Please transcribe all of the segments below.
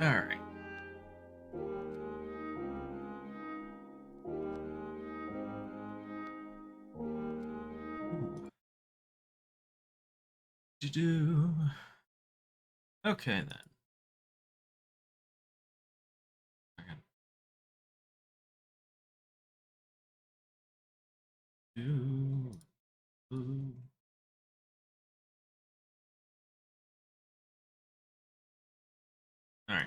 Alright. Do. Okay then. Okay. Do. Ooh. All right.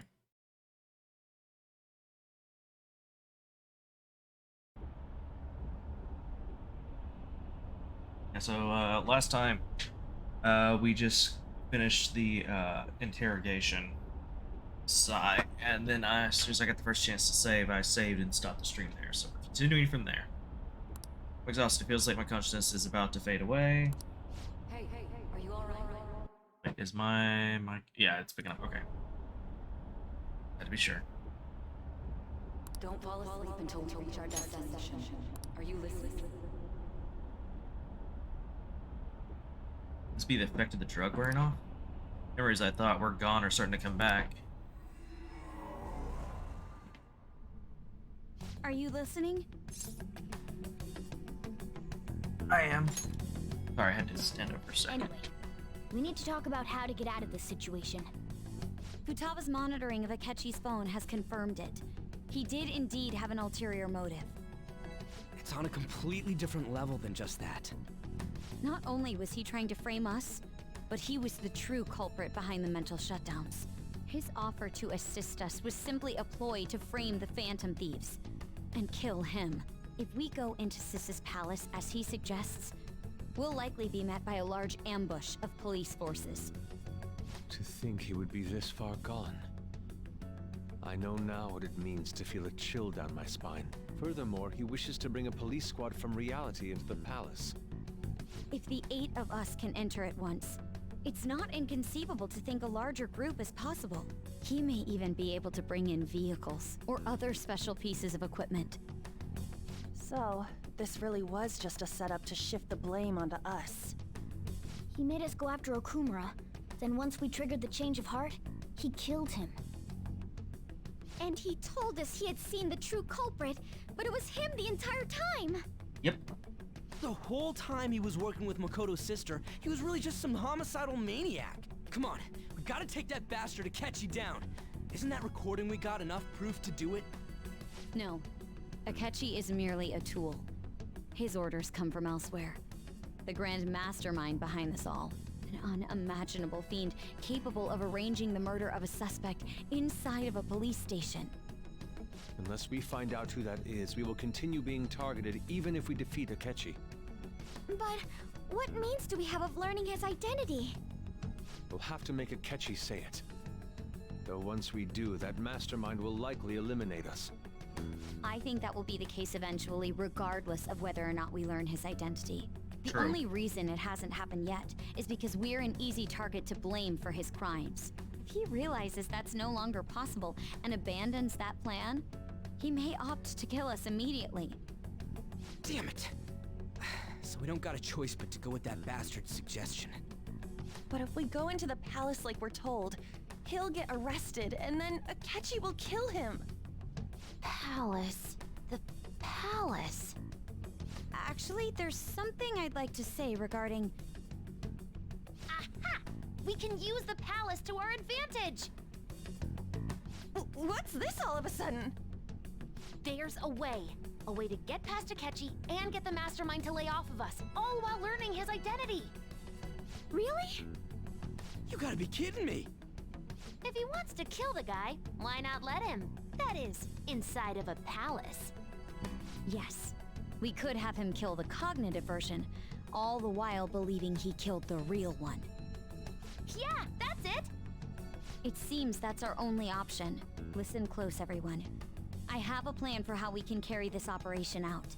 Yeah, so last time we just finished the interrogation side, and then as soon as I got the first chance to save, I saved and stopped the stream there. So we're continuing from there. I'm exhausted. It feels like my consciousness is about to fade away. Hey, are you alright? Wait, is my mic? Yeah, it's picking up. Okay. Had to be sure. Don't fall asleep until we reach our destination. Are you listening? This be the effect of the drug wearing off? Memories I thought were gone are starting to come back. Are you listening? I am. Sorry, I had to stand up for a second. Anyway, we need to talk about how to get out of this situation. Futaga's monitoring of Akechi's phone has confirmed it. He did indeed have an ulterior motive. It's on a completely different level than just that. Not only was he trying to frame us, but he was the true culprit behind the mental shutdowns. His offer to assist us was simply a ploy to frame the Phantom Thieves and kill him. If we go into Sis's palace as he suggests, we'll likely be met by a large ambush of police forces. To think he would be this far gone. I know now what it means to feel a chill down my spine. Furthermore, he wishes to bring a police squad from reality into the palace. If the 8 of us can enter at once, it's not inconceivable to think a larger group is possible. He may even be able to bring in vehicles or other special pieces of equipment. So, this really was just a setup to shift the blame onto us. He made us go after Okumura. Then once we triggered the change of heart, he killed him. And he told us he had seen the true culprit, but it was him the entire time! Yep. The whole time he was working with Makoto's sister, he was really just some homicidal maniac. Come on, we gotta take that bastard Akechi down. Isn't that recording we got enough proof to do it? No. Akechi is merely a tool. His orders come from elsewhere. The grand mastermind behind this all. An unimaginable fiend capable of arranging the murder of a suspect inside of a police station. Unless we find out who that is, we will continue being targeted even if we defeat Akechi. But what means do we have of learning his identity? We'll have to make Akechi say it. Though once we do, that mastermind will likely eliminate us. I think that will be the case eventually, regardless of whether or not we learn his identity. The True. only reason it hasn't happened yet is because we're an easy target to blame for his crimes. If he realizes that's no longer possible and abandons that plan, he may opt to kill us immediately. Damn it. So we don't got a choice but to go with that bastard's suggestion. But if we go into the palace like we're told, he'll get arrested and then Akechi will kill him. Palace. The palace. Actually, there's something I'd like to say regarding... Aha! We can use the palace to our advantage! What's this all of a sudden? There's a way. A way to get past Akechi and get the mastermind to lay off of us, all while learning his identity. Really? You gotta be kidding me. If he wants to kill the guy, why not let him? That is, inside of a palace. Yes. We could have him kill the cognitive version, all the while believing he killed the real one. Yeah, that's it! It seems that's our only option. Listen close, everyone. I have a plan for how we can carry this operation out.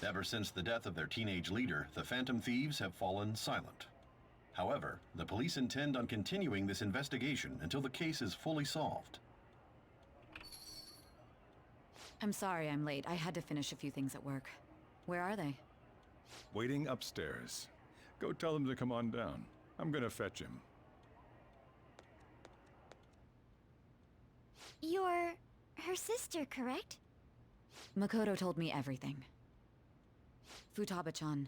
Ever since the death of their teenage leader, the Phantom Thieves have fallen silent. However, the police intend on continuing this investigation until the case is fully solved. I'm sorry I'm late. I had to finish a few things at work. Where are they? Waiting upstairs. Go tell him to come on down. I'm gonna fetch him. You're her sister, correct? Makoto told me everything. Futaba-chan,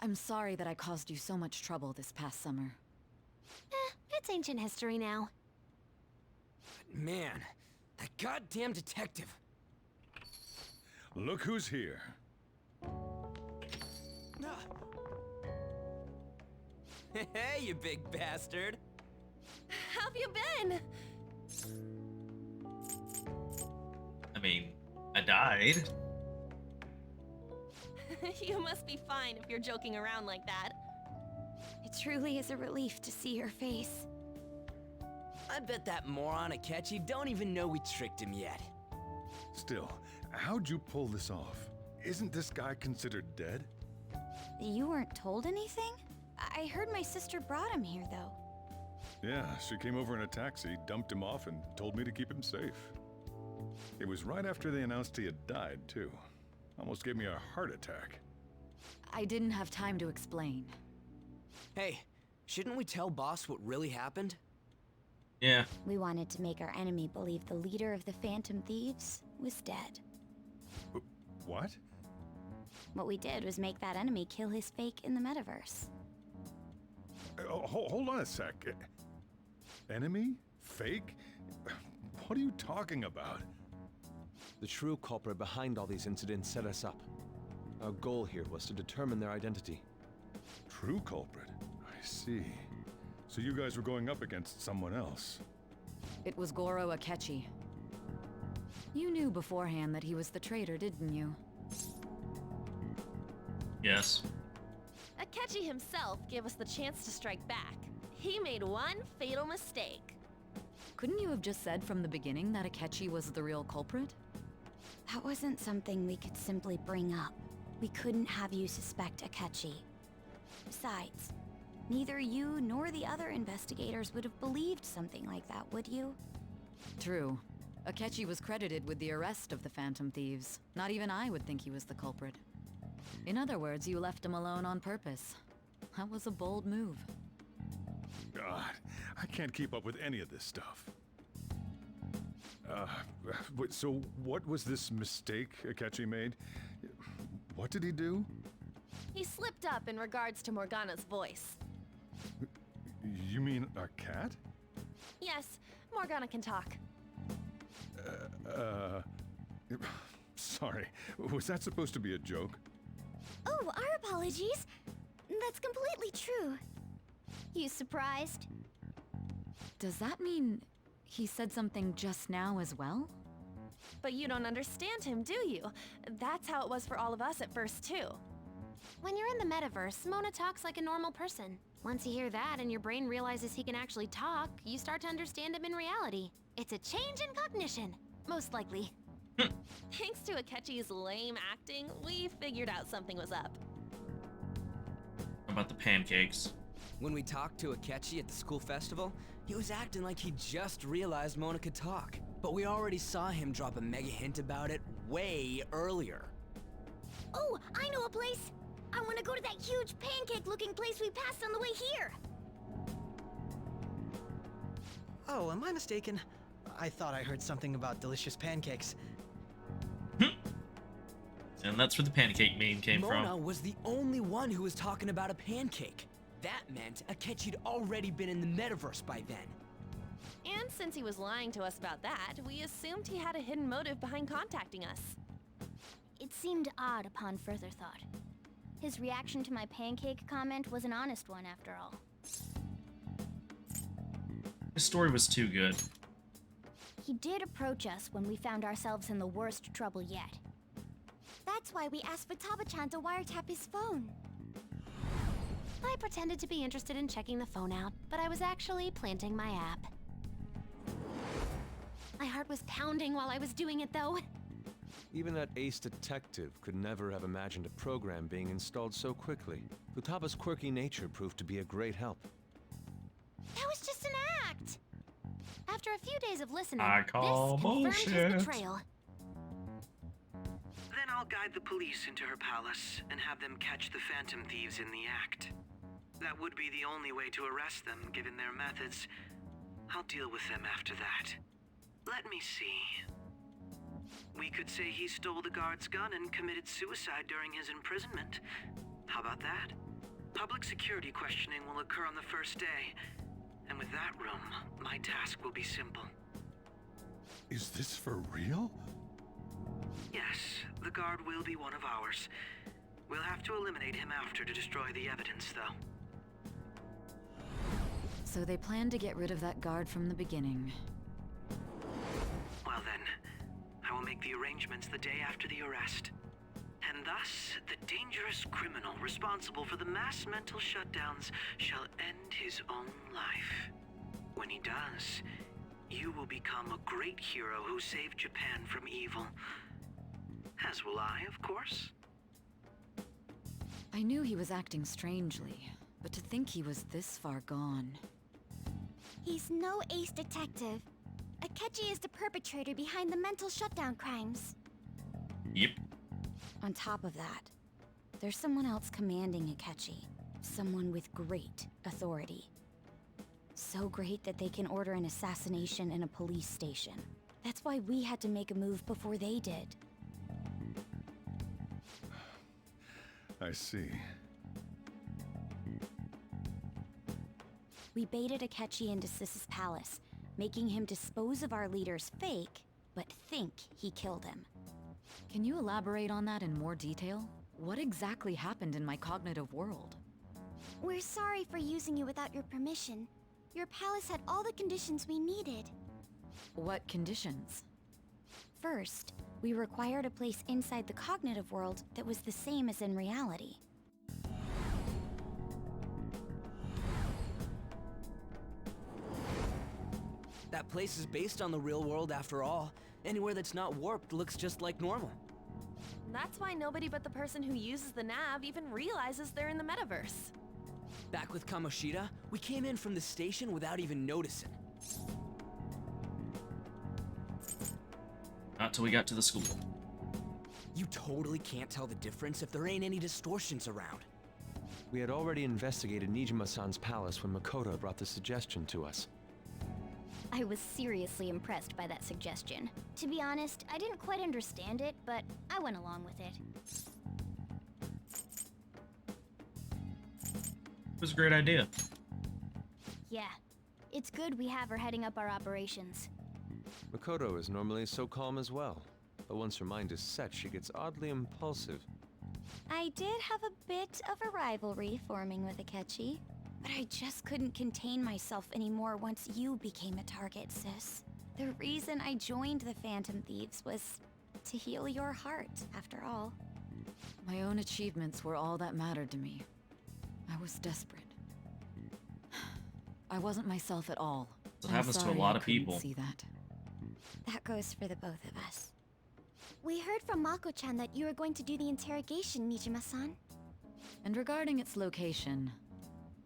I'm sorry that I caused you so much trouble this past summer. It's ancient history now. Man, that goddamn detective. Look who's here. Hey, you big bastard. How have you been? I mean, I died. You must be fine if you're joking around like that. It truly is a relief to see your face. I bet that moron Akechi don't even know we tricked him yet. Still, how'd you pull this off? Isn't this guy considered dead? You weren't told anything? I heard my sister brought him here, though. Yeah, she came over in a taxi, dumped him off, and told me to keep him safe. It was right after they announced he had died, too. Almost gave me a heart attack. I didn't have time to explain. Hey, shouldn't we tell boss what really happened? Yeah. We wanted to make our enemy believe the leader of the Phantom Thieves was dead. What? What we did was make that enemy kill his fake in the metaverse. Hold on a sec. Enemy? Fake? What are you talking about? The true culprit behind all these incidents set us up. Our goal here was to determine their identity. True culprit? I see. So you guys were going up against someone else. It was Goro Akechi. You knew beforehand that he was the traitor, didn't you? Yes. Akechi himself gave us the chance to strike back. He made one fatal mistake. Couldn't you have just said from the beginning that Akechi was the real culprit? That wasn't something we could simply bring up. We couldn't have you suspect Akechi. Besides, neither you nor the other investigators would have believed something like that, would you? True. Akechi was credited with the arrest of the Phantom Thieves. Not even I would think he was the culprit. In other words, you left him alone on purpose. That was a bold move. God, I can't keep up with any of this stuff. So what was this mistake Akechi made? What did he do? He slipped up in regards to Morgana's voice. You mean a cat? Yes, Morgana can talk. Sorry, was that supposed to be a joke? Oh, our apologies. That's completely true. You surprised? Does that mean he said something just now as well? But you don't understand him, do you? That's how it was for all of us at first, too. When you're in the metaverse, Mona talks like a normal person. Once you hear that and your brain realizes he can actually talk, you start to understand him in reality. It's a change in cognition, most likely. Thanks to Akechi's lame acting, we figured out something was up. How about the pancakes? When we talked to Akechi at the school festival, he was acting like he just realized Mona could talk. But we already saw him drop a mega hint about it way earlier. Oh, I know a place! I want to go to that huge pancake-looking place we passed on the way here! Oh, am I mistaken? I thought I heard something about delicious pancakes. And that's where the pancake meme came Mona from. was the only one who was talking about a pancake. That meant Akechi'd already been in the metaverse by then. And since he was lying to us about that, we assumed he had a hidden motive behind contacting us. It seemed odd upon further thought. His reaction to my pancake comment was an honest one, after all. His story was too good. He did approach us when we found ourselves in the worst trouble yet. That's why we asked Futaba-chan to wiretap his phone. I pretended to be interested in checking the phone out, but I was actually planting my app. My heart was pounding while I was doing it, though. Even that ace detective could never have imagined a program being installed so quickly. Futaba's quirky nature proved to be a great help. That was just an act! After a few days of listening, I call this confirmed bullshit. his betrayal. Then I'll guide the police into her palace and have them catch the Phantom Thieves in the act. That would be the only way to arrest them, given their methods. I'll deal with them after that. Let me see. We could say he stole the guard's gun and committed suicide during his imprisonment. How about that? Public security questioning will occur on the first day. And with that room, my task will be simple. Is this for real? Yes, the guard will be one of ours. We'll have to eliminate him after to destroy the evidence, though. So they planned to get rid of that guard from the beginning. Well then, I will make the arrangements the day after the arrest. And thus, the dangerous criminal responsible for the mass mental shutdowns shall end his own life. When he does, you will become a great hero who saved Japan from evil. As will I, of course. I knew he was acting strangely, but to think he was this far gone. He's no ace detective. Akechi is the perpetrator behind the mental shutdown crimes. Yep. On top of that, there's someone else commanding Akechi. Someone with great authority. So great that they can order an assassination in a police station. That's why we had to make a move before they did. I see. We baited Akechi into Sis's palace, making him dispose of our leader's fake, but think he killed him. Can you elaborate on that in more detail? What exactly happened in my cognitive world? We're sorry for using you without your permission. Your palace had all the conditions we needed. What conditions? First, we required a place inside the cognitive world that was the same as in reality. That place is based on the real world after all. Anywhere that's not warped looks just like normal. That's why nobody but the person who uses the nav even realizes they're in the metaverse. Back with Kamoshida, we came in from the station without even noticing. Not till we got to the school. You totally can't tell the difference if there ain't any distortions around. We had already investigated Nijima-san's palace when Makoto brought the suggestion to us. I was seriously impressed by that suggestion. To be honest, I didn't quite understand it, but I went along with it. It was a great idea. Yeah, it's good we have her heading up our operations. Makoto is normally so calm as well, but once her mind is set, she gets oddly impulsive. I did have a bit of a rivalry forming with Akechi, but I just couldn't contain myself anymore once you became a target, sis. The reason I joined the Phantom Thieves was to heal your heart, after all. My own achievements were all that mattered to me. I was desperate. I wasn't myself at all. It I'm happens to a sorry lot I of couldn't people. See that. That goes for the both of us. We heard from Mako-chan that you were going to do the interrogation, Nijima-san. And regarding its location,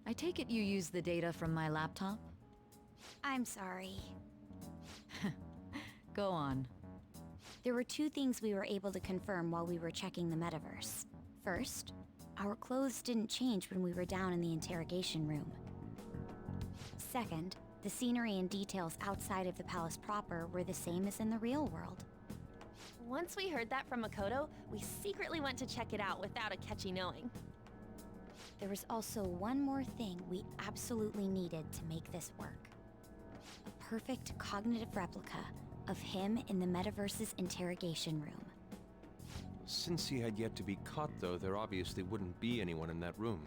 I take it you used the data from my laptop? I'm sorry. Go on. There were two things we were able to confirm while we were checking the metaverse. First, our clothes didn't change when we were down in the interrogation room. Second, the scenery and details outside of the palace proper were the same as in the real world. Once we heard that from Makoto, we secretly went to check it out without Akechi knowing. There was also one more thing we absolutely needed to make this work. A perfect cognitive replica of him in the metaverse's interrogation room. Since he had yet to be caught, though, there obviously wouldn't be anyone in that room.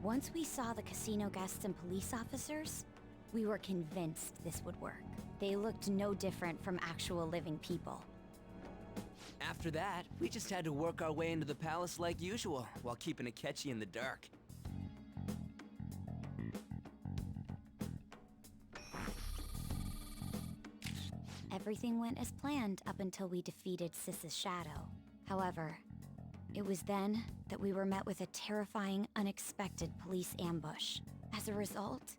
Once we saw the casino guests and police officers, we were convinced this would work. They looked no different from actual living people. After that, we just had to work our way into the palace like usual, while keeping Akechi in the dark. Everything went as planned up until we defeated Sis's shadow. However, it was then that we were met with a terrifying, unexpected police ambush. As a result,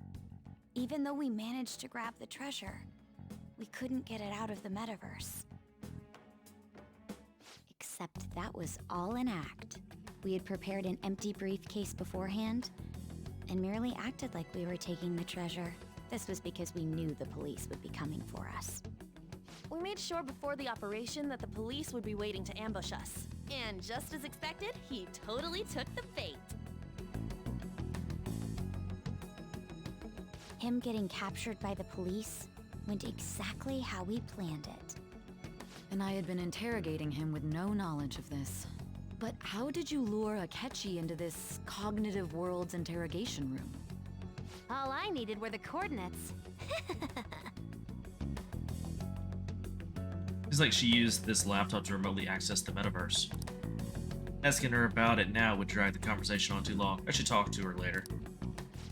even though we managed to grab the treasure, we couldn't get it out of the metaverse. Except that was all an act. We had prepared an empty briefcase beforehand, and merely acted like we were taking the treasure. This was because we knew the police would be coming for us. We made sure before the operation that the police would be waiting to ambush us. And just as expected, he totally took the bait. Him getting captured by the police went exactly how we planned it. And I had been interrogating him with no knowledge of this. But how did you lure Akechi into this cognitive world's interrogation room? All I needed were the coordinates. It's like she used this laptop to remotely access the metaverse. Asking her about it now would drag the conversation on too long. I should talk to her later.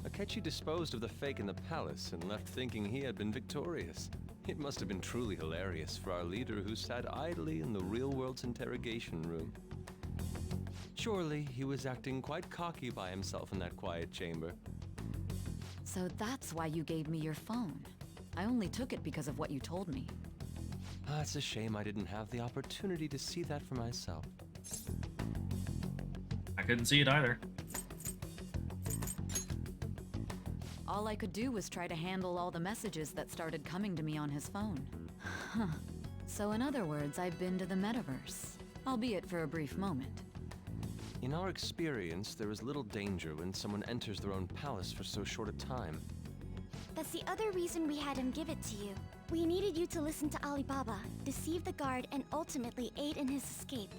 Akechi disposed of the fake in the palace and left thinking he had been victorious. It must have been truly hilarious for our leader who sat idly in the real world's interrogation room. Surely he was acting quite cocky by himself in that quiet chamber. So that's why you gave me your phone. I only took it because of what you told me. It's a shame I didn't have the opportunity to see that for myself. I couldn't see it either. All I could do was try to handle all the messages that started coming to me on his phone. Huh. So in other words, I've been to the metaverse, albeit for a brief moment. In our experience, there is little danger when someone enters their own palace for so short a time. That's the other reason we had him give it to you. We needed you to listen to Alibaba, deceive the guard, and ultimately aid in his escape.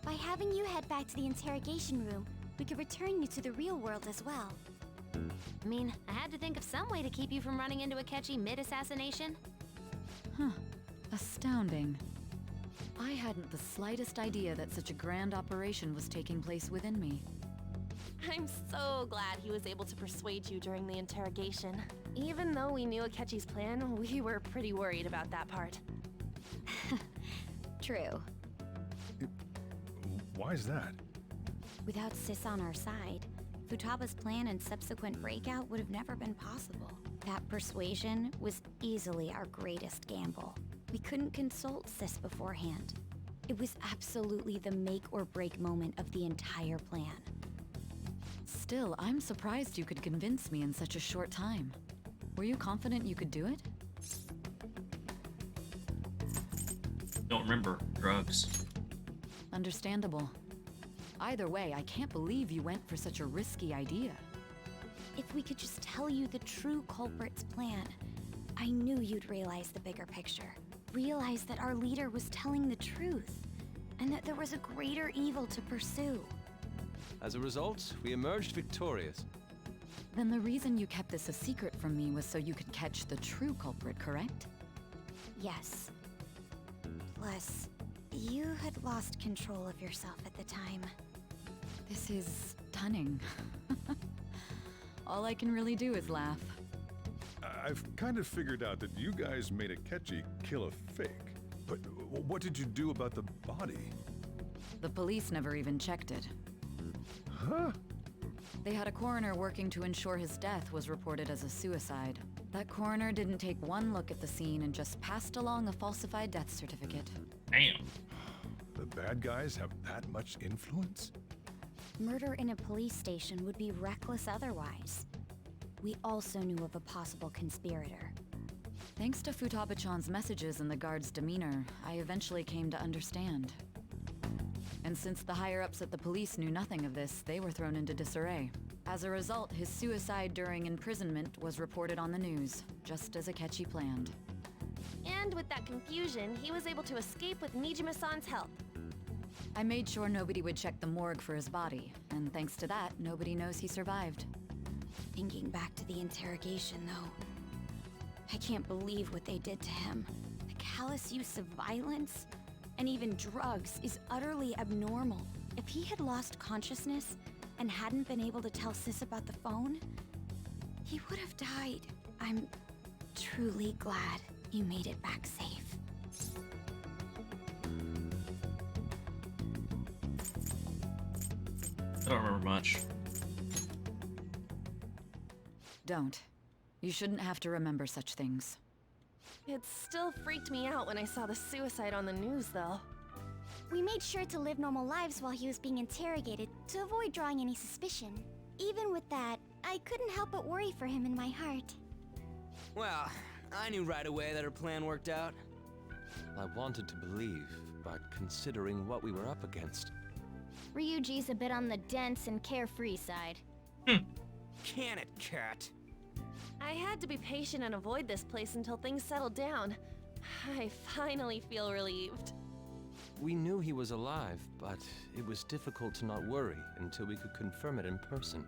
By having you head back to the interrogation room, we could return you to the real world as well. I mean, I had to think of some way to keep you from running into Akechi mid-assassination. Huh. Astounding. I hadn't the slightest idea that such a grand operation was taking place within me. I'm so glad he was able to persuade you during the interrogation. Even though we knew Akechi's plan, we were pretty worried about that part. True. Why is that? Without Sis on our side, Futaba's plan and subsequent breakout would have never been possible. That persuasion was easily our greatest gamble. We couldn't consult Sis beforehand. It was absolutely the make or break moment of the entire plan. Still, I'm surprised you could convince me in such a short time. Were you confident you could do it? Don't remember. Drugs. Understandable. Either way, I can't believe you went for such a risky idea. If we could just tell you the true culprit's plan, I knew you'd realize the bigger picture. Realize that our leader was telling the truth, and that there was a greater evil to pursue. As a result, we emerged victorious. Then the reason you kept this a secret from me was so you could catch the true culprit, correct? Yes. Plus, you had lost control of yourself at the time. This is stunning. All I can really do is laugh. I've kind of figured out that you guys made Akechi kill a fake. But what did you do about the body? The police never even checked it. Huh? They had a coroner working to ensure his death was reported as a suicide. That coroner didn't take one look at the scene and just passed along a falsified death certificate. Damn. The bad guys have that much influence? Murder in a police station would be reckless otherwise. We also knew of a possible conspirator. Thanks to Futaba-chan's messages and the guard's demeanor, I eventually came to understand. And since the higher-ups at the police knew nothing of this, they were thrown into disarray. As a result, his suicide during imprisonment was reported on the news, just as Akechi planned. And with that confusion, he was able to escape with Nijima-san's help. I made sure nobody would check the morgue for his body, and thanks to that, nobody knows he survived. Thinking back to the interrogation, though, I can't believe what they did to him. The callous use of violence, and even drugs, is utterly abnormal. If he had lost consciousness and hadn't been able to tell Sis about the phone, he would have died. I'm truly glad you made it back safe. I don't remember much. Don't. You shouldn't have to remember such things. It still freaked me out when I saw the suicide on the news, though. We made sure to live normal lives while he was being interrogated to avoid drawing any suspicion. Even with that, I couldn't help but worry for him in my heart. Well, I knew right away that her plan worked out. I wanted to believe, but considering what we were up against... Ryuji's a bit on the dense and carefree side. Can it, cat? I had to be patient and avoid this place until things settled down. I finally feel relieved. We knew he was alive, but it was difficult to not worry until we could confirm it in person.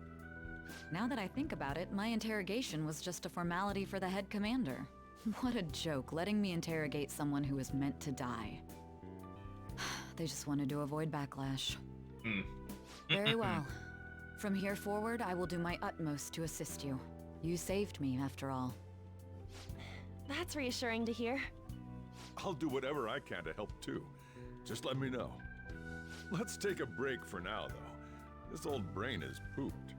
Now that I think about it, my interrogation was just a formality for the head commander. What a joke, letting me interrogate someone who was meant to die. They just wanted to avoid backlash. Very well. From here forward, I will do my utmost to assist you. You saved me, after all. That's reassuring to hear. I'll do whatever I can to help too. Just let me know. Let's take a break for now, though. This old brain is pooped.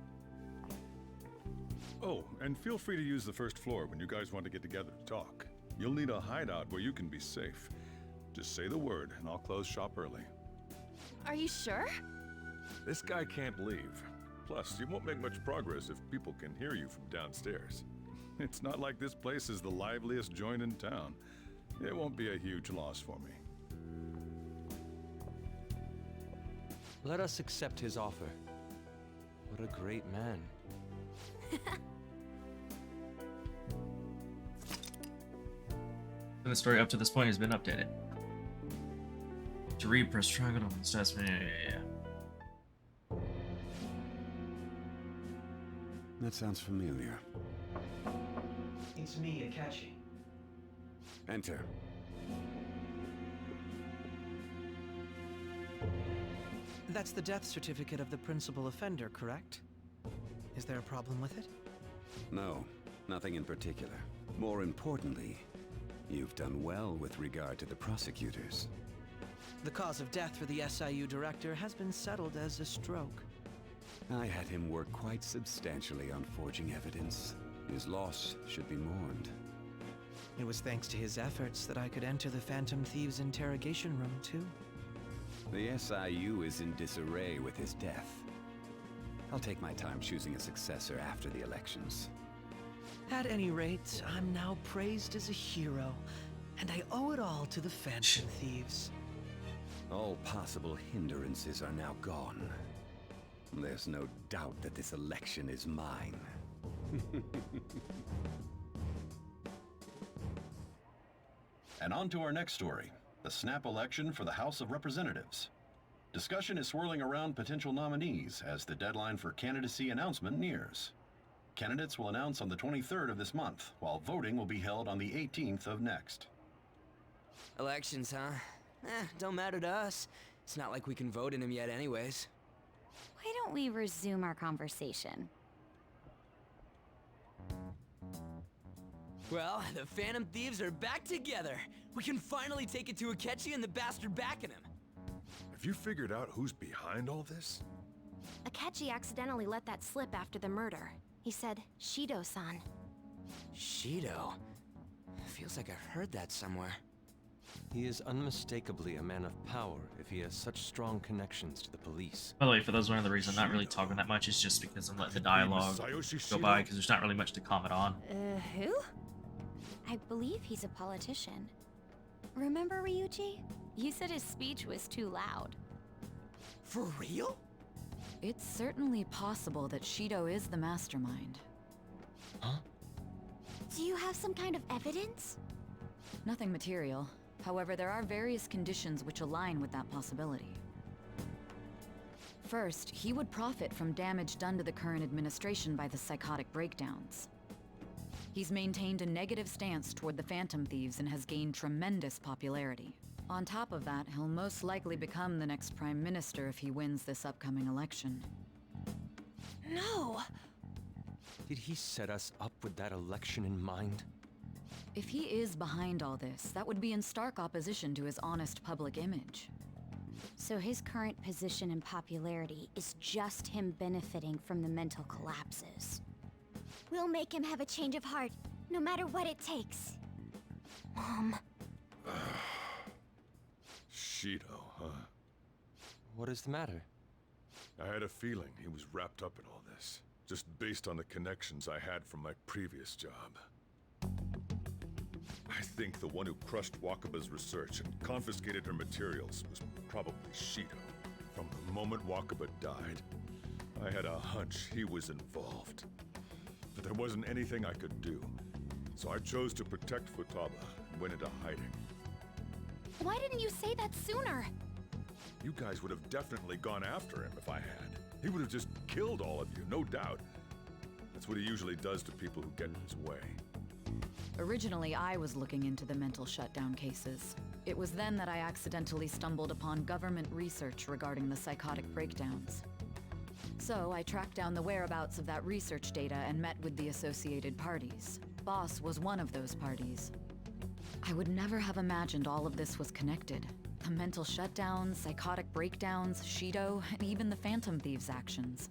Oh, and feel free to use the first floor when you guys want to get together to talk. You'll need a hideout where you can be safe. Just say the word, and I'll close shop early. Are you sure? This guy can't leave. Plus, you won't make much progress if people can hear you from downstairs. It's not like this place is the liveliest joint in town. It won't be a huge loss for me. Let us accept his offer. What a great man. And the story up to this point has been updated. To read, press triangle on the stats. Yeah. That sounds familiar. It's me, Akachi. Enter. That's the death certificate of the principal offender, correct? Is there a problem with it? No, nothing in particular. More importantly, you've done well with regard to the prosecutors. The cause of death for the SIU director has been settled as a stroke. I had him work quite substantially on forging evidence. His loss should be mourned. It was thanks to his efforts that I could enter the Phantom Thieves' interrogation room, too. The SIU is in disarray with his death. I'll take my time choosing a successor after the elections. At any rate, I'm now praised as a hero, and I owe it all to the Phantom Thieves. All possible hindrances are now gone. There's no doubt that this election is mine. And on to our next story, the snap election for the House of Representatives. Discussion is swirling around potential nominees as the deadline for candidacy announcement nears. Candidates will announce on the 23rd of this month, while voting will be held on the 18th of next. Elections, huh? Don't matter to us. It's not like we can vote in them yet anyways. Why don't we resume our conversation? Well, the Phantom Thieves are back together. We can finally take it to Akechi and the bastard backing him. Have you figured out who's behind all this? Akechi accidentally let that slip after the murder. He said, Shido-san. Shido? Feels like I've heard that somewhere. He is unmistakably a man of power if he has such strong connections to the police. By the way, for those wondering, the reason I'm not really talking that much is just because I'm letting the dialogue go by, because there's not really much to comment on. Who? I believe he's a politician. Remember, Ryuji? You said his speech was too loud. For real? It's certainly possible that Shido is the mastermind. Huh? Do you have some kind of evidence? Nothing material. However, there are various conditions which align with that possibility. First, he would profit from damage done to the current administration by the psychotic breakdowns. He's maintained a negative stance toward the Phantom Thieves and has gained tremendous popularity. On top of that, he'll most likely become the next Prime Minister if he wins this upcoming election. No! Did he set us up with that election in mind? If he is behind all this, that would be in stark opposition to his honest public image. So his current position and popularity is just him benefiting from the mental collapses. We'll make him have a change of heart, no matter what it takes. Mom. Shido, huh? What is the matter? I had a feeling he was wrapped up in all this, just based on the connections I had from my previous job. I think the one who crushed Wakaba's research and confiscated her materials was probably Shido. From the moment Wakaba died, I had a hunch he was involved. But there wasn't anything I could do. So I chose to protect Futaba and went into hiding. Why didn't you say that sooner? You guys would have definitely gone after him if I had. He would have just killed all of you, no doubt. That's what he usually does to people who get in his way. Originally, I was looking into the mental shutdown cases. It was then that I accidentally stumbled upon government research regarding the psychotic breakdowns. So I tracked down the whereabouts of that research data and met with the associated parties. Boss was one of those parties. I would never have imagined all of this was connected. The mental shutdowns, psychotic breakdowns, Shido, and even the Phantom Thieves' actions.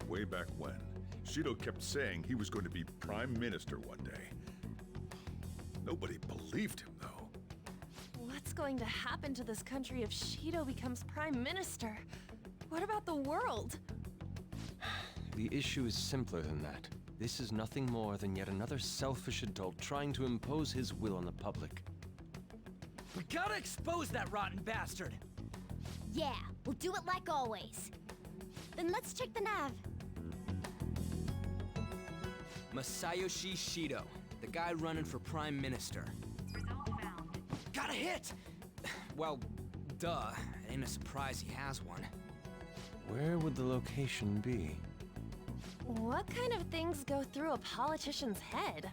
Way back when, Shido kept saying he was going to be Prime Minister one day. Nobody believed him, though. What's going to happen to this country if Shido becomes Prime Minister? What about the world? The issue is simpler than that. This is nothing more than yet another selfish adult trying to impose his will on the public. We gotta expose that rotten bastard! Yeah, we'll do it like always. Then let's check the nav. Masayoshi Shido, the guy running for Prime Minister. Got a hit! Well, duh. It ain't a surprise he has one. Where would the location be? What kind of things go through a politician's head?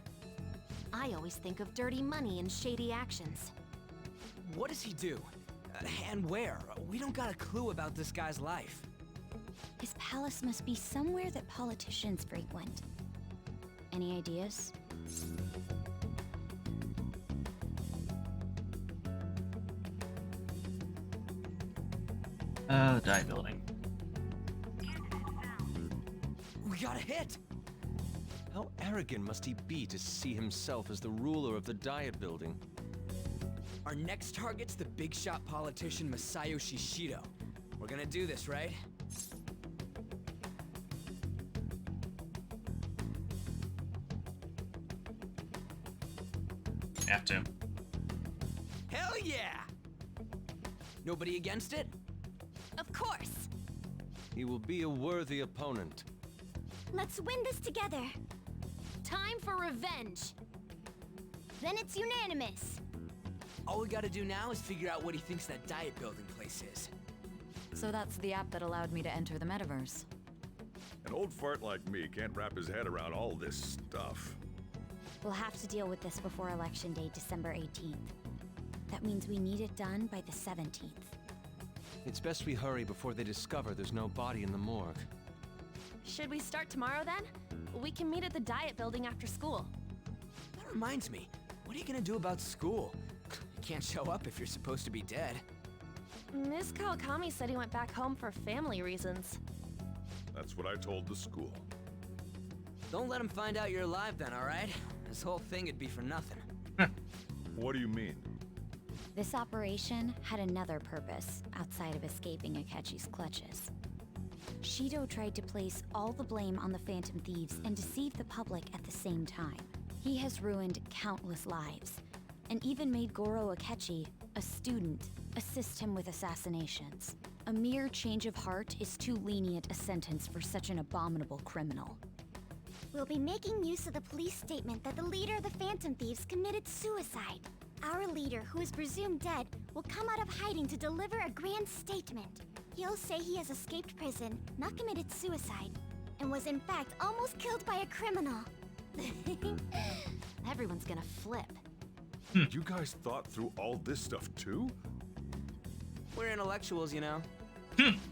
I always think of dirty money and shady actions. What does he do? And where? We don't got a clue about this guy's life. His palace must be somewhere that politicians frequent. Any ideas? The Diet Building. We got a hit! How arrogant must he be to see himself as the ruler of the Diet Building? Our next target's the big shot politician Masayoshi Shido. We're gonna do this, right? Have to. Hell yeah! Nobody against it? Of course! He will be a worthy opponent. Let's win this together. Time for revenge! Then it's unanimous. All we gotta do now is figure out what he thinks that diet building place is. So that's the app that allowed me to enter the metaverse. An old fart like me can't wrap his head around all this stuff. We'll have to deal with this before Election Day, December 18th. That means we need it done by the 17th. It's best we hurry before they discover there's no body in the morgue. Should we start tomorrow then? We can meet at the Diet Building after school. That reminds me, what are you gonna do about school? You can't show up if you're supposed to be dead. Miss Kawakami said he went back home for family reasons. That's what I told the school. Don't let him find out you're alive then, alright? This whole thing would be for nothing. What do you mean? This operation had another purpose outside of escaping Akechi's clutches. Shido tried to place all the blame on the Phantom Thieves and deceive the public at the same time. He has ruined countless lives, and even made Goro Akechi, a student, assist him with assassinations. A mere change of heart is too lenient a sentence for such an abominable criminal. We'll be making use of the police statement that the leader of the Phantom Thieves committed suicide. Our leader, who is presumed dead, will come out of hiding to deliver a grand statement. He'll say he has escaped prison, not committed suicide, and was in fact almost killed by a criminal. Everyone's gonna flip. You guys thought through all this stuff too? We're intellectuals, you know.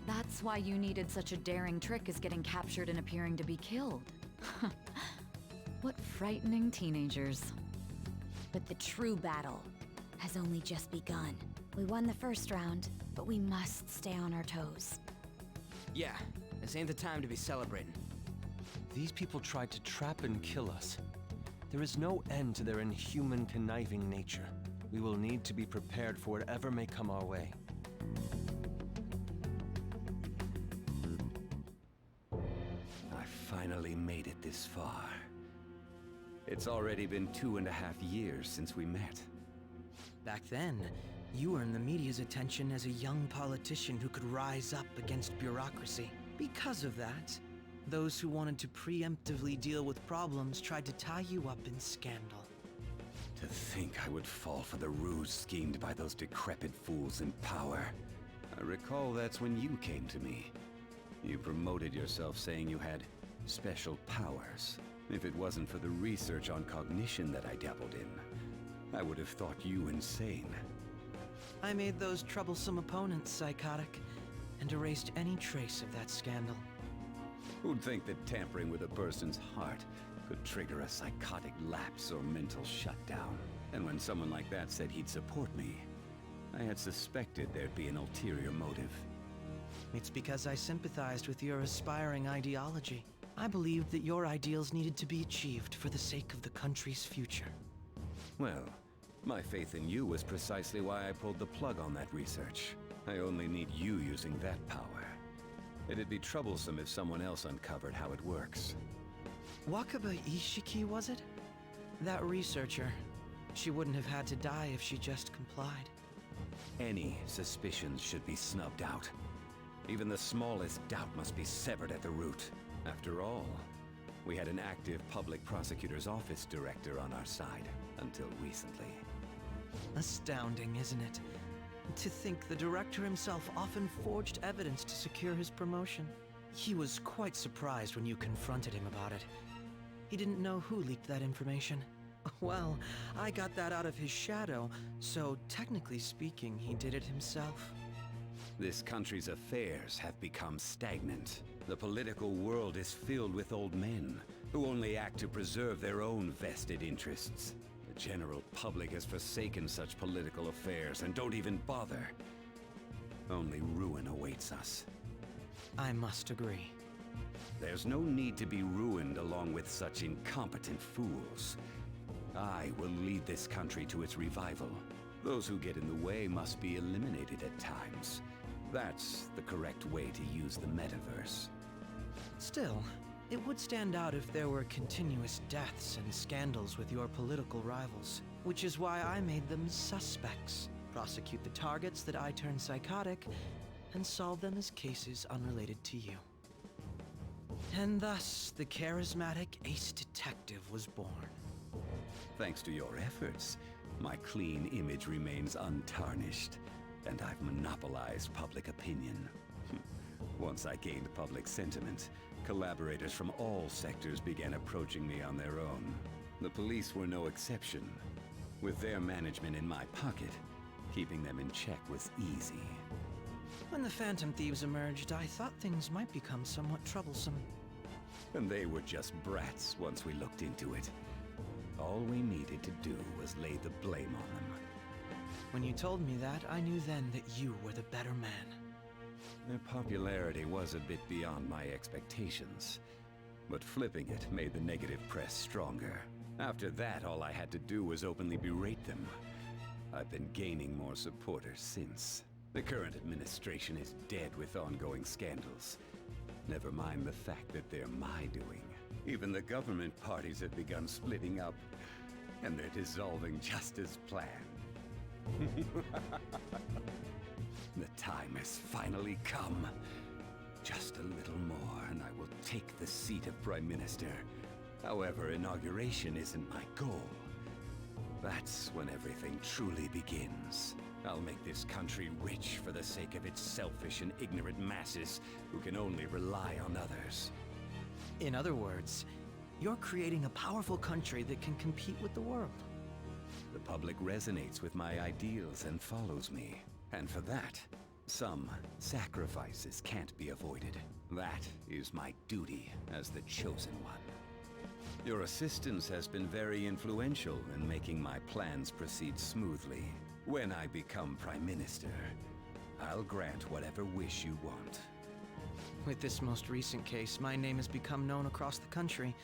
That's why you needed such a daring trick as getting captured and appearing to be killed. What frightening teenagers. But the true battle has only just begun. We won the first round, but we must stay on our toes. Yeah, this ain't the time to be celebrating. These people tried to trap and kill us. There is no end to their inhuman, conniving nature. We will need to be prepared for whatever may come our way. I finally made it this far. It's already been 2.5 years since we met. Back then, you earned the media's attention as a young politician who could rise up against bureaucracy. Because of that, those who wanted to preemptively deal with problems tried to tie you up in scandal. To think I would fall for the ruse schemed by those decrepit fools in power. I recall that's when you came to me. You promoted yourself saying you had special powers. If it wasn't for the research on cognition that I dabbled in, I would have thought you insane. I made those troublesome opponents psychotic, and erased any trace of that scandal. Who'd think that tampering with a person's heart could trigger a psychotic lapse or mental shutdown? And when someone like that said he'd support me, I had suspected there'd be an ulterior motive. It's because I sympathized with your aspiring ideology. I believed that your ideals needed to be achieved for the sake of the country's future. Well, my faith in you was precisely why I pulled the plug on that research. I only need you using that power. It'd be troublesome if someone else uncovered how it works. Wakaba Ishiki, was it? That researcher. She wouldn't have had to die if she just complied. Any suspicions should be snubbed out. Even the smallest doubt must be severed at the root. After all, we had an active public prosecutor's office director on our side until recently. Astounding, isn't it? To think the director himself often forged evidence to secure his promotion. He was quite surprised when you confronted him about it. He didn't know who leaked that information. Well, I got that out of his shadow, so technically speaking, he did it himself. This country's affairs have become stagnant. The political world is filled with old men who only act to preserve their own vested interests. The general public has forsaken such political affairs and don't even bother. Only ruin awaits us. I must agree. There's no need to be ruined along with such incompetent fools. I will lead this country to its revival. Those who get in the way must be eliminated at times. That's the correct way to use the metaverse. Still, it would stand out if there were continuous deaths and scandals with your political rivals, which is why I made them suspects. Prosecute the targets that I turn psychotic, and solve them as cases unrelated to you. And thus, the charismatic ace detective was born. Thanks to your efforts, my clean image remains untarnished, and I've monopolized public opinion. Once I gained public sentiment, collaborators from all sectors began approaching me on their own. The police were no exception. With their management in my pocket, keeping them in check was easy. When the Phantom Thieves emerged, I thought things might become somewhat troublesome. And they were just brats once we looked into it. All we needed to do was lay the blame on them. When you told me that, I knew then that you were the better man. Their popularity was a bit beyond my expectations, but flipping it made the negative press stronger. After that, all I had to do was openly berate them. I've been gaining more supporters since. The current administration is dead with ongoing scandals. Never mind the fact that they're my doing. Even the government parties have begun splitting up, and they're dissolving just as planned. The time has finally come. Just a little more, and I will take the seat of Prime Minister. However, inauguration isn't my goal. That's when everything truly begins. I'll make this country rich for the sake of its selfish and ignorant masses who can only rely on others. In other words, you're creating a powerful country that can compete with the world. The public resonates with my ideals and follows me. And for that, some sacrifices can't be avoided. That is my duty as the chosen one. Your assistance has been very influential in making my plans proceed smoothly. When I become Prime Minister, I'll grant whatever wish you want. With this most recent case, my name has become known across the country,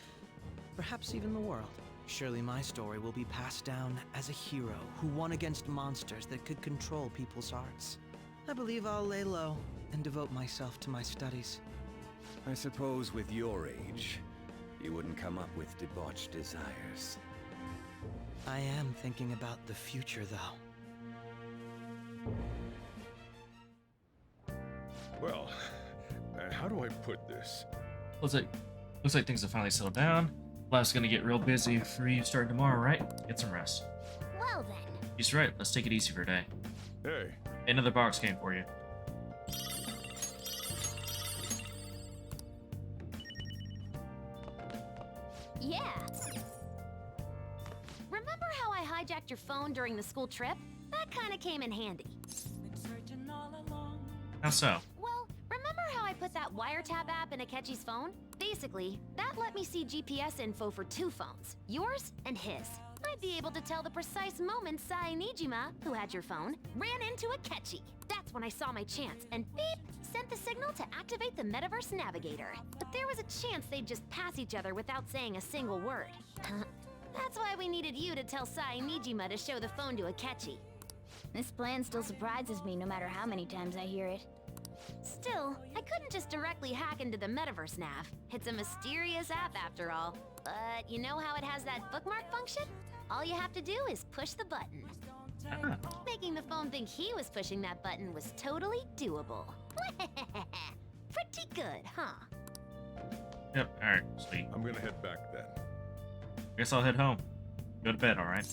perhaps even the world. Surely my story will be passed down as a hero who won against monsters that could control people's hearts. I believe I'll lay low and devote myself to my studies. I suppose with your age, you wouldn't come up with debauched desires. I am thinking about the future, though. Well, how do I put this? Looks like things have finally settled down. Life's gonna get real busy for you starting tomorrow, right? Get some rest. Well then. He's right. Let's take it easy for a day. Hey. Another box came for you. Yeah. Remember how I hijacked your phone during the school trip? That kind of came in handy. How so? Well, remember how I put that wiretap app in Akechi's phone? Basically, that let me see GPS info for 2 phones, yours and his. I'd be able to tell the precise moment Sai Nijima, who had your phone, ran into Akechi. That's when I saw my chance, and beep, sent the signal to activate the Metaverse Navigator. But there was a chance they'd just pass each other without saying a single word. That's why we needed you to tell Sai Nijima to show the phone to Akechi. This plan still surprises me no matter how many times I hear it. Still, I couldn't just directly hack into the Metaverse Nav. It's a mysterious app after all. But you know how it has that bookmark function? All you have to do is push the button. Making the phone think he was pushing that button was totally doable. Pretty good, huh? Yep, alright, sweet. I'm gonna head back then. Guess I'll head home. Go to bed, alright?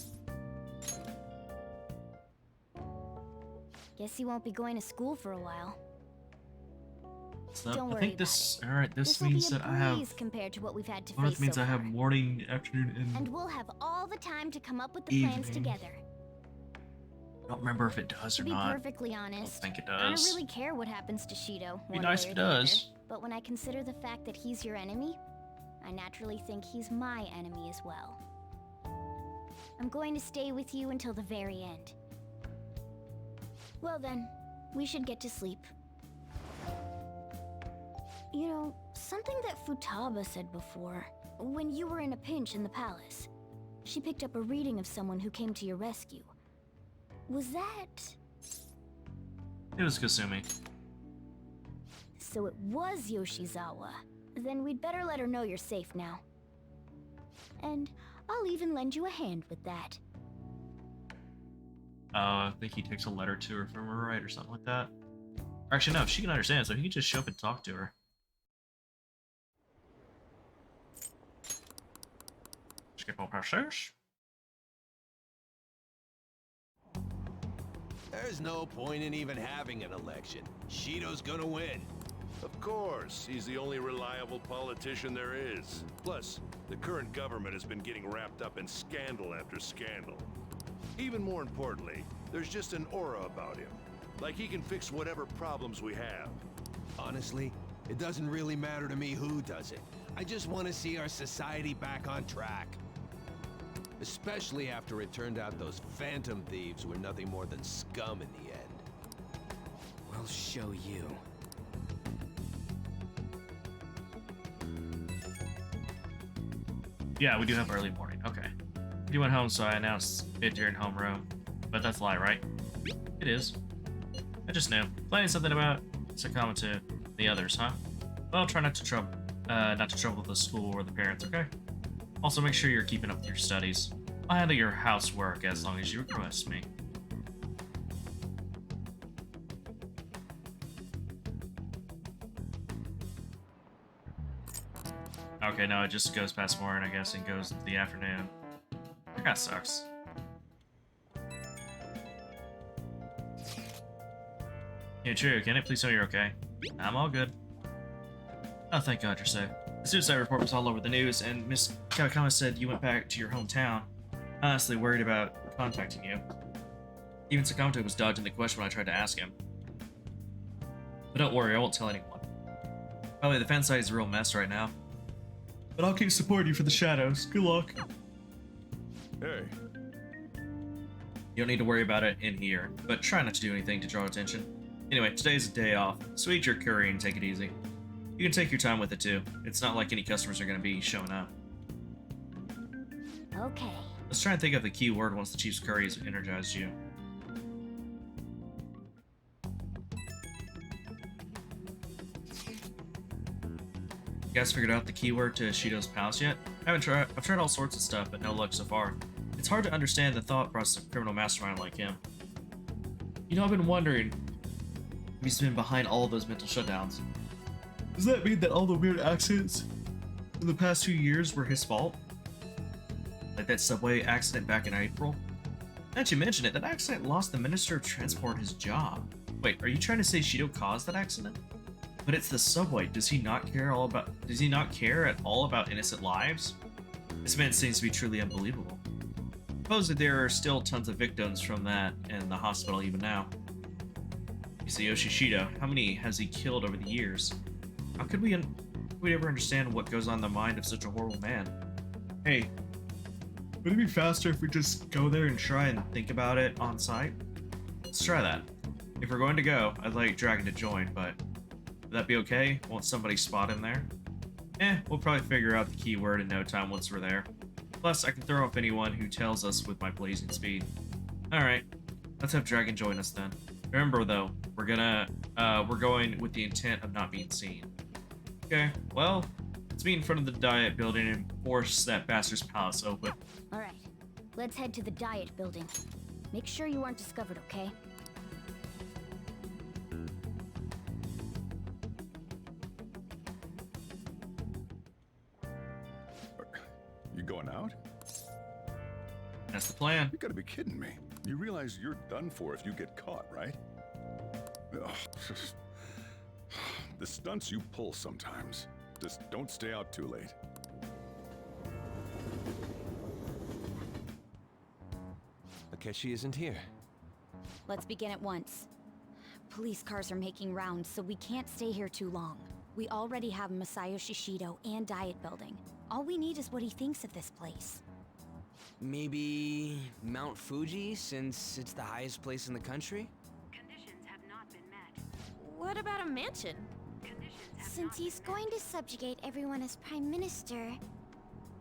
Guess he won't be going to school for a while. So Don't I worry think this, alright, this will means be a that I have, breeze compared to what we've had to well, face that means so I have far. morning, afternoon, and And we'll have all the time to come up with the plans evening. together. I don't remember if it does To or be not. perfectly I don't honest, think it I don't does. really care what happens to Shido. Be one nice way if or it the other. does. But when I consider the fact that he's your enemy, I naturally think he's my enemy as well. I'm going to stay with you until the very end. Well then, we should get to sleep. You know, something that Futaba said before, when you were in a pinch in the palace, she picked up a reading of someone who came to your rescue. Was that... It was Kasumi. So it was Yoshizawa. Then we'd better let her know you're safe now. And I'll even lend you a hand with that. I think he takes a letter to her from her, right, or something like that. Or actually, no, she can understand, so he can just show up and talk to her. Skip all process. There's no point in even having an election. Shido's gonna win. Of course, he's the only reliable politician there is. Plus, the current government has been getting wrapped up in scandal after scandal. Even more importantly, there's just an aura about him. Like he can fix whatever problems we have. Honestly, it doesn't really matter to me who does it. I just want to see our society back on track. Especially after it turned out those phantom thieves were nothing more than scum in the end. We'll show you. Yeah, we do have early morning. Okay. You went home, so I announced it during homeroom. But that's a lie, right? It is. I just knew. Planning something about Sakama to the others, huh? Well, try not to trouble the school or the parents, okay? Also, make sure you're keeping up with your studies. I'll handle your housework as long as you request me. Okay, no, it just goes past morning, I guess, and goes into the afternoon. That kinda sucks. Yeah, true. Can it please tell you're okay? I'm all good. Oh, thank God you're safe. The suicide report was all over the news, and Miss Kawakama said you went back to your hometown. Honestly worried about contacting you. Even Sakamoto was dodging the question when I tried to ask him. But don't worry, I won't tell anyone. Probably the fan site is a real mess right now. But I'll keep supporting you for the shadows. Good luck. Hey. You don't need to worry about it in here, but try not to do anything to draw attention. Anyway, today's a day off, so eat your curry and take it easy. You can take your time with it too. It's not like any customers are going to be showing up. Okay. Let's try and think of the key word once the chief's curry has energized you. You guys figured out the keyword to Shido's palace yet? I've tried all sorts of stuff, but no luck so far. It's hard to understand the thought process of a criminal mastermind like him. You know, I've been wondering if he's been behind all of those mental shutdowns. Does that mean that all the weird accidents in the past 2 years were his fault? Like that subway accident back in April? Now that you mention it, that accident lost the Minister of Transport his job. Wait, are you trying to say Shido caused that accident? But it's the subway. Does he not care at all about innocent lives? This man seems to be truly unbelievable. Suppose that there are still tons of victims from that in the hospital even now. Yoshi Shido, how many has he killed over the years? How could we ever understand what goes on in the mind of such a horrible man? Hey, would it be faster if we just go there and try and think about it on site? Let's try that. If we're going to go, I'd like Dragon to join, but would that be okay? Won't somebody spot him there? We'll probably figure out the keyword in no time once we're there. Plus, I can throw off anyone who tells us with my blazing speed. Alright, let's have Dragon join us then. Remember though, we're going with the intent of not being seen. Okay, well, let's meet in front of the Diet building and force that bastard's palace open. Alright, let's head to the Diet building. Make sure you aren't discovered, okay? You going out? That's the plan. You gotta be kidding me. You realize you're done for if you get caught, right? Ugh. The stunts you pull sometimes. Just don't stay out too late. Akechi isn't here. Let's begin at once. Police cars are making rounds, so we can't stay here too long. We already have Masayoshi Shido and Diet building. All we need is what he thinks of this place. Maybe Mount Fuji, since it's the highest place in the country? Conditions have not been met. What about a mansion? Since he's going to subjugate everyone as Prime Minister,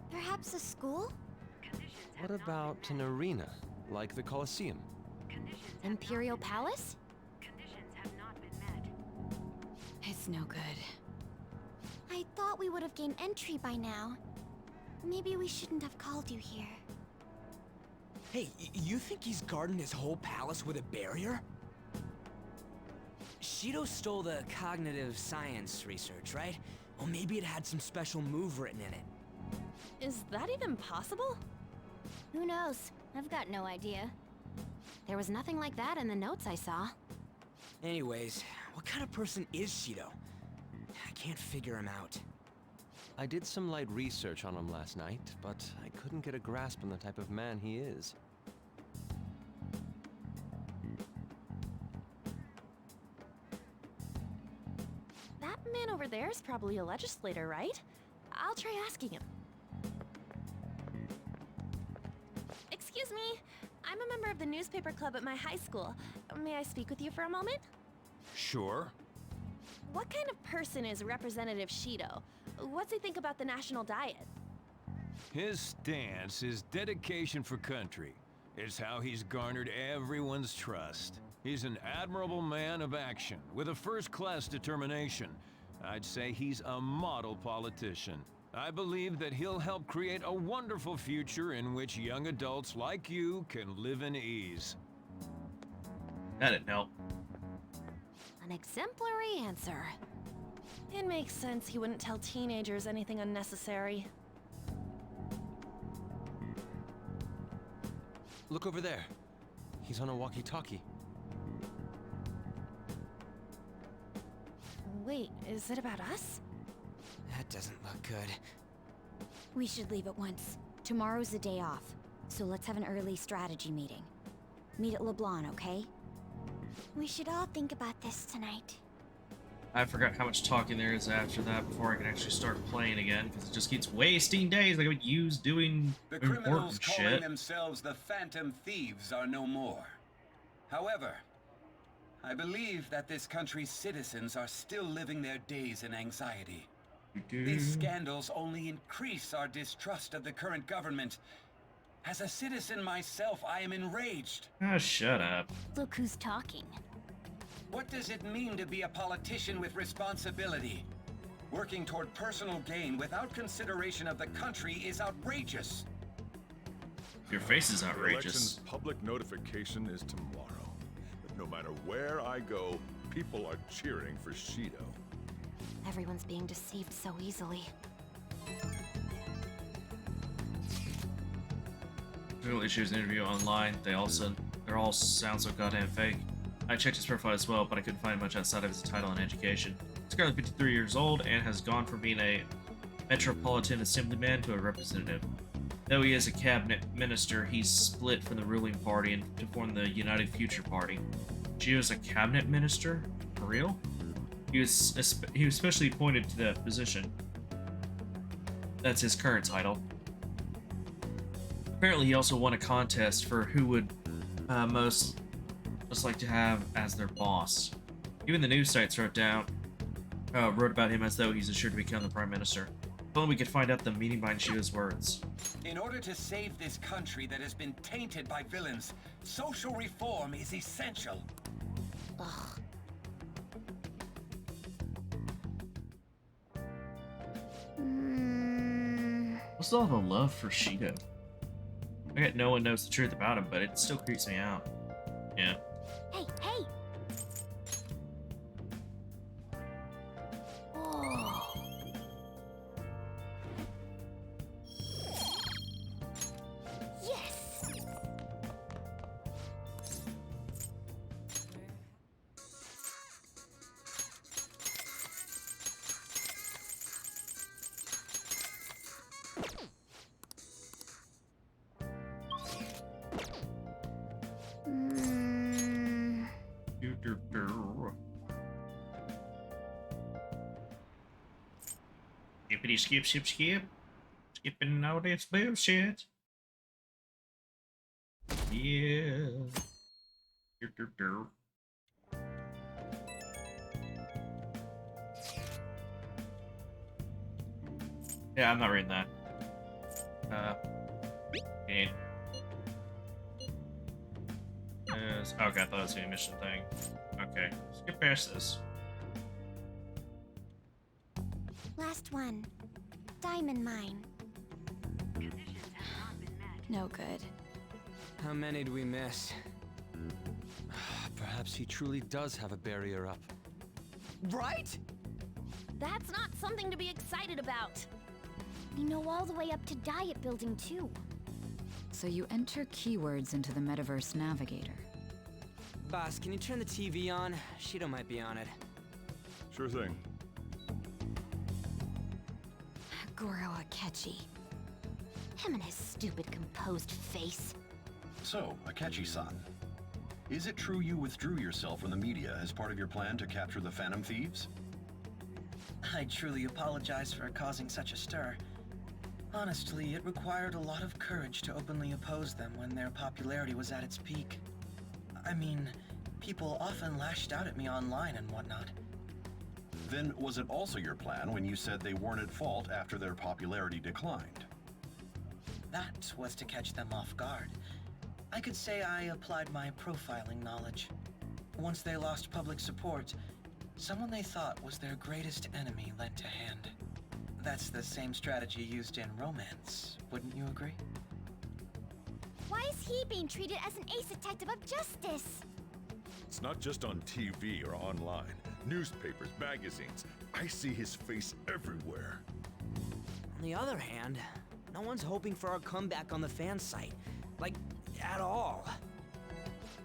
perhaps a school? What about an arena, like the Colosseum? Imperial Palace? Conditions have not been met. It's no good. I thought we would have gained entry by now. Maybe we shouldn't have called you here. Hey, you think he's guarding his whole palace with a barrier? Shido stole the cognitive science research, right? Well, maybe it had some special move written in it. Is that even possible? Who knows? I've got no idea. There was nothing like that in the notes I saw. Anyways, what kind of person is Shido? I can't figure him out. I did some light research on him last night, but I couldn't get a grasp on the type of man he is. That man over there is probably a legislator, right? I'll try asking him. Excuse me, I'm a member of the newspaper club at my high school. May I speak with you for a moment? Sure. What kind of person is Representative Shido? What's he think about the national diet? His stance is dedication for country. It's how he's garnered everyone's trust. He's an admirable man of action, with a first-class determination. I'd say he's a model politician. I believe that he'll help create a wonderful future in which young adults like you can live in ease. That didn't help. An exemplary answer. It makes sense he wouldn't tell teenagers anything unnecessary. Look over there. He's on a walkie-talkie. Wait, is it about us? That doesn't look good. We should leave at once. Tomorrow's the day off, so let's have an early strategy meeting. Meet at LeBlanc, okay? We should all think about this tonight. I forgot how much talking there is after that before I can actually start playing again, because it just keeps wasting days I would use doing The criminals important calling shit. themselves the Phantom Thieves are no more. However, I believe that this country's citizens are still living their days in anxiety. These scandals only increase our distrust of the current government. As a citizen myself, I am enraged. Ah, shut up. Look who's talking. What does it mean to be a politician with responsibility? Working toward personal gain without consideration of the country is outrageous. Your face is The outrageous. election's public notification is tomorrow. But no matter where I go, people are cheering for Shido. Everyone's being deceived so easily. Apparently she was an interview online. They're all sound so goddamn fake. I checked his profile as well, but I couldn't find much outside of his title and education. He's currently 53 years old and has gone from being a metropolitan assemblyman to a representative. Though he is a cabinet minister, he's split from the ruling party and to form the United Future Party. She was a cabinet minister? For real? He was especially appointed to that position. That's his current title. Apparently he also won a contest for who would most like to have as their boss. Even the news sites wrote about him as though he's assured to become the prime minister. If only we could find out the meaning behind Shido's words. In order to save this country that has been tainted by villains, social reform is essential. Ugh. What's all the love for Shido? I bet no one knows the truth about him, but it still creeps me out. Yeah. Hey, hey! Oh. Yes! Skippity skip, skip, skip. Skipping all this bullshit. Yeah. Yeah, I'm not reading that. Okay. Okay, I thought it was a mission thing. Okay, skip past this. Last one. Diamond mine. No good. How many do we miss? Perhaps he truly does have a barrier up. Right? That's not something to be excited about. We know all the way up to Diet Building, too. So you enter keywords into the Metaverse Navigator. Boss, can you turn the TV on? Shido might be on it. Sure thing. Goro Akechi. Him and his stupid composed face. So, Akechi-san, is it true you withdrew yourself from the media as part of your plan to capture the Phantom Thieves? I truly apologize for causing such a stir. Honestly, it required a lot of courage to openly oppose them when their popularity was at its peak. I mean, people often lashed out at me online and whatnot. Then was it also your plan when you said they weren't at fault after their popularity declined? That was to catch them off guard. I could say I applied my profiling knowledge. Once they lost public support, someone they thought was their greatest enemy lent a hand. That's the same strategy used in romance, wouldn't you agree? Why is he being treated as an ace detective of justice? It's not just on TV or online. Newspapers, magazines. I see his face everywhere. On the other hand, no one's hoping for our comeback on the fan site. Like, at all.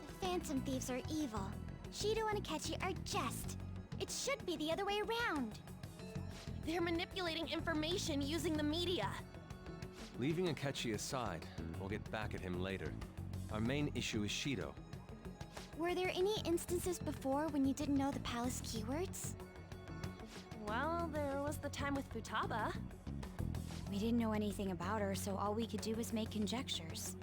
The Phantom Thieves are evil. Shido and Akechi are just. It should be the other way around. They're manipulating information using the media. Leaving Akechi aside, we'll get back at him later. Our main issue is Shido. Were there any instances before when you didn't know the palace keywords? Well, there was the time with Futaba. We didn't know anything about her, so all we could do was make conjectures.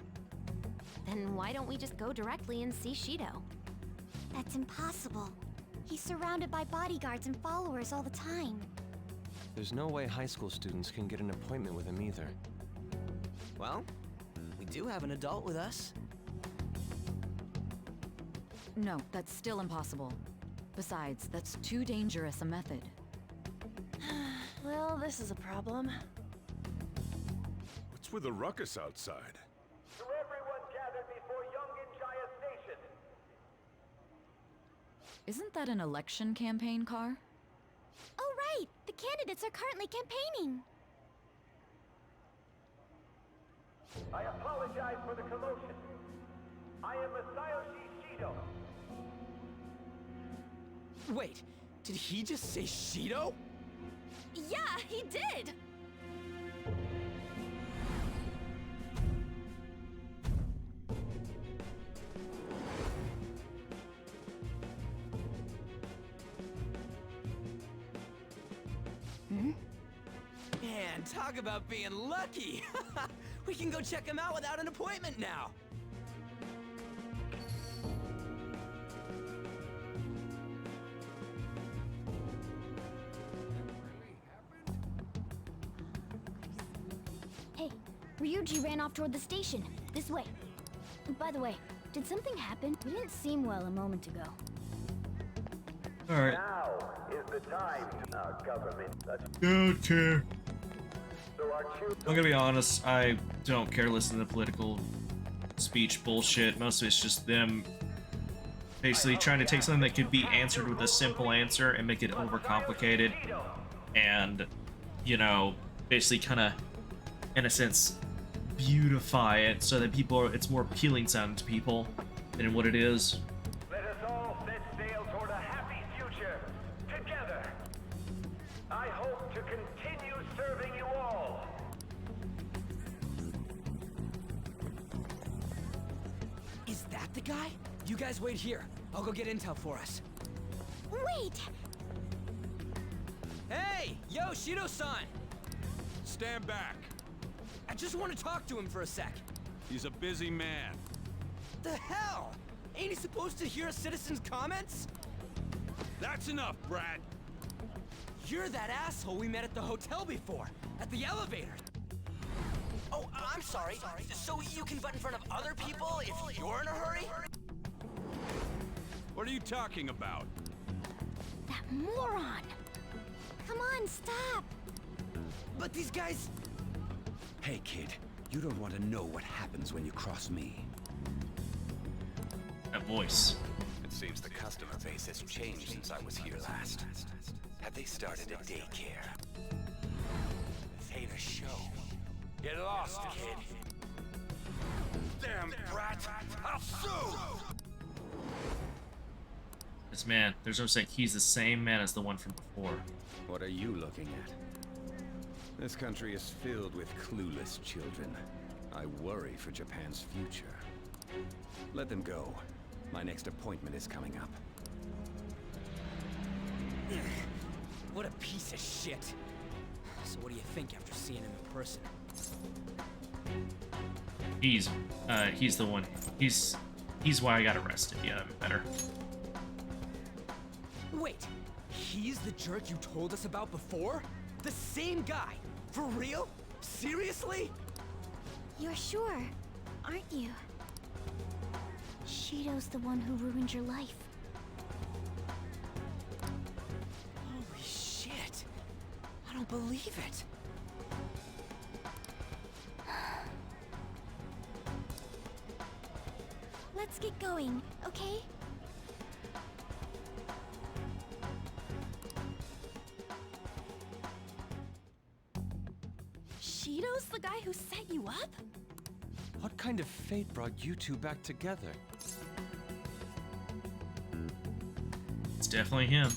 Then why don't we just go directly and see Shido? That's impossible. He's surrounded by bodyguards and followers all the time. There's no way high school students can get an appointment with him either. Well, we do have an adult with us. No, that's still impossible. Besides, that's too dangerous a method. Well, this is a problem. What's with the ruckus outside? To everyone gathered before Yonginjaya Station. Isn't that an election campaign car? Oh, right! The candidates are currently campaigning. I apologize for the commotion. I am Masayoshi Shido. Wait, did he just say Shido? Yeah, he did! Man, talk about being lucky! We can go check him out without an appointment now! Hey, Ryuji ran off toward the station. This way. By the way, did something happen? You didn't seem well a moment ago. Alright. Now is the time to our government. Go to. So our I'm gonna be honest, I don't care listening to political speech bullshit. Most of it's just them basically trying to take something that could be answered with a simple answer and make it overcomplicated. And, you know, basically kind of, in a sense, beautify it so that it's more appealing sounding to people than what it is. Let us all set sail toward a happy future together. I hope to continue serving you all. Is that the guy? You guys wait here. I'll go get intel for us. Wait! Hey! Yo, Shido-san! Stand back. I just want to talk to him for a sec. He's a busy man. The hell? Ain't he supposed to hear a citizen's comments? That's enough, Brad. You're that asshole we met at the hotel before, at the elevator. Oh, I'm sorry. So you can butt in front of other people if you're in a hurry? What are you talking about? That moron! Come on, stop! But these guys... Hey, kid. You don't want to know what happens when you cross me. That voice. It seems the customer base has changed since I was here last. Have they started a daycare? This ain't a show. Get lost, kid. Damn brat! I'll sue! This man, there's no saying he's the same man as the one from before. What are you looking at? This country is filled with clueless children. I worry for Japan's future. Let them go. My next appointment is coming up. What a piece of shit. So what do you think after seeing him in person? He's the one. He's why I got arrested. Yeah, that'd be better. Wait, he's the jerk you told us about before? The same guy? For real? Seriously? You're sure, aren't you? Shido's the one who ruined your life. Holy shit. I don't believe it. Let's get going, okay? Shido's the guy who set you up? What kind of fate brought you two back together? It's definitely him.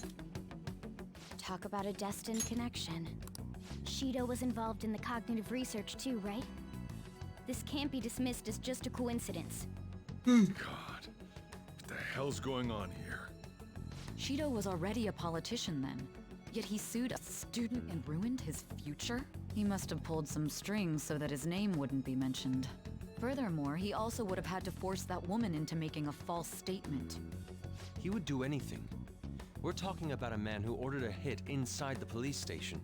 Talk about a destined connection. Shido was involved in the cognitive research too, right? This can't be dismissed as just a coincidence. God, what the hell's going on here? Shido was already a politician then, yet he sued a student and ruined his future? He must have pulled some strings so that his name wouldn't be mentioned. Furthermore, he also would have had to force that woman into making a false statement. He would do anything. We're talking about a man who ordered a hit inside the police station.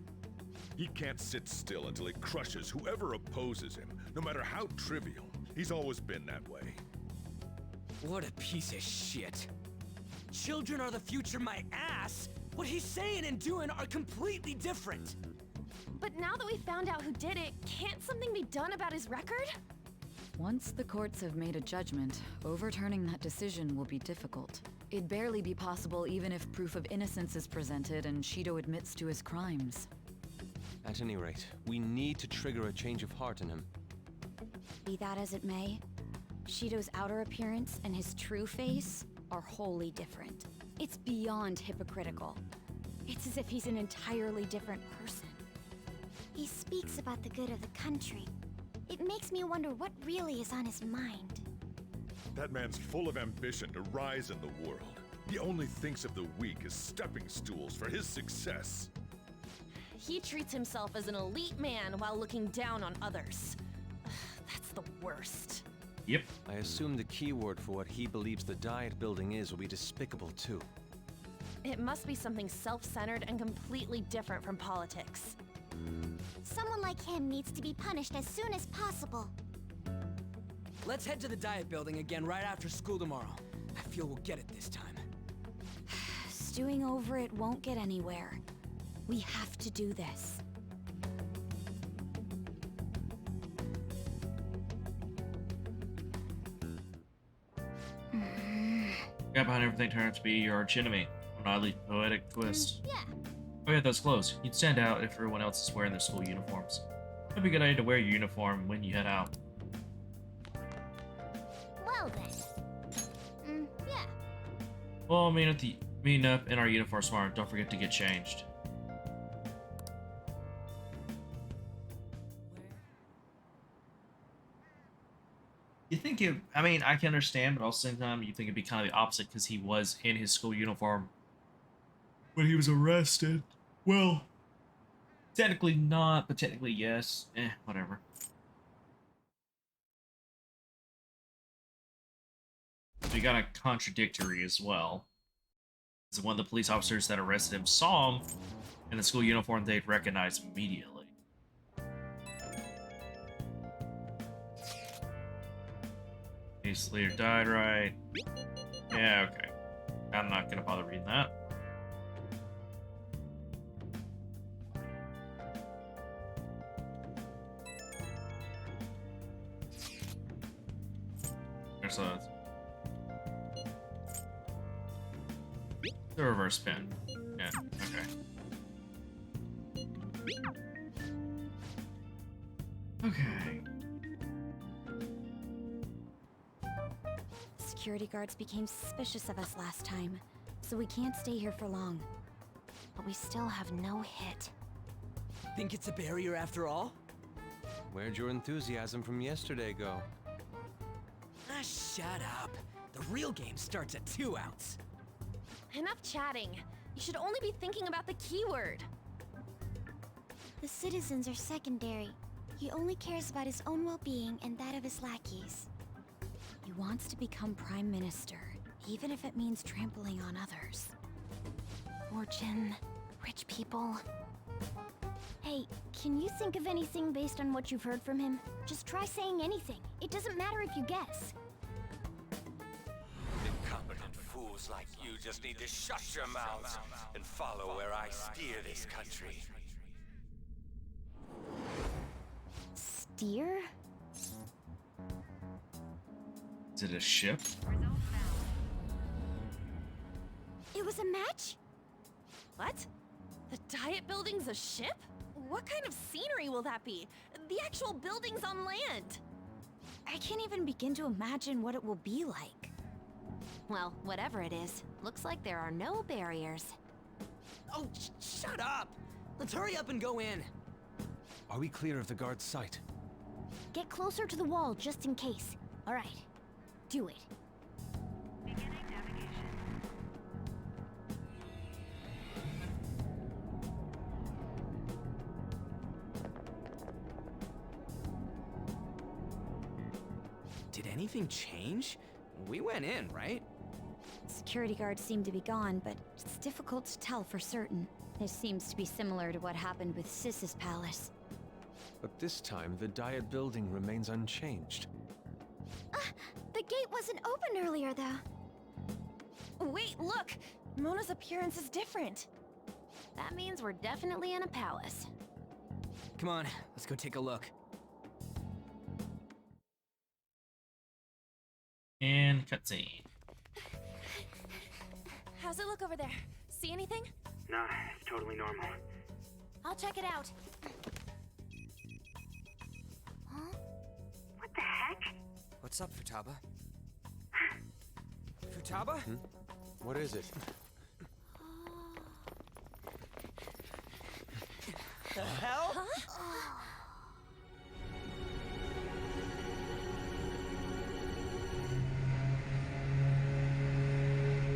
He can't sit still until he crushes whoever opposes him, no matter how trivial. He's always been that way. What a piece of shit. Children are the future, my ass! What he's saying and doing are completely different! But now that we found out who did it, can't something be done about his record? Once the courts have made a judgment, overturning that decision will be difficult. It'd barely be possible even if proof of innocence is presented and Shido admits to his crimes. At any rate, we need to trigger a change of heart in him. Be that as it may, Shido's outer appearance and his true face are wholly different. It's beyond hypocritical. It's as if he's an entirely different person. He speaks about the good of the country. It makes me wonder what really is on his mind. That man's full of ambition to rise in the world. He only thinks of the weak as stepping stools for his success. He treats himself as an elite man while looking down on others. That's the worst. Yep. I assume the key word for what he believes the Diet Building is will be despicable too. It must be something self-centered and completely different from politics. Someone like him needs to be punished as soon as possible. Let's head to the Diet Building again right after school tomorrow. I feel we'll get it this time. Stewing over it won't get anywhere. We have to do this. The guy behind everything turned out to be your archenemy. An oddly poetic twist. Yeah. Oh yeah, those clothes. You'd stand out if everyone else is wearing their school uniforms. It'd be a good idea to wear your uniform when you head out. Well then. Yeah. Well, meeting up in our uniform tomorrow. Don't forget to get changed. You think it... I mean, I can understand, but also at the same time, you think it'd be kind of the opposite because he was in his school uniform when he was arrested. Well, technically not, but technically yes. Whatever. So you got a contradictory as well. So one of the police officers that arrested him saw him in the school uniform they'd recognize immediately. Case leader died, right? Yeah, okay. I'm not gonna bother reading that. There's the reverse pin. Yeah, okay. Okay. Security guards became suspicious of us last time, so we can't stay here for long. But we still have no hit. Think it's a barrier after all? Where'd your enthusiasm from yesterday go? Ah, shut up. The real game starts at 2 outs. Enough chatting. You should only be thinking about the keyword. The citizens are secondary. He only cares about his own well-being and that of his lackeys. He wants to become Prime Minister, even if it means trampling on others. Fortune, rich people. Hey, can you think of anything based on what you've heard from him? Just try saying anything. It doesn't matter if you guess. Incompetent fools like you just need to shut your mouths and follow where I steer this country. Steer? Is it a ship? It was a match? What? The Diet Building's a ship? What kind of scenery will that be? The actual building's on land. I can't even begin to imagine what it will be like. Well, whatever it is, looks like there are no barriers. Oh, shut up! Let's hurry up and go in. Are we clear of the guard's sight? Get closer to the wall just in case. All right. Do it. Did anything change? We went in, right? Security guards seem to be gone, but it's difficult to tell for certain. This seems to be similar to what happened with Sis's palace. But this time, the Diet Building remains unchanged. The gate wasn't open earlier, though. Wait, look! Mona's appearance is different. That means we're definitely in a palace. Come on, let's go take a look. And cutscene. How's it look over there? See anything? Nah, it's totally normal. I'll check it out. Huh? What the heck? What's up, Futaba? Futaba? What is it? The hell?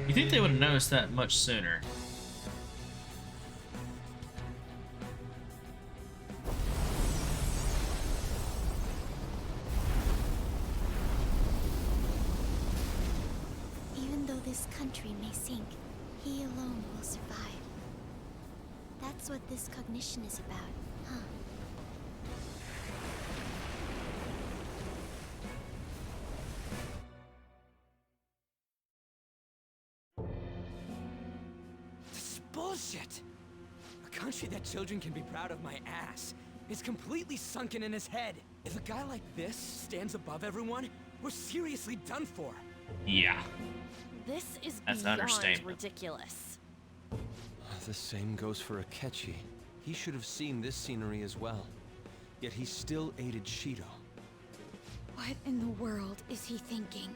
You think they would have noticed that much sooner? Even though this country may sink, he alone will survive. That's what this cognition is about, huh? This is bullshit! A country that children can be proud of my ass is completely sunken in his head. If a guy like this stands above everyone, we're seriously done for. Yeah. This is That's an beyond understatement. ridiculous. The same goes for Akechi. He should have seen this scenery as well. Yet he still aided Shido. What in the world is he thinking?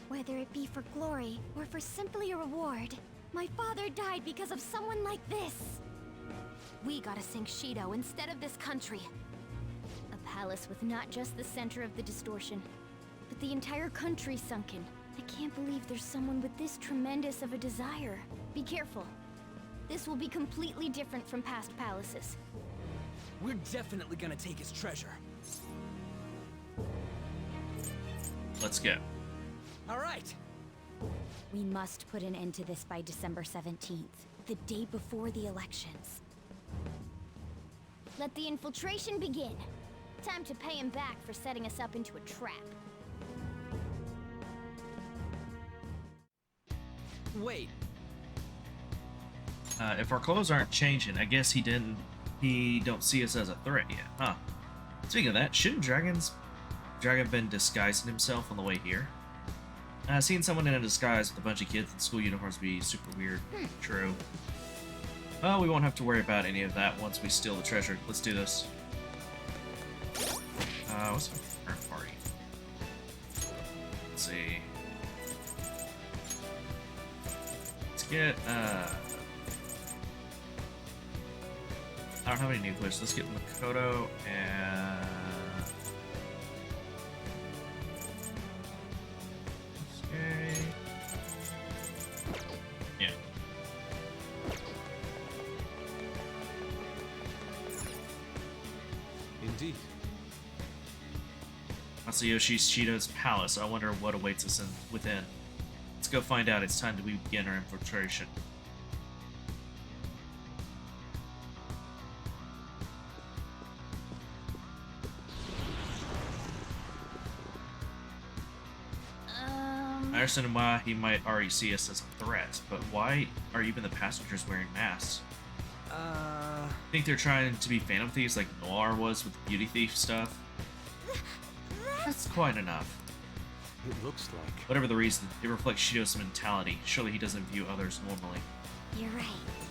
Whether it be for glory or for simply a reward, my father died because of someone like this. We gotta sink Shido instead of this country. A palace with not just the center of the distortion, but the entire country sunken. I can't believe there's someone with this tremendous of a desire. Be careful. This will be completely different from past palaces. We're definitely gonna take his treasure. Let's go. All right. We must put an end to this by December 17th, the day before the elections. Let the infiltration begin. Time to pay him back for setting us up into a trap. Wait. If our clothes aren't changing, I guess he don't see us as a threat yet, huh? Speaking of that, shouldn't Dragon been disguising himself on the way here? Seeing someone in a disguise with a bunch of kids in school uniforms would be super weird. True. Well, we won't have to worry about any of that once we steal the treasure. Let's do this. What's my current party? Let's see. Let's get, I don't have any new quests. Let's get Makoto and... Okay. Yeah. Indeed. Masayoshi Shido's palace. I wonder what awaits us within. Let's go find out. It's time to begin our infiltration. I understand why he might already see us as a threat, but why are even the passengers wearing masks? Think they're trying to be Phantom Thieves like Noir was with the Beauty Thief stuff? That's quite enough. It looks like... Whatever the reason, it reflects Shido's mentality. Surely he doesn't view others normally. You're right.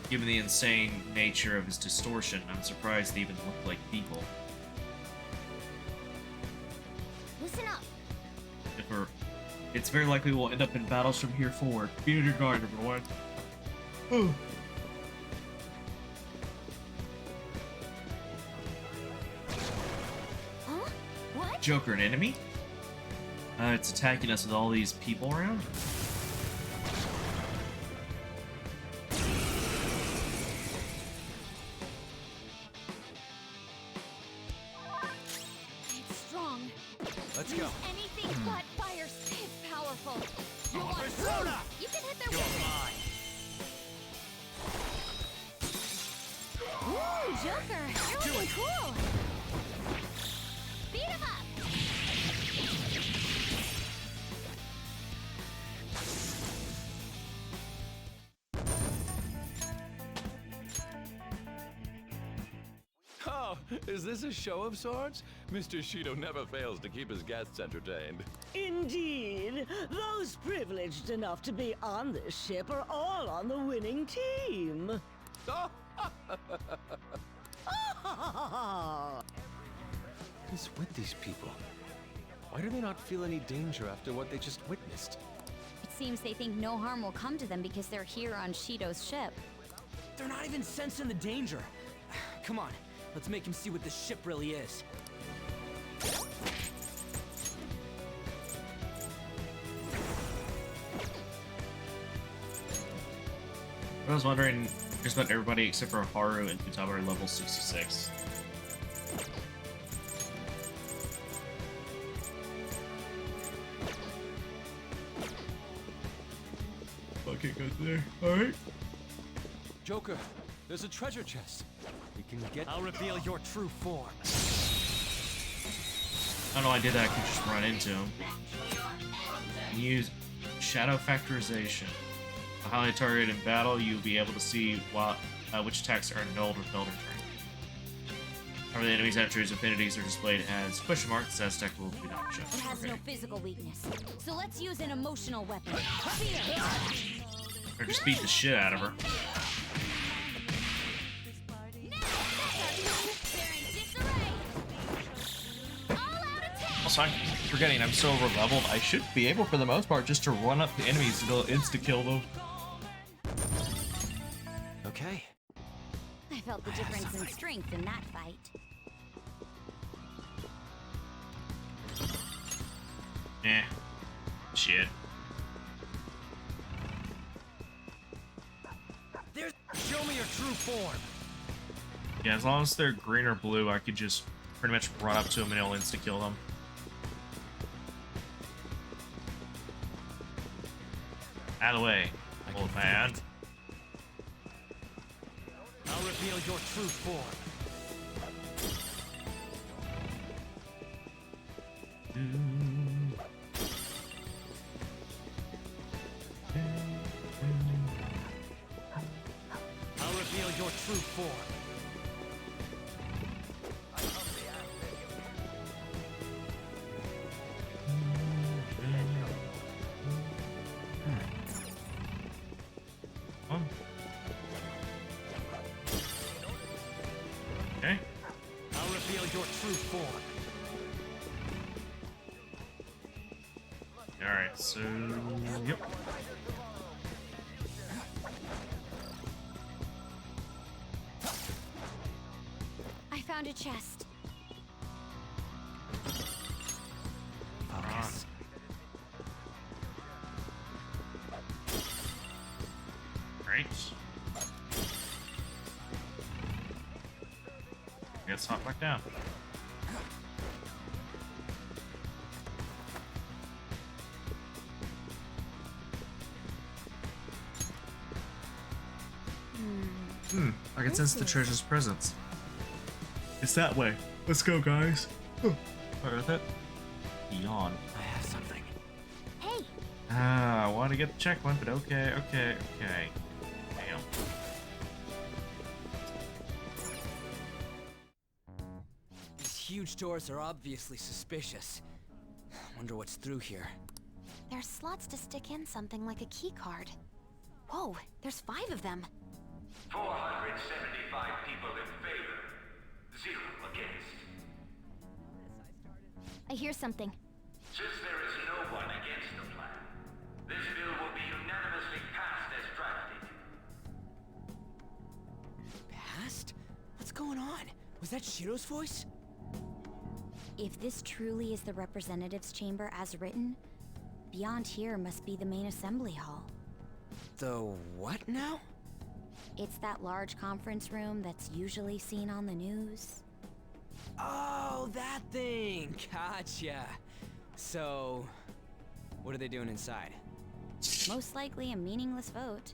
Given the insane nature of his distortion, I'm surprised they even look like people. Listen up. It's very likely we'll end up in battles from here forward. Be on your guard, everyone. Ooh. Huh? What? Joker, an enemy? It's attacking us with all these people around? It's strong. Let's Use go. anything but fire. It's powerful. You want Persona! You can hit their weapons. Ooh, Joker! You're looking cool! Beat him up! Oh, is this a show of sorts? Mr. Shido never fails to keep his guests entertained. Indeed. Those privileged enough to be on this ship are all on the winning team. What is with these people? Why do they not feel any danger after what they just witnessed? It seems they think no harm will come to them because they're here on Shido's ship. They're not even sensing the danger. Come on, let's make him see what this ship really is. I was wondering, just about everybody except for Haru and Futaba are level 66. Okay, go there. Alright. Joker, there's a treasure chest. We can get... I'll reveal your true form. I don't know, I did that, I could just run into him. Use shadow factorization. A highly targeted in battle, you'll be able to see which attacks are annulled or repelled or trained. However, the enemy's attributes affinities are displayed as question mark. The status deck will be not shown. It has no physical weakness, so let's use an emotional weapon. Fear! Or just beat the shit out of her. Also, I'm forgetting I'm so over-leveled, I should be able, for the most part, just to run up to enemies and insta-kill them. Okay. I felt the difference in strength in that fight. Shit. Show me your true form. Yeah, as long as they're green or blue, I could just pretty much run up to them and it'll insta-kill them. Out of the way, old man. I'll reveal your true form. I'll reveal your true form. Okay. I'll reveal your true form. Alright, so... Yep. I found a chest. Focus. Great. Let's hop back down. I can sense the treasure's presence. It's that way. Let's go, guys. Sorry about that. Yawn. I have something. Hey! I want to get the checkpoint, but okay. Damn. These huge doors are obviously suspicious. Wonder what's through here. There's slots to stick in something like a key card. Whoa, there's 5 of them. 475 people in favor. 0 against. I hear something. Since there is no one against the plan, this bill will be unanimously passed as drafted. Past? What's going on? Was that Shiro's voice? If this truly is the representatives' chamber as written, beyond here must be the main assembly hall. The what now? It's that large conference room that's usually seen on the news. Oh, that thing! Gotcha. So, what are they doing inside? Most likely a meaningless vote.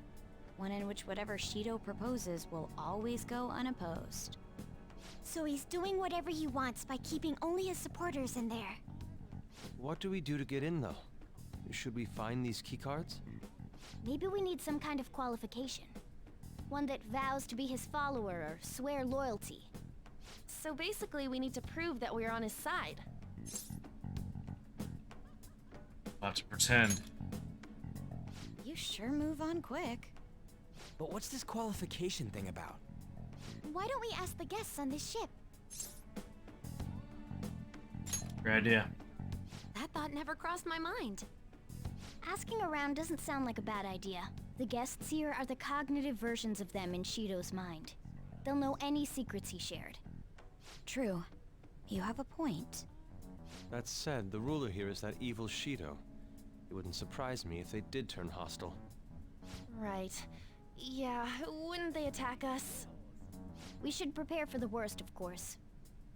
One in which whatever Shido proposes will always go unopposed. So he's doing whatever he wants by keeping only his supporters in there. What do we do to get in, though? Should we find these keycards? Maybe we need some kind of qualification. One that vows to be his follower or swear loyalty. So basically, we need to prove that we're on his side. About to pretend. You sure move on quick. But what's this qualification thing about? Why don't we ask the guests on this ship? Great idea. That thought never crossed my mind. Asking around doesn't sound like a bad idea. The guests here are the cognitive versions of them in Shido's mind. They'll know any secrets he shared. True. You have a point. That said, the ruler here is that evil Shido. It wouldn't surprise me if they did turn hostile. Right. Yeah, wouldn't they attack us? We should prepare for the worst, of course.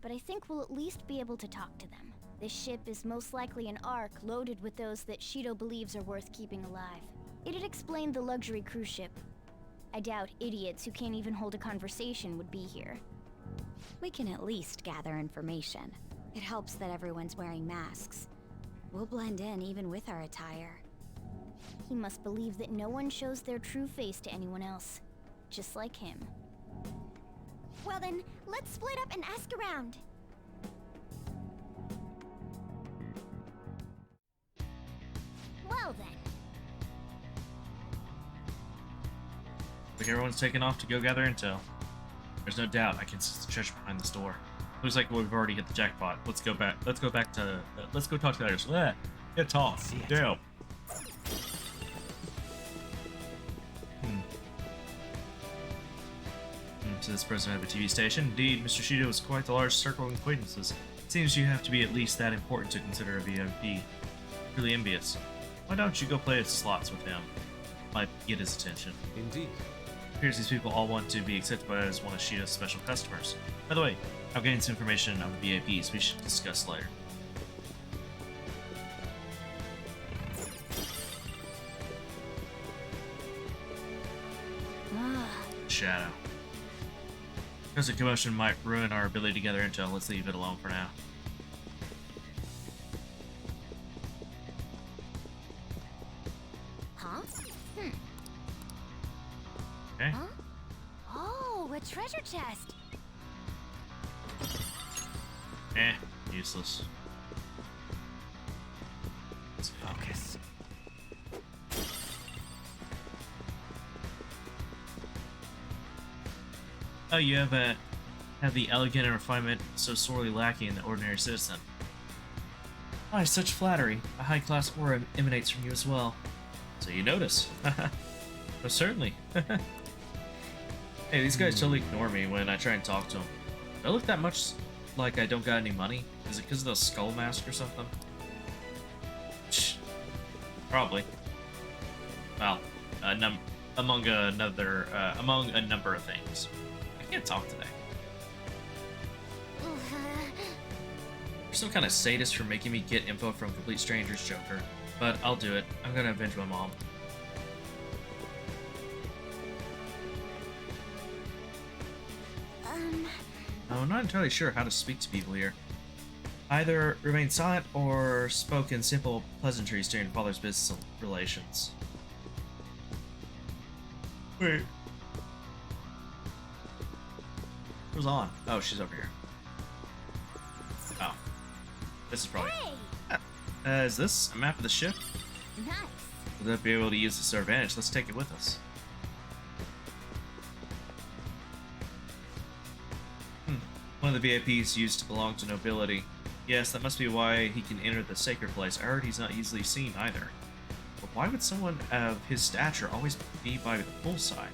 But I think we'll at least be able to talk to them. This ship is most likely an Ark loaded with those that Shido believes are worth keeping alive. It'd explain the luxury cruise ship. I doubt idiots who can't even hold a conversation would be here. We can at least gather information. It helps that everyone's wearing masks. We'll blend in even with our attire. He must believe that no one shows their true face to anyone else. Just like him. Well then, let's split up and ask around. Well then. Like everyone's taking off to go gather intel. There's no doubt I can sense the treasure behind this door. Looks like we've already hit the jackpot. Let's go back. Let's go back to. Let's go talk to the others. Get talk. Damn. To this president of a TV station. Indeed, Mr. Shido has quite a large circle of acquaintances. It seems you have to be at least that important to consider a VIP. Really envious. Why don't you go play at slots with him? Might get his attention. Indeed. Appears these people all want to be accepted as one of Shido's special customers. By the way, I've gained some information on the VIPs we should discuss later. Shadow. Because a commotion might ruin our ability to gather intel, let's leave it alone for now. Huh? Okay. Huh? Oh, a treasure chest. Useless. Let's focus. Oh, you have the elegant and refinement so sorely lacking in the ordinary citizen. Why, such flattery. A high-class aura emanates from you as well. So you notice. Oh, certainly. Hey, these guys totally ignore me when I try and talk to them. Do I look that much like I don't got any money? Is it because of the skull mask or something? Probably. Well, among a number of things. I can't talk today. You're some kind of sadist for making me get info from complete strangers, Joker. But I'll do it. I'm gonna avenge my mom. I'm not entirely sure how to speak to people here. Either remain silent or spoke in simple pleasantries during father's business relations. Wait. Who's on? Oh, she's over here. Oh. This is probably... Hey! Is this a map of the ship? Nice. We'll be able to use this to our advantage. Let's take it with us. One of the VIPs used to belong to nobility. Yes, that must be why he can enter the sacred place. I heard he's not easily seen either. But why would someone of his stature always be by the poolside?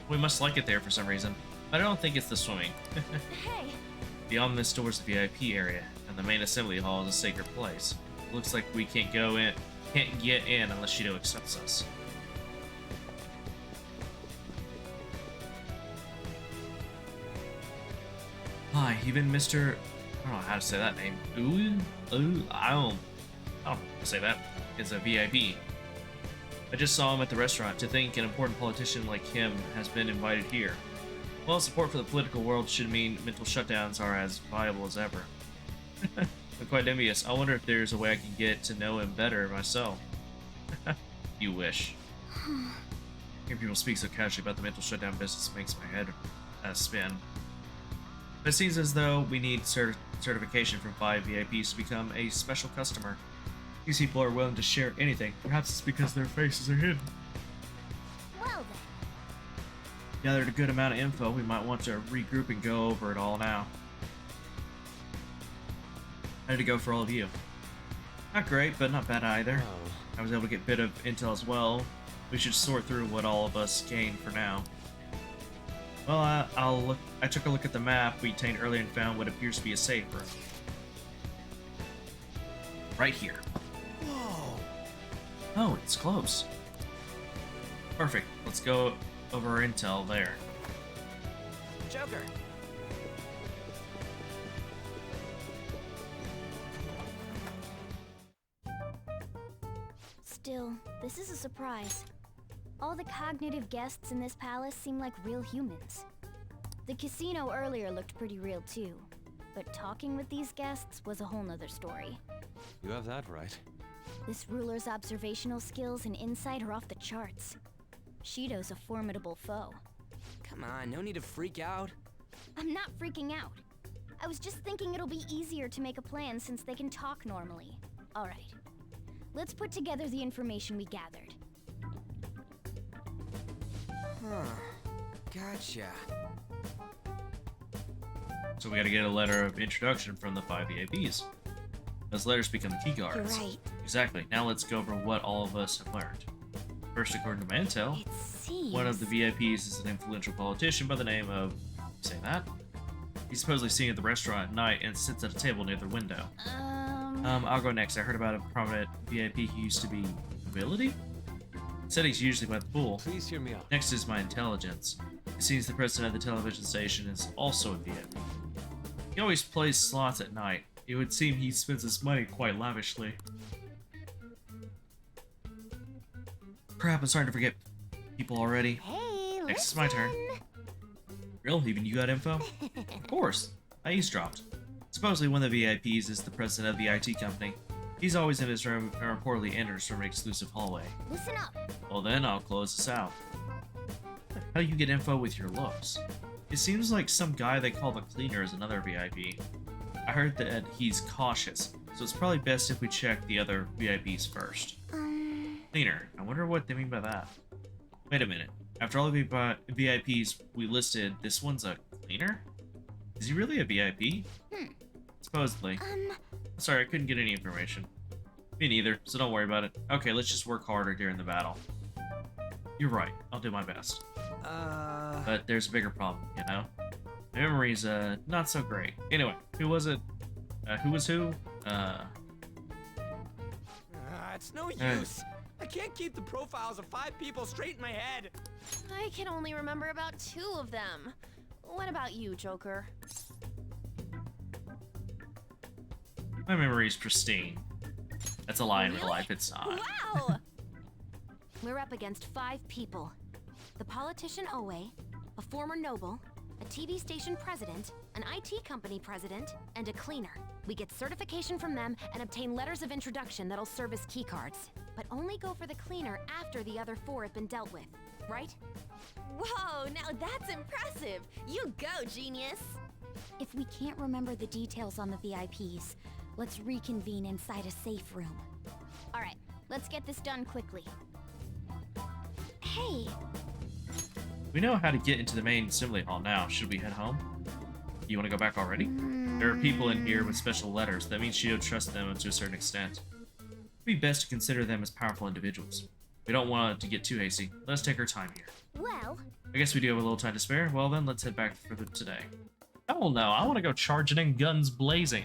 We must like it there for some reason. I don't think it's the swimming. Hey! Beyond this door is the VIP area, and the main assembly hall is a sacred place. Looks like we can't get in unless Shido accepts us. Hi, even Mr. I don't know how to say that name. I don't say that. It's a VIP. I just saw him at the restaurant. To think an important politician like him has been invited here. Well, support for the political world should mean mental shutdowns are as viable as ever. I'm quite envious. I wonder if there's a way I can get to know him better myself. You wish. Hearing people speak so casually about the mental shutdown business makes my head spin. But it seems as though we need certification from 5 VIPs to become a special customer. These people are willing to share anything. Perhaps it's because their faces are hidden. Well then. Gathered a good amount of info. We might want to regroup and go over it all now. How did it go for all of you? Not great, but not bad either. I was able to get a bit of intel as well. We should sort through what all of us gained for now. Well, I took a look at the map we obtained earlier and found what appears to be a safe room. Right here. Whoa. Oh, it's close. Perfect. Let's go over our intel there. Joker. Still, this is a surprise. All the cognitive guests in this palace seem like real humans. The casino earlier looked pretty real too, but talking with these guests was a whole nother story. You have that right. This ruler's observational skills and insight are off the charts. Shido's a formidable foe. Come on, no need to freak out. I'm not freaking out. I was just thinking it'll be easier to make a plan since they can talk normally. Alright. Let's put together the information we gathered. Huh. Gotcha. So we gotta get a letter of introduction from the 5 VIPs. Those letters become the key cards. You're right. Exactly. Now let's go over what all of us have learned. First, according to my intel, one of the VIPs is an influential politician by the name of... Say that? He's supposedly seen at the restaurant at night and sits at a table near the window. I'll go next. I heard about a prominent VIP who used to be ability? Said he's usually by the pool. Please hear me out. Next is my intelligence. It seems the president of the television station is also a VIP. He always plays slots at night. It would seem he spends his money quite lavishly. Crap, I'm starting to forget people already. Hey, Next is my turn. Real? Even you got info? Of course. I eavesdropped. Supposedly one of the VIPs is the president of the IT company. He's always in his room and reportedly enters from an exclusive hallway. Listen up. Well then, I'll close this out. How do you get info with your looks? It seems like some guy they call the cleaner is another VIP. I heard that he's cautious, so it's probably best if we check the other VIPs first. Cleaner. I wonder what they mean by that. Wait a minute. After all the VIPs we listed, this one's a cleaner? Is he really a VIP? Supposedly. Sorry, I couldn't get any information. Me neither, so don't worry about it. Okay, let's just work harder during the battle. You're right. I'll do my best. But there's a bigger problem, you know? My memory's, not so great. Anyway, who was it? Who was who? It's no use. I can't keep the profiles of 5 people straight in my head. I can only remember about 2 of them. What about you, Joker? My memory's pristine. That's a lie in real life, it's not. Wow! We're up against 5 people. The politician Owe, a former noble, a TV station president, an IT company president, and a cleaner. We get certification from them and obtain letters of introduction that'll serve as keycards. But only go for the cleaner after the other 4 have been dealt with, right? Whoa, now that's impressive! You go, genius! If we can't remember the details on the VIPs, let's reconvene inside a safe room. Alright, let's get this done quickly. Hey! We know how to get into the main assembly hall now. Should we head home? You want to go back already? There are people in here with special letters. That means you don't trust them to a certain extent. It'd be best to consider them as powerful individuals. We don't want to get too hasty. Let's take our time here. Well... I guess we do have a little time to spare. Well then, let's head back for today. Hell no, I want to go charging in guns blazing.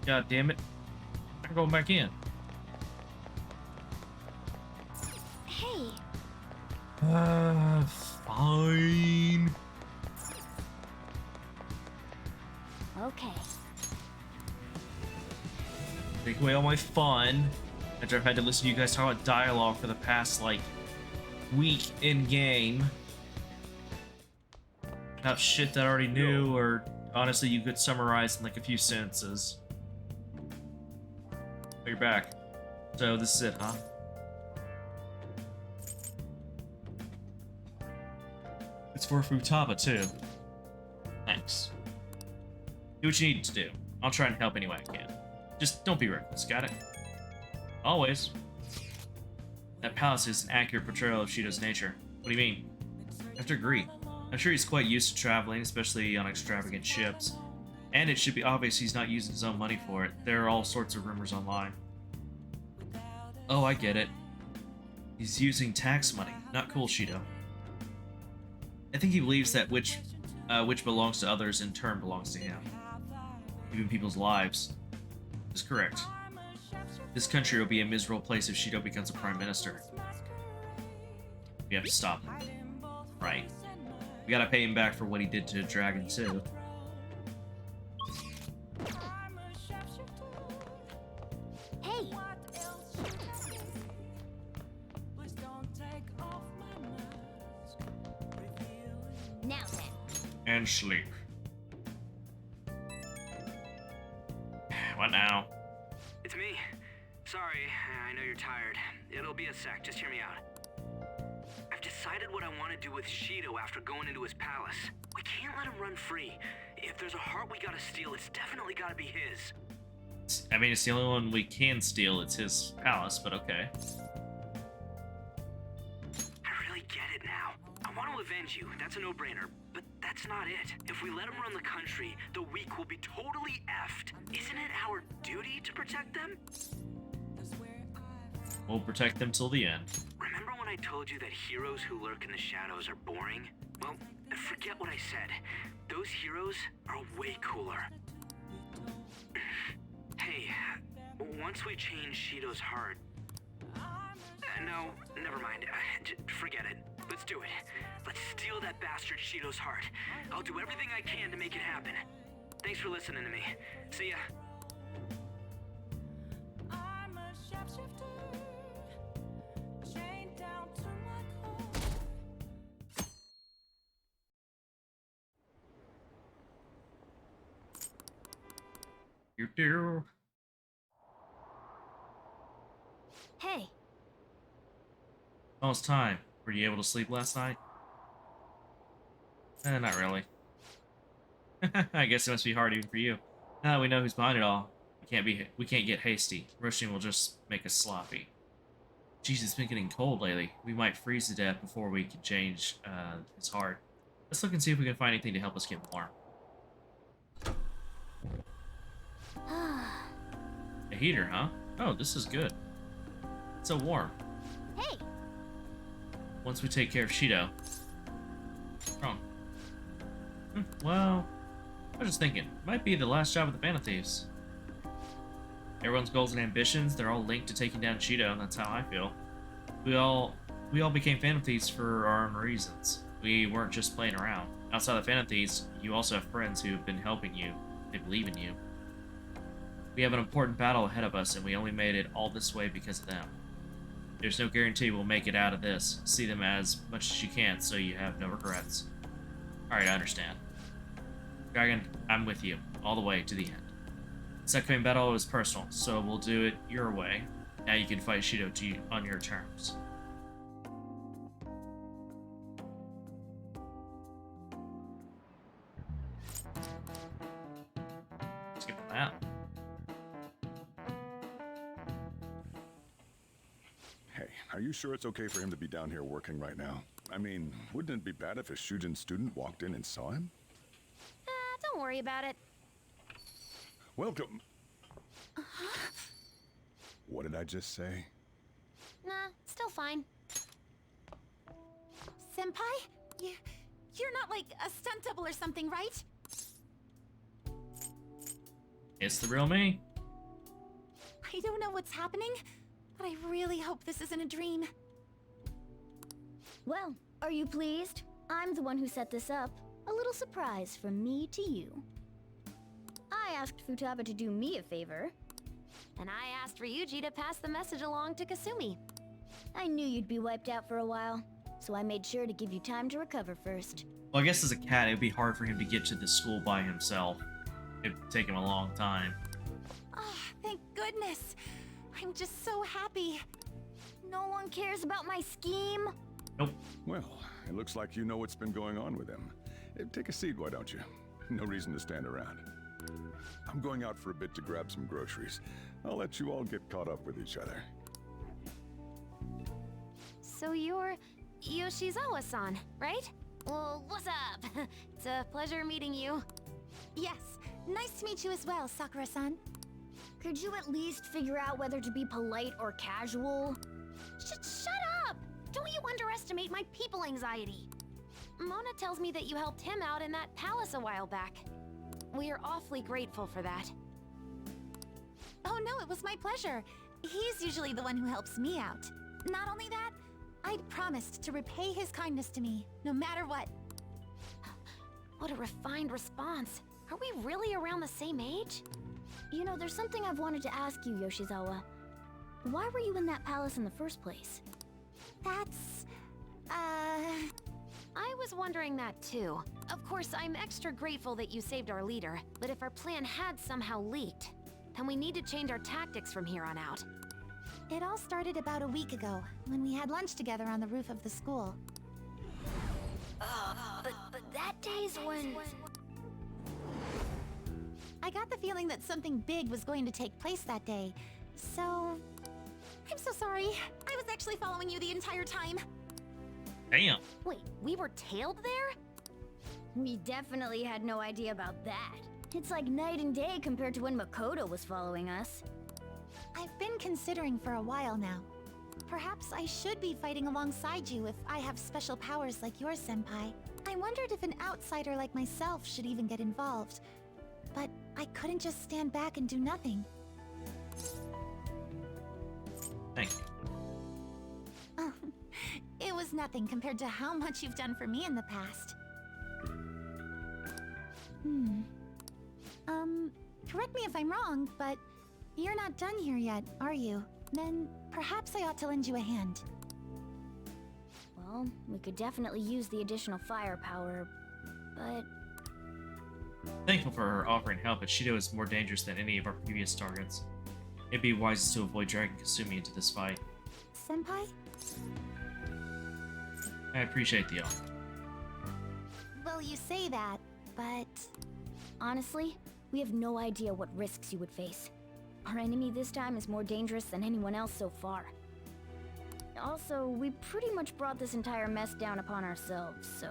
God damn it. I'm going back in. Hey! Fine. Okay. Take away all my fun. After I've had to listen to you guys talk about dialogue for the past, like, week in-game. About shit that I already knew, or honestly you could summarize in like a few sentences. Oh, you're back. So this is it, huh? It's for Futaba too. Thanks. Do what you need to do. I'll try and help any way I can. Just don't be reckless, got it? Always. That palace is an accurate portrayal of Shido's nature. What do you mean? I have to agree. I'm sure he's quite used to traveling, especially on extravagant ships. And it should be obvious he's not using his own money for it. There are all sorts of rumors online. Oh, I get it. He's using tax money. Not cool, Shido. I think he believes that which belongs to others in turn belongs to him. Even people's lives. Is correct. This country will be a miserable place if Shido becomes a prime minister. We have to stop him. Right. We gotta pay him back for what he did to Dragon 2. Hey! Now then. And sleep. What now? It's me. Sorry, I know you're tired. It'll be a sec, just hear me out. I've decided what I want to do with Shido after going into his palace. We can't let him run free. If there's a heart we gotta steal, it's definitely gotta be his. I mean, it's the only one we can steal. It's his palace, but okay. I really get it now. I want to avenge you, that's a no-brainer. But that's not it. If we let him run the country, the weak will be totally effed. Isn't it our duty to protect them? We'll protect them till the end. Remember when I told you that heroes who lurk in the shadows are boring? Well, forget what I said. Those heroes are way cooler. Hey, once we change Shido's heart... no, never mind. Forget it. Let's do it. Let's steal that bastard Shido's heart. I'll do everything I can to make it happen. Thanks for listening to me. See ya. Hey. Almost time. Were you able to sleep last night? Not really. I guess it must be hard even for you. Now that we know who's behind it all, we can't get hasty. Rushing will just make us sloppy. Jeez, it's been getting cold lately. We might freeze to death before we can change his heart. Let's look and see if we can find anything to help us get warm. A heater, huh? Oh, this is good. It's so warm. Hey! Once we take care of Shido. Oh. Well, I was just thinking, it might be the last job of the Phantom Thieves. Everyone's goals and ambitions, they're all linked to taking down Shido, and that's how I feel. We all became Phantom Thieves for our own reasons. We weren't just playing around. Outside of Phantom Thieves, you also have friends who have been helping you. They believe in you. We have an important battle ahead of us, and we only made it all this way because of them. There's no guarantee we'll make it out of this. See them as much as you can, so you have no regrets. Alright, I understand. Dragon, I'm with you, all the way to the end. This upcoming battle is personal, so we'll do it your way. Now you can fight Shido on your terms. Skip that. Hey, are you sure it's okay for him to be down here working right now? I mean, wouldn't it be bad if a Shujin student walked in and saw him? Don't worry about it. Welcome. What did I just say? Nah, still fine. Senpai? You're not like a stunt double or something, right? It's the real me. I don't know what's happening, but I really hope this isn't a dream. Well, are you pleased? I'm the one who set this up. A little surprise from me to you. I asked Futaba to do me a favor. And I asked Ryuji to pass the message along to Kasumi. I knew you'd be wiped out for a while, so I made sure to give you time to recover first. Well, I guess as a cat, it would be hard for him to get to the school by himself. It'd take him a long time. Oh, thank goodness. I'm just so happy. No one cares about my scheme? Nope. Well, it looks like you know what's been going on with him. Take a seat, why don't you? No reason to stand around. I'm going out for a bit to grab some groceries. I'll let you all get caught up with each other. So you're Yoshizawa-san, right? Well, what's up? It's a pleasure meeting you. Yes, nice to meet you as well, Sakura-san. Could you at least figure out whether to be polite or casual? Shut up! Don't you underestimate my people anxiety. Mona tells me that you helped him out in that palace a while back. We are awfully grateful for that. Oh no, it was my pleasure. He's usually the one who helps me out. Not only that, I'd promised to repay his kindness to me, no matter what. What a refined response. Are we really around the same age? You know, there's something I've wanted to ask you, Yoshizawa. Why were you in that palace in the first place? That's... I was wondering that too. Of course, I'm extra grateful that you saved our leader, but if our plan had somehow leaked, then we need to change our tactics from here on out. It all started about a week ago, when we had lunch together on the roof of the school. But that day's when... I got the feeling that something big was going to take place that day, so... I'm so sorry. I was actually following you the entire time. Damn. Wait, we were tailed there? We definitely had no idea about that. It's like night and day compared to when Makoto was following us. I've been considering for a while now. Perhaps I should be fighting alongside you if I have special powers like yours, Senpai. I wondered if an outsider like myself should even get involved. But I couldn't just stand back and do nothing. Thank you. Oh, it was nothing compared to how much you've done for me in the past. Correct me if I'm wrong, but you're not done here yet, are you? Then perhaps I ought to lend you a hand. Well, we could definitely use the additional firepower, but... Thankful for her offering help, but Shido is more dangerous than any of our previous targets. It'd be wisest to avoid dragging Kasumi into this fight. Senpai? I appreciate the offer. Well, you say that, but... Honestly, we have no idea what risks you would face. Our enemy this time is more dangerous than anyone else so far. Also, we pretty much brought this entire mess down upon ourselves, so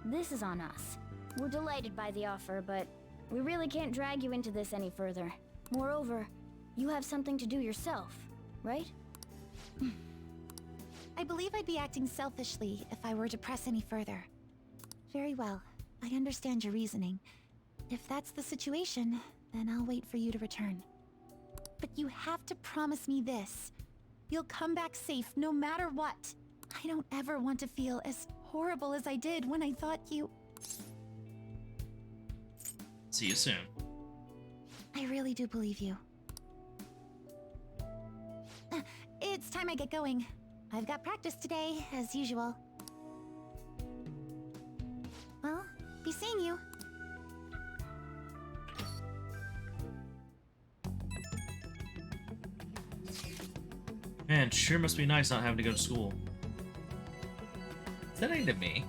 this is on us. We're delighted by the offer, but we really can't drag you into this any further. Moreover, you have something to do yourself, right? I believe I'd be acting selfishly if I were to press any further. Very well, I understand your reasoning. If that's the situation, then I'll wait for you to return. But you have to promise me this. You'll come back safe no matter what. I don't ever want to feel as horrible as I did when I thought you... See you soon. I really do believe you. It's time I get going. I've got practice today, as usual. Well, be seeing you. Man, sure must be nice not having to go to school. Is that aimed at me?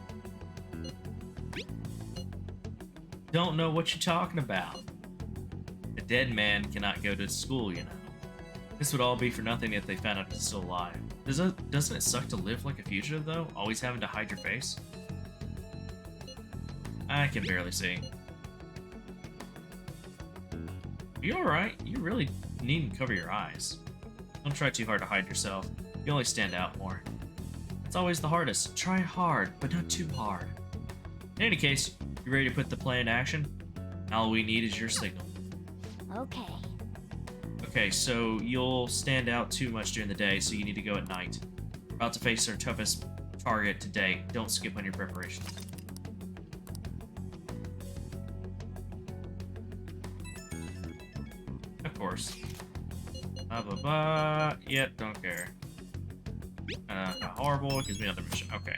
Don't know what you're talking about. A dead man cannot go to school, you know. This would all be for nothing if they found out he's still alive. Doesn't it suck to live like a fugitive, though? Always having to hide your face? I can barely see. You alright? You really needn't cover your eyes. Don't try too hard to hide yourself. You only stand out more. It's always the hardest. Try hard, but not too hard. In any case, you ready to put the plan in action? All we need is your signal. Okay. Okay, so you'll stand out too much during the day, so you need to go at night. We're about to face our toughest target today. Don't skip on your preparations. Of course. Blah blah blah. Yep, don't care. Horrible. It gives me another mission. Okay.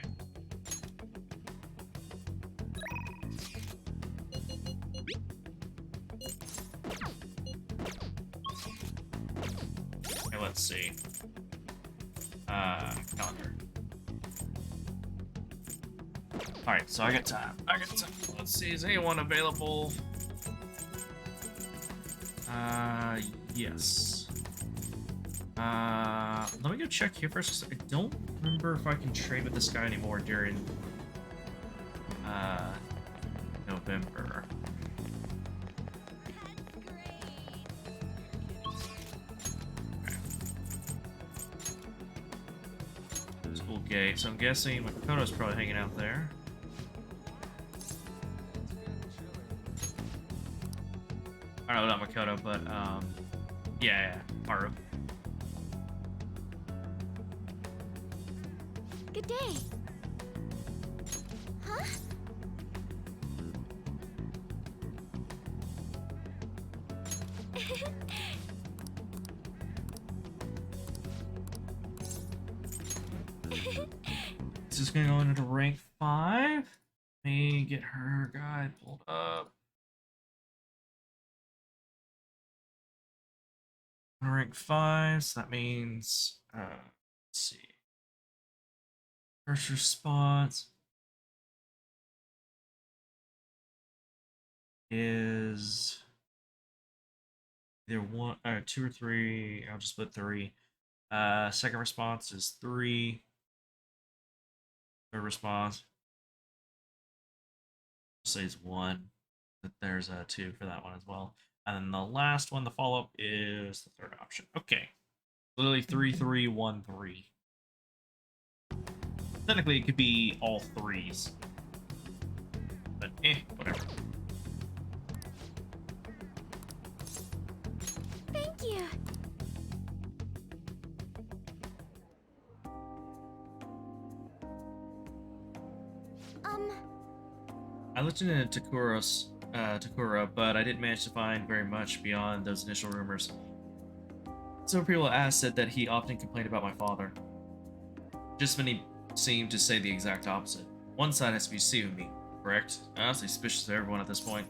Okay, let's see. Calendar. Alright, so I got time. Let's see, is anyone available? Yes. Let me go check here first, 'cause I don't remember if I can trade with this guy anymore during, November. School gate, so I'm guessing Makoto's probably hanging out there. I don't know, not Makoto, but, yeah, Haru. Good day. Huh? This is gonna go into rank 5. Let me get her guide pulled up. Rank 5, so that means, let's see. First response is either 1, 2 or 3. I'll just put 3. Second response is 3. Third response, say is 1. But there's a 2 for that one as well. And then the last one, the follow-up, is the third option. Okay. Literally 3, 3, 1, 3. Technically, it could be all 3s. But, whatever. Thank you. I looked into Takura, but I didn't manage to find very much beyond those initial rumors. Some people asked said that he often complained about my father. Just many seemed to say the exact opposite. One side has to be deceiving me, correct? I'm honestly suspicious of everyone at this point.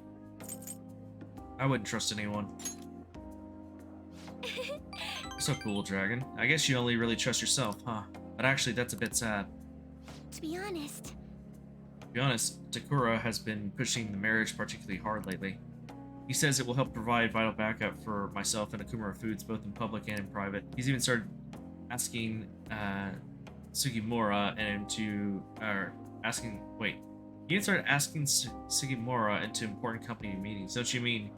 I wouldn't trust anyone. So cool, Dragon. I guess you only really trust yourself, huh? But actually, that's a bit sad. To be honest, Takura has been pushing the marriage particularly hard lately. He says it will help provide vital backup for myself and Akumura Foods, both in public and in private. He's even started asking Sugimura Sugimura into important company meetings. Don't you mean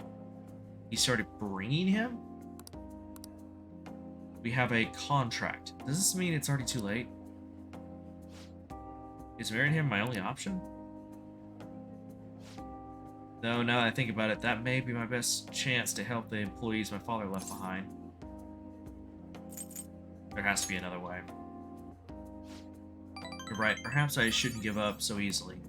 he started bringing him? We have a contract. Does this mean it's already too late? Is marrying him my only option? Though, now that I think about it, that may be my best chance to help the employees my father left behind. There has to be another way. You're right, perhaps I shouldn't give up so easily.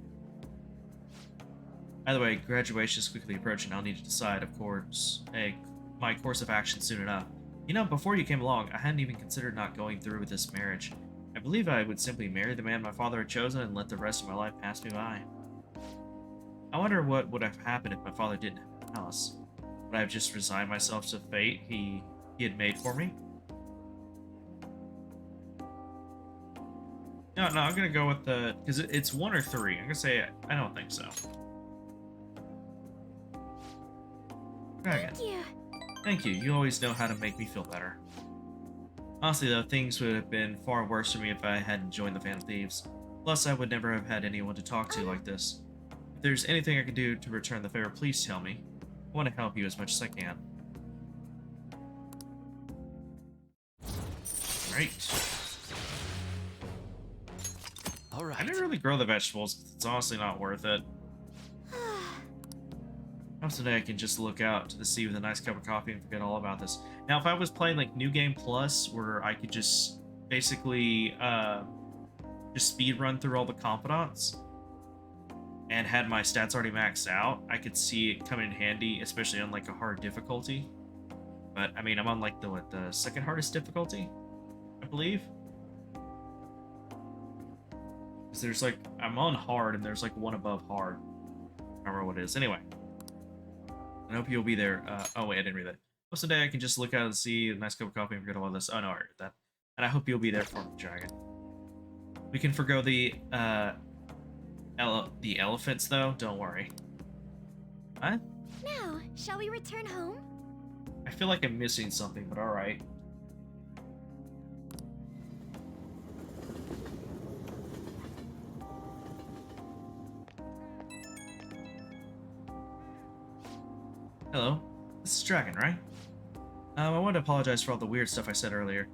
Either way, graduation is quickly approaching. I'll need to decide, of course, my course of action soon enough. You know, before you came along, I hadn't even considered not going through with this marriage. I believe I would simply marry the man my father had chosen and let the rest of my life pass me by. I wonder what would have happened if my father didn't have a palace. Would I have just resigned myself to the fate he had made for me? No, I'm gonna go with because it's 1 or 3. I'm gonna say I don't think so. Dragon. thank you. Thank you. You always know how to make me feel better. Honestly, though, things would have been far worse for me if I hadn't joined the Phantom Thieves. Plus, I would never have had anyone to talk to like this. If there's anything I can do to return the favor, please tell me. I want to help you as much as I can. Alright. I didn't really grow the vegetables. It's honestly not worth it. Perhaps today I can just look out to the sea with a nice cup of coffee and forget all about this. Now, if I was playing like New Game Plus, where I could just basically just speed run through all the confidants and had my stats already maxed out, I could see it come in handy, especially on like a hard difficulty. But I mean, I'm on like the second hardest difficulty, I believe. Because there's like, I'm on hard and there's like one above hard. I don't remember what it is. Anyway. I hope you'll be there. Oh wait, I didn't read that. Most of the day I can just look out and see a nice cup of coffee and forget all this. Oh no, I read that. And I hope you'll be there for me, Dragon. We can forgo the The elephants, though, don't worry. Huh? Now, shall we return home? I feel like I'm missing something, but alright. Hello, this is Dragon, right? I wanted to apologize for all the weird stuff I said earlier.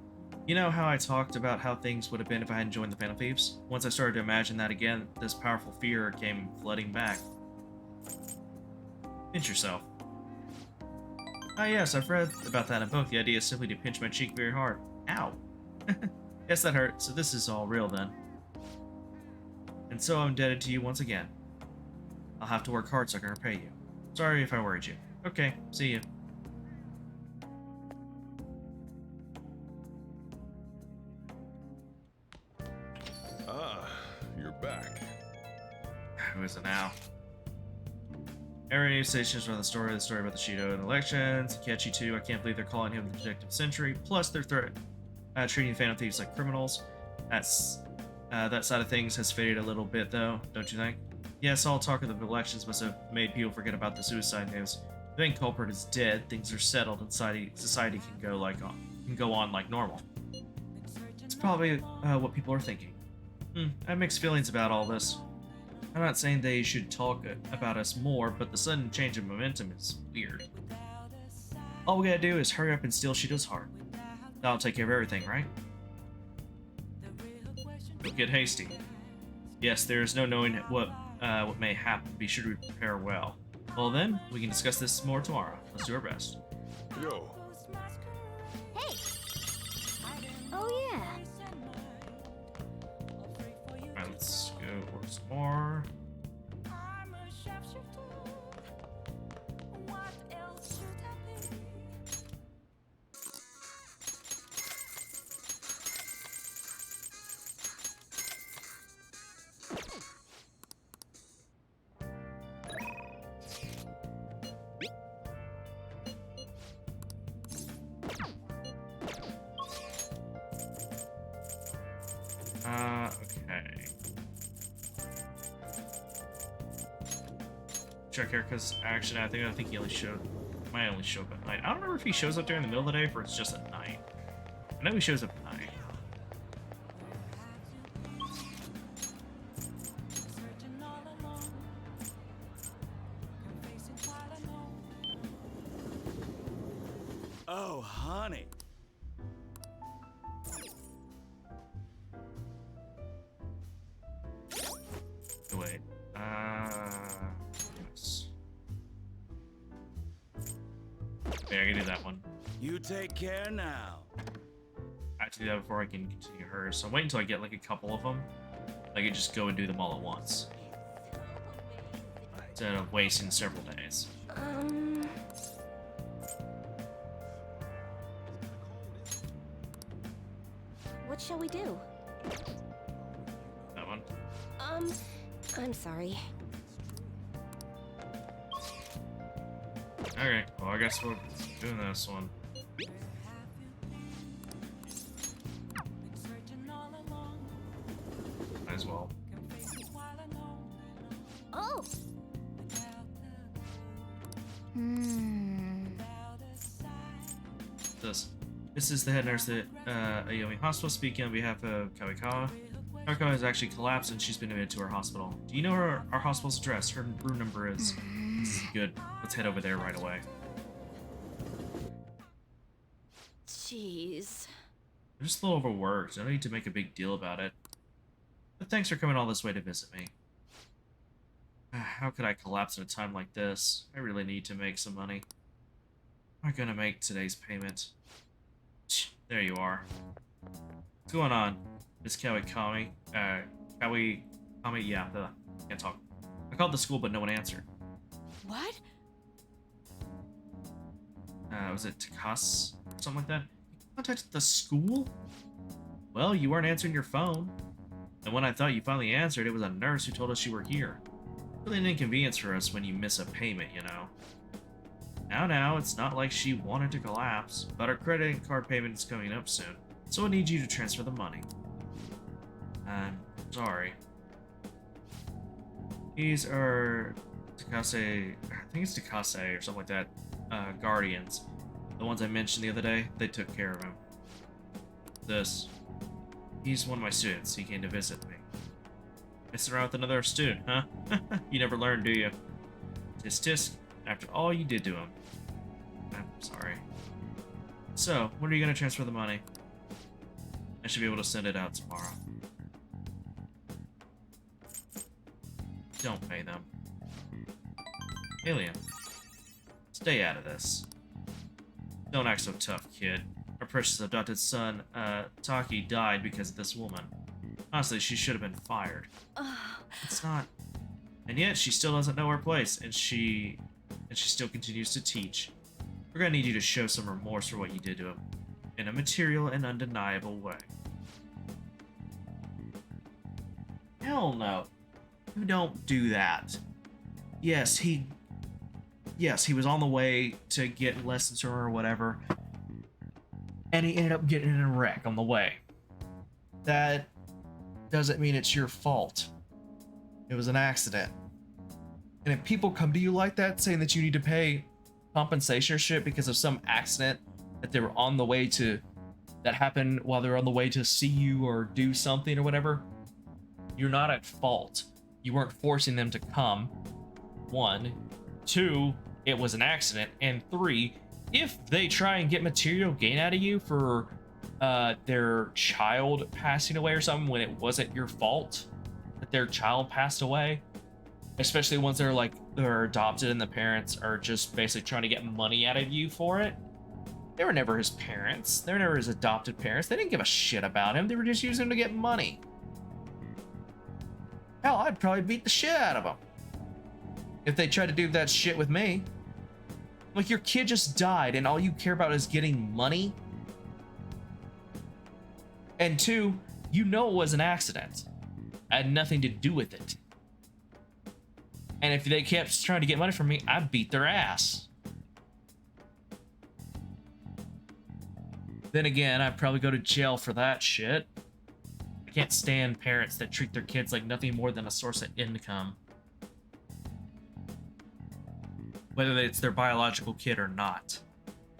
You know how I talked about how things would have been if I hadn't joined the Phantom Thieves? Once I started to imagine that again, this powerful fear came flooding back. Pinch yourself. Ah yes, I've read about that in book. The idea is simply to pinch my cheek very hard. Ow! Yes, that hurt, so this is all real then. And so I'm indebted to you once again. I'll have to work hard so I can repay you. Sorry if I worried you. Okay, see you. Ah, you're back. Who is it now? Area stations run the story about the Shido and elections. Catchy too. I can't believe they're calling him the Detective Sentry. Plus, they're treating Phantom Thieves like criminals. That side of things has faded a little bit, though, don't you think? Yes, all talk of the elections must have made people forget about the suicide news. The main culprit is dead. Things are settled, and society can go on like normal. It's probably what people are thinking. I have mixed feelings about all this. I'm not saying they should talk about us more, but the sudden change of momentum is weird. All we gotta do is hurry up and steal Shido's heart. That'll take care of everything, right? Don't get hasty. Yes, there is no knowing what may happen. Be sure to prepare well. Well then, we can discuss this more tomorrow. Let's do our best. Yo. Hey! Oh yeah. Alright, let's go work some more. Okay. Check here, because actually, I think he might only show up at night. I don't remember if he shows up during the middle of the day or it's just at night. I know he shows up at night. Oh, honey. Wait. Yes. Okay, I can do that one. You take care now. I have to do that before I can continue hers. So I'm waiting until I get like a couple of them. I can just go and do them all at once. Instead of wasting several days. What shall we do? That one. I'm sorry. Okay, well I guess we're doing this one. Might as well. Oh! This is the head nurse at Ayomi Hospital speaking on behalf of Kawikawa. Kawikawa has actually collapsed and she's been admitted to our hospital. Do you know our hospital's address? Her room number is... This is good. Let's head over there right away. Jeez. I'm just a little overworked. I don't need to make a big deal about it. But thanks for coming all this way to visit me. How could I collapse at a time like this? I really need to make some money. Am I gonna make today's payment? There you are. What's going on? Miss Kawikami? Kawikami? Yeah, can't talk. I called the school, but no one answered. What? Was it Takas? Or something like that? You contacted the school? Well, you weren't answering your phone. And when I thought you finally answered, it was a nurse who told us you were here. Really an inconvenience for us when you miss a payment, you know. Now, it's not like she wanted to collapse, but our credit card payment is coming up soon, so I need you to transfer the money. I'm sorry. These are Takase, I think it's Takase or something like that, guardians. The ones I mentioned the other day, they took care of him. This, he's one of my students. He came to visit me. Messing around with another student, huh? You never learn, do you? Tisk tisk, after all you did to him. I'm sorry. So, when are you gonna transfer the money? I should be able to send it out tomorrow. Don't pay them. Alien, stay out of this. Don't act so tough, kid. Our precious adopted son, Taki, died because of this woman. Honestly, she should have been fired. It's not. And yet, she still doesn't know her place, and she still continues to teach. We're gonna need you to show some remorse for what you did to him, in a material and undeniable way. Hell no. You don't do that. Yes, he was on the way to get lessons from her or whatever, and he ended up getting in a wreck on the way. That doesn't mean it's your fault. It was an accident. And if people come to you like that, saying that you need to pay compensation or shit because of some accident that they were on the way to, that happened while they were on the way to see you or do something or whatever, you're not at fault. You weren't forcing them to come. 1. 2, it was an accident. And 3, if they try and get material gain out of you for their child passing away or something when it wasn't your fault that their child passed away, especially ones that are like they're adopted and the parents are just basically trying to get money out of you for it. They were never his parents. They were never his adopted parents. They didn't give a shit about him. They were just using him to get money. Hell, I'd probably beat the shit out of them if they tried to do that shit with me. Like, your kid just died and all you care about is getting money? And 2, you know it was an accident. I had nothing to do with it. And if they kept trying to get money from me, I'd beat their ass. Then again, I'd probably go to jail for that shit. I can't stand parents that treat their kids like nothing more than a source of income. Whether it's their biological kid or not.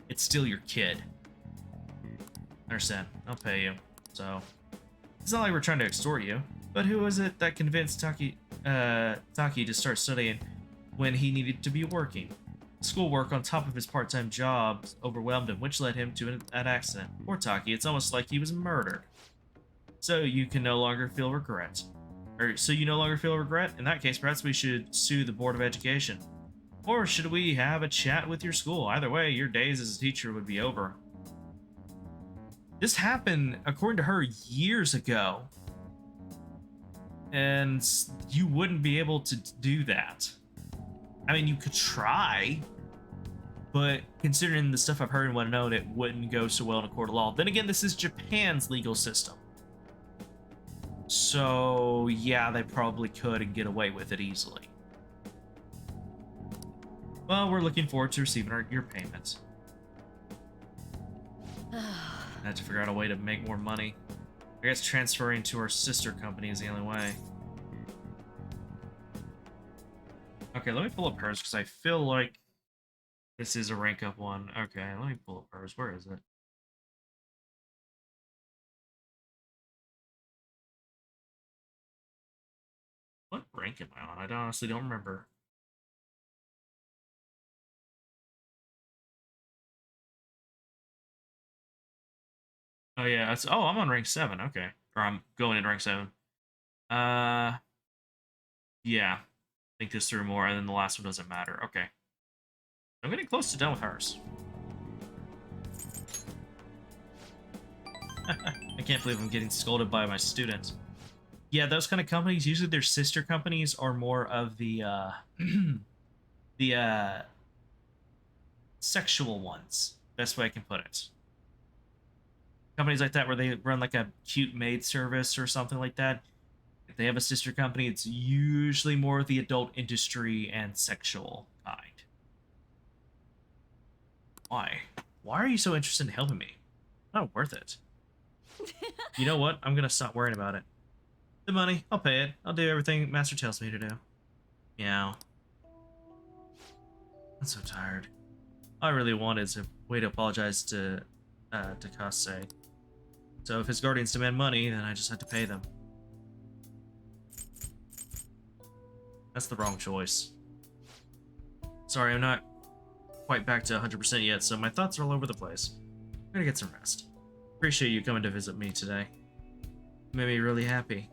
It's still your kid. Understand? I'll pay you. So, it's not like we're trying to extort you. But who was it that convinced Taki to start studying when he needed to be working? Schoolwork on top of his part-time job overwhelmed him, which led him to an accident. Poor Taki, it's almost like he was murdered. So you can no longer feel regret. So you no longer feel regret? In that case, perhaps we should sue the Board of Education. Or should we have a chat with your school? Either way, your days as a teacher would be over. This happened, according to her, years ago. And you wouldn't be able to do that. I mean, you could try, but considering the stuff I've heard and what I know, it wouldn't go so well in a court of law. Then again, this is Japan's legal system. So, yeah, they probably could and get away with it easily. Well, we're looking forward to receiving your payments. I have to figure out a way to make more money. I guess transferring to our sister company is the only way. Okay, let me pull up hers, because I feel like this is a rank up one. Okay, let me pull up hers. Where is it? What rank am I on? I honestly don't remember. Oh yeah, I'm on rank 7, okay. Or I'm going in rank 7. Yeah. Think this through more, and then the last one doesn't matter. Okay. I'm getting close to done with hers. I can't believe I'm getting scolded by my students. Yeah, those kind of companies, usually their sister companies are more of the, sexual ones. Best way I can put it. Companies like that where they run like a cute maid service or something like that. If they have a sister company, it's usually more of the adult industry and sexual kind. Why? Why are you so interested in helping me? Not worth it. You know what? I'm gonna stop worrying about it. The money, I'll pay it. I'll do everything Master tells me to do. Meow. I'm so tired. All I really want is a way to apologize to Takase. So if his guardians demand money, then I just have to pay them. That's the wrong choice. Sorry, I'm not quite back to 100% yet, so my thoughts are all over the place. I'm gonna get some rest. Appreciate you coming to visit me today. You made me really happy.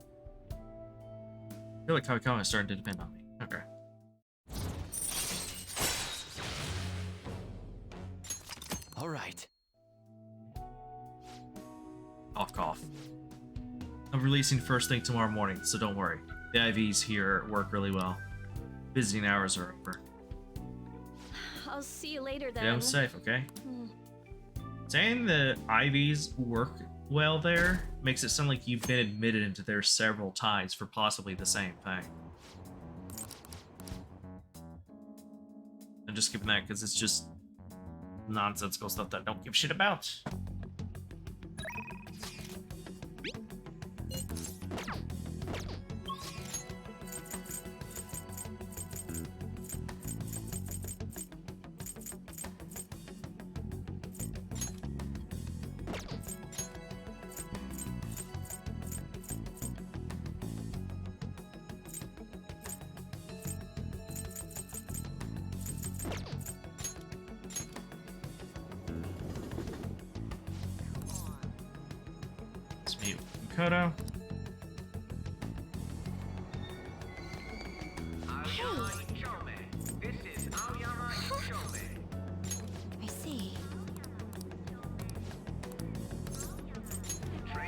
I feel like Kawikawa is starting to depend on me. Okay. All right. Cough, cough. I'm releasing first thing tomorrow morning, so don't worry. The IVs here work really well. Visiting hours are over. I'll see you later then. Stay home safe, okay? Hmm. Saying the IVs work well there makes it sound like you've been admitted into there several times for possibly the same thing. I'm just skipping that because it's just nonsensical stuff that I don't give a shit about. Let's meet Makoto. I see.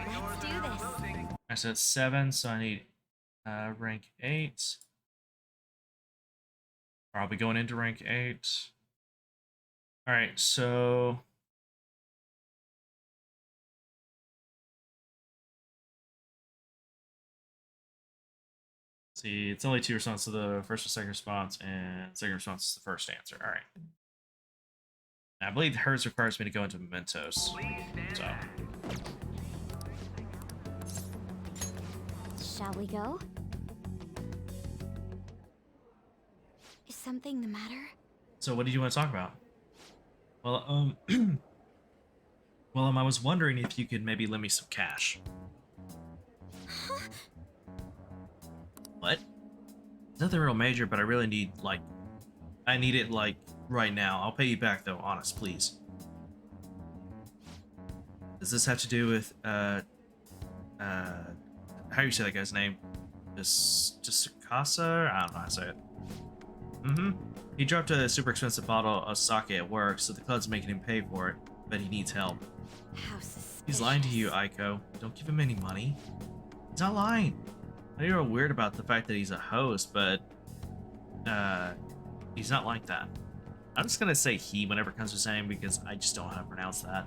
Let's do this. I said 7, so I need rank 8. Probably going into rank 8. Alright, so... see, it's only 2 responses to the first or second response, and second response is the first answer. Alright. I believe hers requires me to go into mementos. So... Shall we go? Is something the matter? So what did you want to talk about? Well, I was wondering if you could maybe lend me some cash. What? It's nothing real major, but I really need, like... I need it, like, right now. I'll pay you back, though, honest, please. Does this have to do with, how do you say that guy's name? Just Casa? I don't know how to say it. Mm-hmm. He dropped a super expensive bottle of sake at work, so the club's making him pay for it, but he needs help. How suspicious. He's lying to you, Aiko. Don't give him any money. He's not lying. I know you're weird about the fact that he's a host, but he's not like that. I'm just gonna say he whenever it comes to saying because I just don't know how to pronounce that.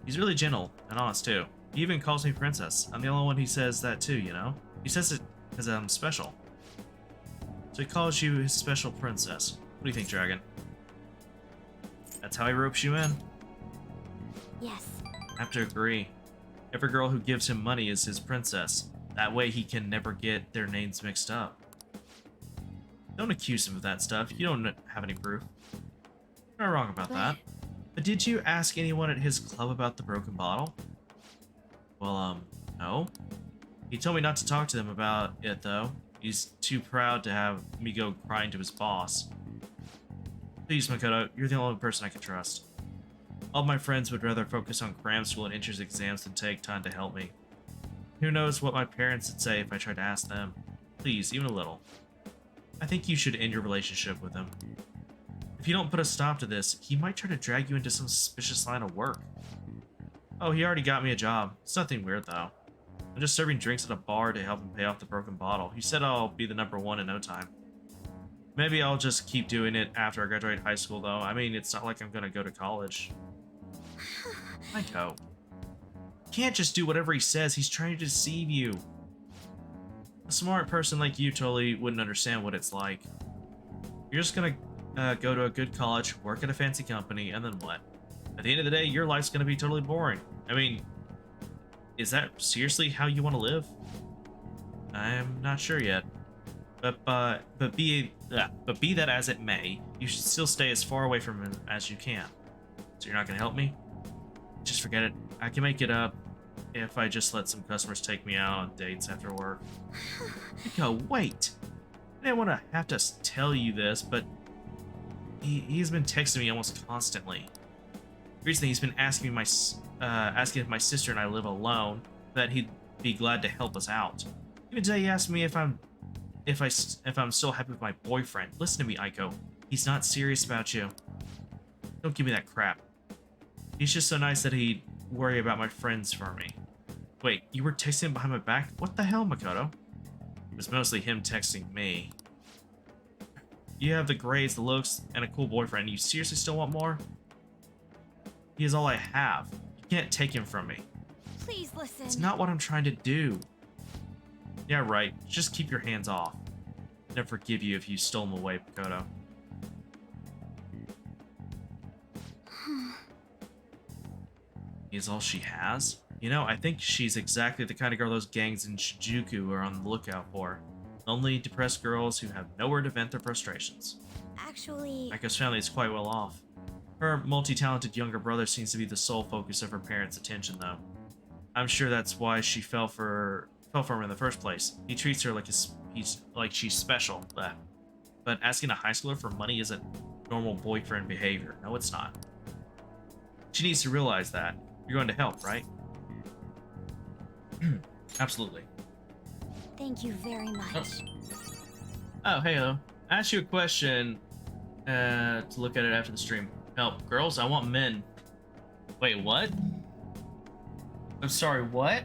He's really gentle and honest too. He even calls me princess. I'm the only one who says that too, you know? He says it because I'm special. So he calls you his special princess. What do you think, Dragon? That's how he ropes you in? Yes. I have to agree. Every girl who gives him money is his princess. That way he can never get their names mixed up. Don't accuse him of that stuff. You don't have any proof. You're not wrong about that. But did you ask anyone at his club about the broken bottle? Well, no. He told me not to talk to them about it, though. He's too proud to have me go crying to his boss. Please, Makoto, you're the only person I can trust. All my friends would rather focus on cram school and entrance exams than take time to help me. Who knows what my parents would say if I tried to ask them. Please, even a little. I think you should end your relationship with him. If you don't put a stop to this, he might try to drag you into some suspicious line of work. Oh, he already got me a job. It's nothing weird, though. I'm just serving drinks at a bar to help him pay off the broken bottle. He said I'll be the #1 in no time. Maybe I'll just keep doing it after I graduate high school, though. I mean, it's not like I'm gonna go to college. I go. You can't just do whatever he says. He's trying to deceive you. A smart person like you totally wouldn't understand what it's like. You're just gonna go to a good college, work at a fancy company, and then what? At the end of the day, your life's gonna be totally boring. I mean, is that seriously how you want to live? I'm not sure yet. But be that as it may, you should still stay as far away from him as you can. So you're not gonna help me? Just forget it. I can make it up if I just let some customers take me out on dates after work. Nico, wait. I didn't want to have to tell you this, but he's been texting me almost constantly. Recently, he's been asking me asking if my sister and I live alone, that he'd be glad to help us out. Even today, he asked me if I'm still happy with my boyfriend. Listen to me, Aiko. He's not serious about you. Don't give me that crap. He's just so nice that he'd worry about my friends for me. Wait, you were texting him behind my back? What the hell, Makoto? It was mostly him texting me. You have the grades, the looks, and a cool boyfriend. You seriously still want more? He is all I have. You can't take him from me. Please listen. It's not what I'm trying to do. Yeah, right. Just keep your hands off. I'd never forgive you if you stole him away, Makoto. Is all she has? You know, I think she's exactly the kind of girl those gangs in Shinjuku are on the lookout for. Lonely, depressed girls who have nowhere to vent their frustrations. Actually... Aiko's family is quite well off. Her multi-talented younger brother seems to be the sole focus of her parents' attention, though. I'm sure that's why she fell for him in the first place. He treats her like she's special. But asking a high schooler for money isn't normal boyfriend behavior. No, it's not. She needs to realize that. You're going to help, right? Absolutely. Thank you very much. Oh, hey, I asked you a question to look at it after the stream. Help, girls, I want men. Wait, what? I'm sorry, what?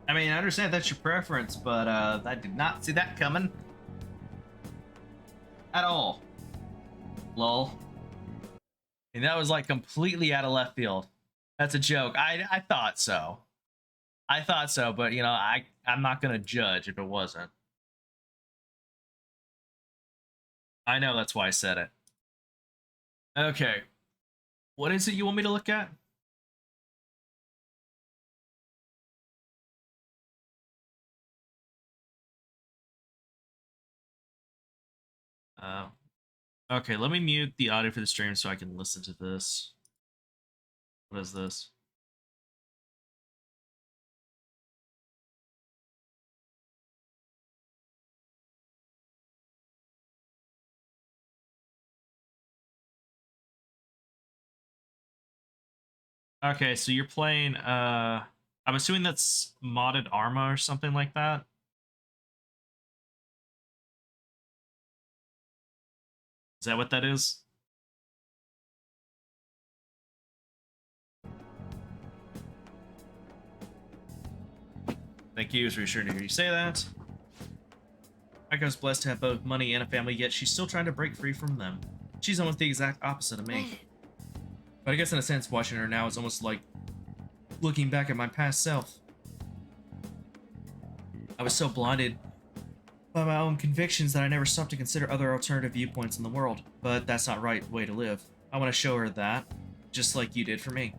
I mean, I understand that's your preference, but I did not see that coming. At all. Lol. And that was like completely out of left field. That's a joke. I thought so. I thought so, but you know, I'm not gonna judge if it wasn't. I know, that's why I said it. Okay. What is it you want me to look at? Okay, let me mute the audio for the stream so I can listen to this. What is this? Okay, so you're playing, I'm assuming that's modded Arma or something like that? Is that what that is? Thank you, it's reassuring to hear you say that. Aiko's blessed to have both money and a family, yet she's still trying to break free from them. She's almost the exact opposite of me. But I guess in a sense, watching her now is almost like looking back at my past self. I was so blinded by my own convictions that I never stopped to consider other alternative viewpoints in the world. But that's not the right way to live. I want to show her that, just like you did for me.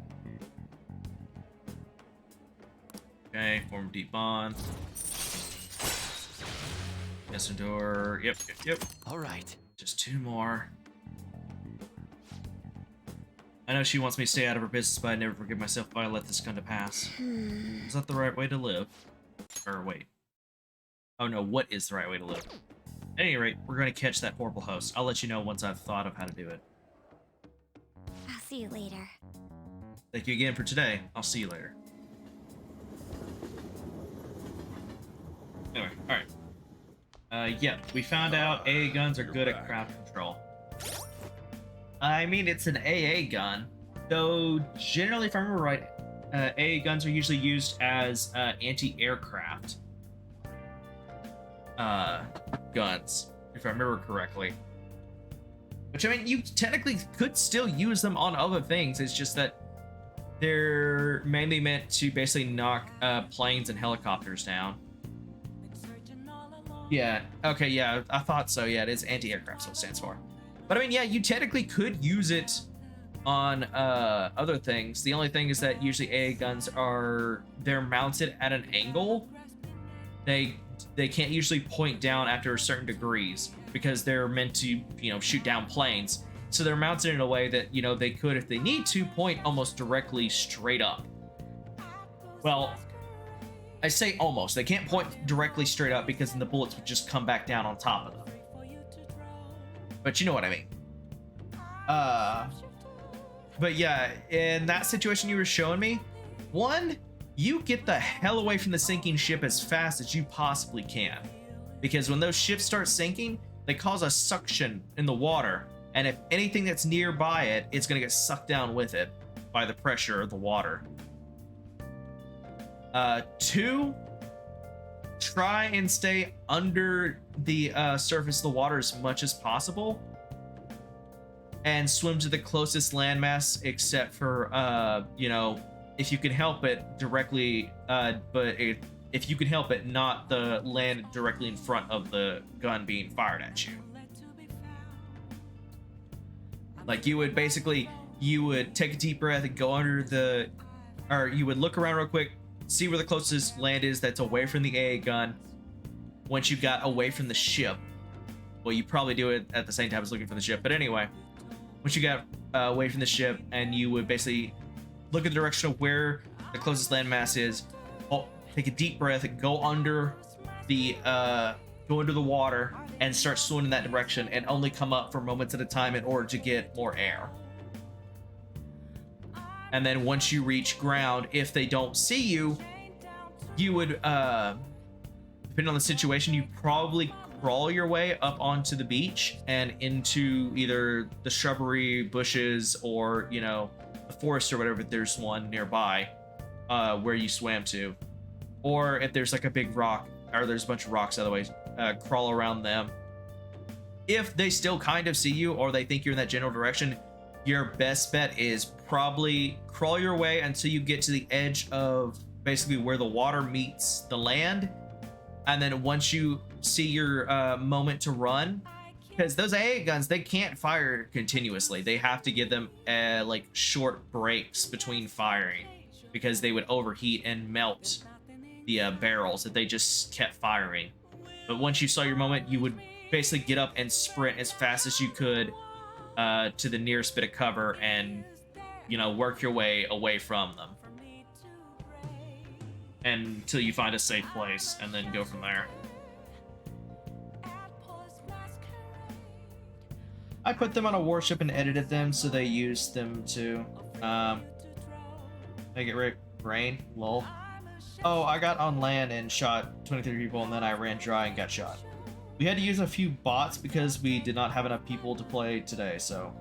Okay, form a deep bond. Yes, endure. Yep. Alright. Just 2 more. I know she wants me to stay out of her business, but I never forgive myself if I let this come to pass. Is that the right way to live? Or wait. Oh no, what is the right way to live? At any rate, we're going to catch that horrible host. I'll let you know once I've thought of how to do it. I'll see you later. Thank you again for today. I'll see you later. Anyway, alright. Yeah, we found out AA guns are good at crowd control. I mean, it's an AA gun, though generally, if I remember right, AA guns are usually used as anti-aircraft guns, if I remember correctly. Which, I mean, you technically could still use them on other things, it's just that they're mainly meant to basically knock planes and helicopters down. Yeah, okay, yeah, I thought so, yeah, it is anti-aircraft, so it stands for. But I mean, yeah, you technically could use it on other things. The only thing is that usually AA guns they're mounted at an angle. They can't usually point down after certain degrees because they're meant to, you know, shoot down planes. So they're mounted in a way that, you know, they could, if they need to, point almost directly straight up. Well, I say almost. They can't point directly straight up because then the bullets would just come back down on top of them. But you know what I mean. But yeah, in that situation you were showing me, one, you get the hell away from the sinking ship as fast as you possibly can. Because when those ships start sinking, they cause a suction in the water. And if anything that's nearby it, it's going to get sucked down with it by the pressure of the water. Two, try and stay under the surface of the water as much as possible. And swim to the closest landmass, except for, you know, if you can help it directly, if you can help it, not the land directly in front of the gun being fired at you. Like you would take a deep breath and go under or you would look around real quick, see where the closest land is that's away from the AA gun. Once you got away from the ship, well, you probably do it at the same time as looking for the ship, but anyway, once you got away from the ship, and you would basically look in the direction of where the closest landmass is, take a deep breath, go under the water, and start swimming in that direction, and only come up for moments at a time in order to get more air. And then once you reach ground, if they don't see you, you would, depending on the situation, you probably crawl your way up onto the beach and into either the shrubbery, bushes, or, you know, the forest or whatever, if there's one nearby, where you swam to. Or if there's like a big rock, or there's a bunch of rocks otherwise, crawl around them. If they still kind of see you, or they think you're in that general direction, your best bet is probably crawl your way until you get to the edge of basically where the water meets the land. And then once you see your moment to run, because those AA guns, they can't fire continuously. They have to give them like short breaks between firing, because they would overheat and melt the barrels if they just kept firing. But once you saw your moment, you would basically get up and sprint as fast as you could to the nearest bit of cover and, you know, work your way away from them until you find a safe place, and then go from there. I put them on a warship and edited them so they used them to make it rain. Lol. Oh, I got on land and shot 23 people, and then I ran dry and got shot. We had to use a few bots because we did not have enough people to play today, so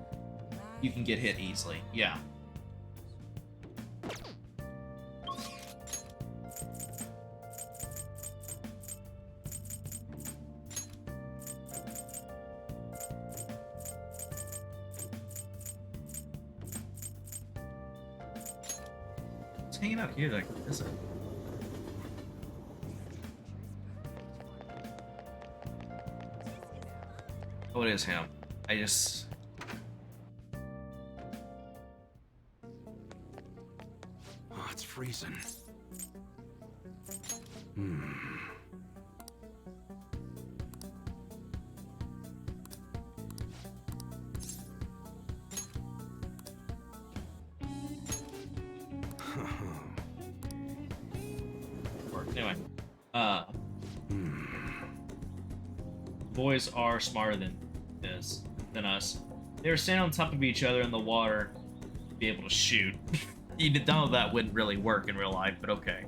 you can get hit easily. Yeah. It's hanging out here, like, is it? Oh, it is him. I just... Oh, it's freezing. Anyway, boys are smarter than us. They were standing on top of each other in the water to be able to shoot. You know that wouldn't really work in real life, but okay.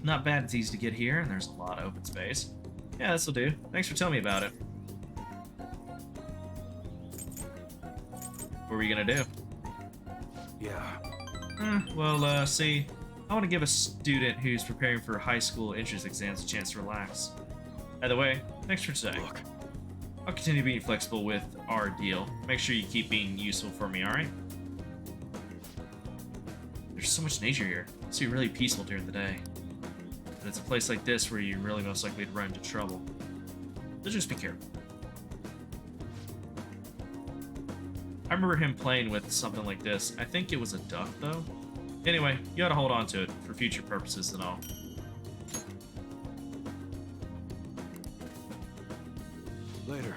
Not bad, it's easy to get here, and there's a lot of open space. Yeah, this'll do. Thanks for telling me about it. What were you gonna do? Yeah. Well, see, I want to give a student who's preparing for high school entrance exams a chance to relax. By the way, thanks for today. Look. I'll continue being flexible with our deal. Make sure you keep being useful for me, alright? There's so much nature here. It's really peaceful during the day. But it's a place like this where you're really most likely to run into trouble. So just be careful. I remember him playing with something like this. I think it was a duck, though. Anyway, you gotta hold on to it for future purposes and all. Later.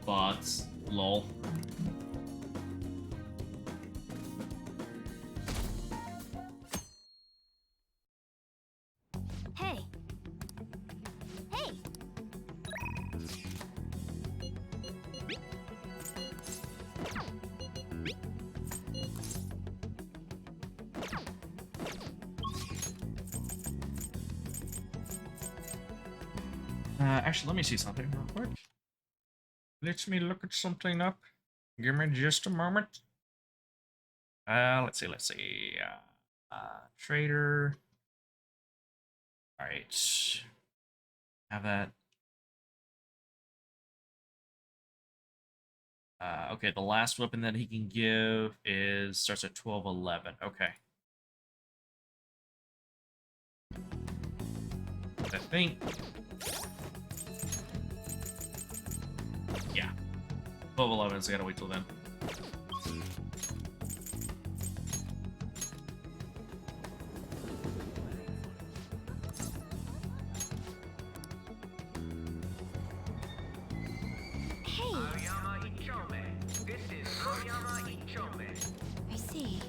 VODS. Lol. Hey. Hey. Actually, let me see something real quick. Let me look at something up. Give me just a moment. Let's see. Trader. All right. Have that. Okay, the last weapon that he can give starts at 1211. Okay. I think. Yeah. 1211, so I gotta wait till then. I see.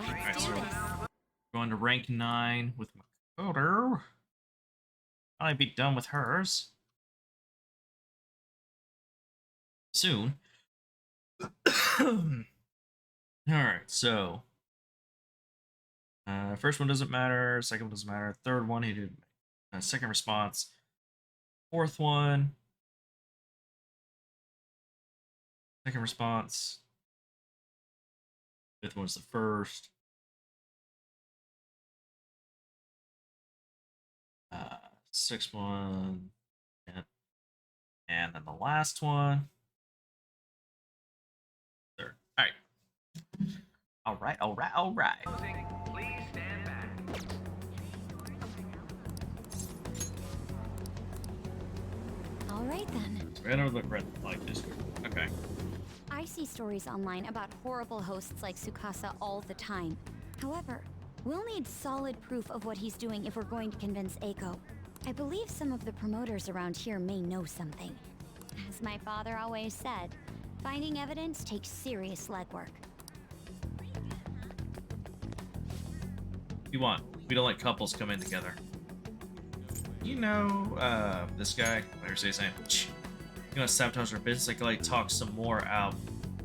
Alright, so going to rank 9 with Makoto. I'll be done with hers soon. Alright, so first one doesn't matter, second one doesn't matter, third one he did second response, fourth one second response, fifth one was the first, sixth one, and then the last one, third. All right. Please stand back. All right then. Right over the red light district. Okay. I see stories online about horrible hosts like Tsukasa all the time. However, we'll need solid proof of what he's doing if we're going to convince Eiko. I believe some of the promoters around here may know something. As my father always said, finding evidence takes serious legwork. You want? We don't let couples come in together. You know, this guy, whatever say his name. You know, sabotage our business. I could like talk some more out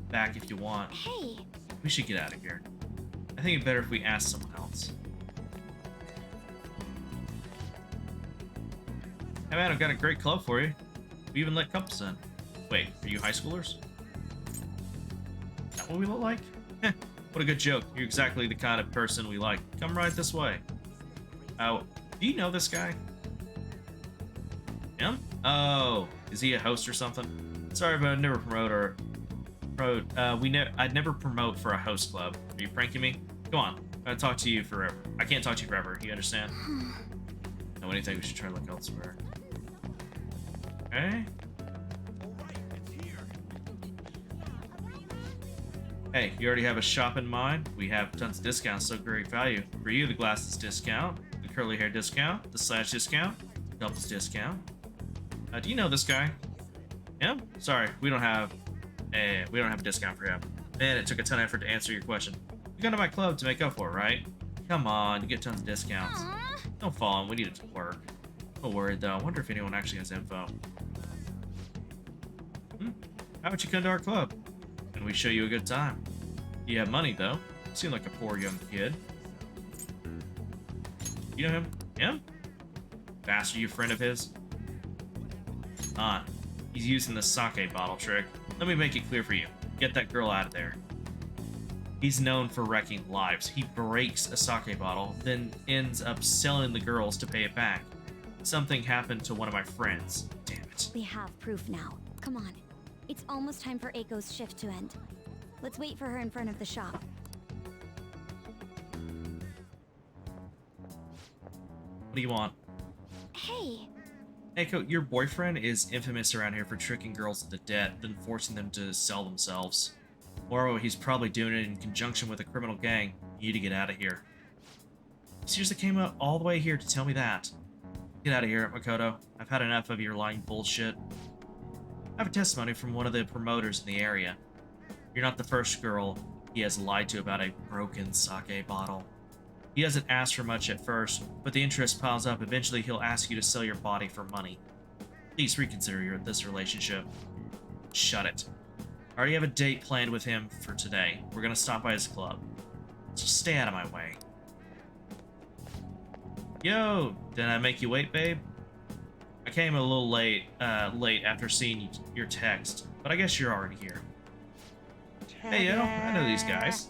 back if you want. Hey. We should get out of here. I think it's better if we ask someone else. Hey man, I've got a great club for you. We even let couples in. Wait, are you high schoolers? Is that what we look like? What a good joke. You're exactly the kind of person we like. Come right this way. Oh, do you know this guy? Him? Oh, is he a host or something? Sorry, but I'd never I'd never promote for a host club. Are you pranking me? Go on. I'll talk to you forever. I can't talk to you forever. You understand? No, anything we should try to look elsewhere. Okay. Hey, you already have a shop in mind? We have tons of discounts, so great value. For you, the glasses discount, the curly hair discount, the slash discount, doubles discount. Do you know this guy? Him? Sorry, we don't have a discount for him. Man, it took a ton of effort to answer your question. You got to my club to make up for it, right? Come on, you get tons of discounts. Don't fall in, we need it to work. I'm worried though. I wonder if anyone actually has info. How about you come to our club? And we show you a good time. You have money though. You seem like a poor young kid. You know him? Him? Bastard, you a friend of his? He's using the sake bottle trick. Let me make it clear for you. Get that girl out of there. He's known for wrecking lives. He breaks a sake bottle, then ends up selling the girls to pay it back. Something happened to one of my friends. Damn it. We have proof now. Come on. It's almost time for Eiko's shift to end. Let's wait for her in front of the shop. What do you want? Hey, Eiko, your boyfriend is infamous around here for tricking girls into debt, then forcing them to sell themselves. Moreover, he's probably doing it in conjunction with a criminal gang. You need to get out of here. You seriously came up all the way here to tell me that? Get out of here, Makoto. I've had enough of your lying bullshit. I have a testimony from one of the promoters in the area. You're not the first girl he has lied to about a broken sake bottle. He doesn't ask for much at first, but the interest piles up. Eventually, he'll ask you to sell your body for money. Please reconsider this relationship. Shut it. I already have a date planned with him for today. We're gonna stop by his club. So stay out of my way. Yo, did I make you wait, babe? I came a little late after seeing your text, but I guess you're already here. Hey, yo, I know these guys.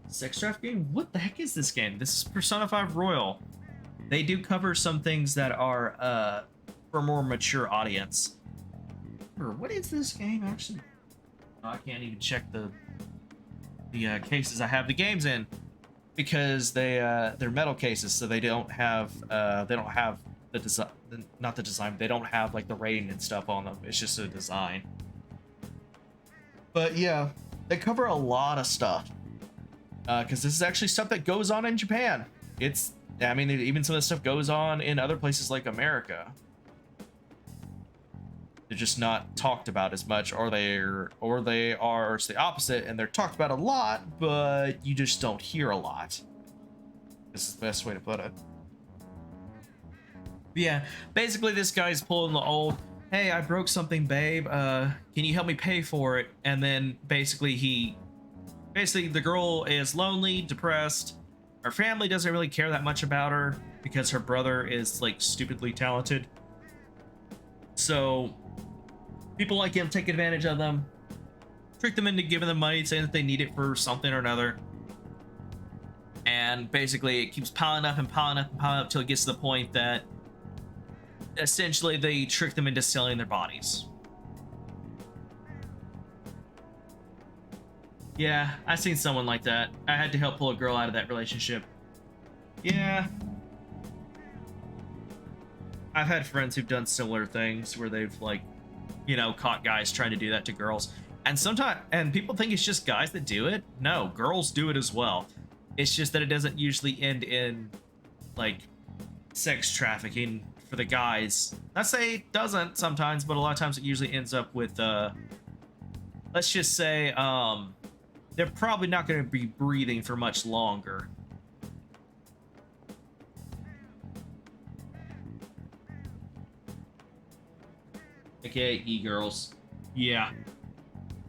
Sex trafficking? What the heck is this game? This is Persona 5 Royal. They do cover some things that are for a more mature audience. What is this game actually? Oh, I can't even check the cases I have the games in because they're metal cases, so they don't have the design, not the design. They don't have like the rating and stuff on them. It's just a design. But yeah, they cover a lot of stuff. Because this is actually stuff that goes on in Japan. I mean, even some of this stuff goes on in other places like America. They're just not talked about as much, or they are it's the opposite, and they're talked about a lot, but you just don't hear a lot. This is the best way to put it. But yeah, basically this guy's pulling the old, hey, I broke something, babe. Can you help me pay for it? And then basically the girl is lonely, depressed. Her family doesn't really care that much about her because her brother is like stupidly talented. So people like him take advantage of them, trick them into giving them money, saying that they need it for something or another. And basically it keeps piling up and piling up and piling up till it gets to the point that essentially they trick them into selling their bodies. Yeah, I've seen someone like that. I had to help pull a girl out of that relationship. Yeah. I've had friends who've done similar things where they've like, you know, caught guys trying to do that to girls. And people think it's just guys that do it. No, girls do it as well. It's just that it doesn't usually end in like sex trafficking for the guys. Not say it doesn't sometimes, but a lot of times it usually ends up with let's just say they're probably not going to be breathing for much longer. Okay, e-girls. Yeah.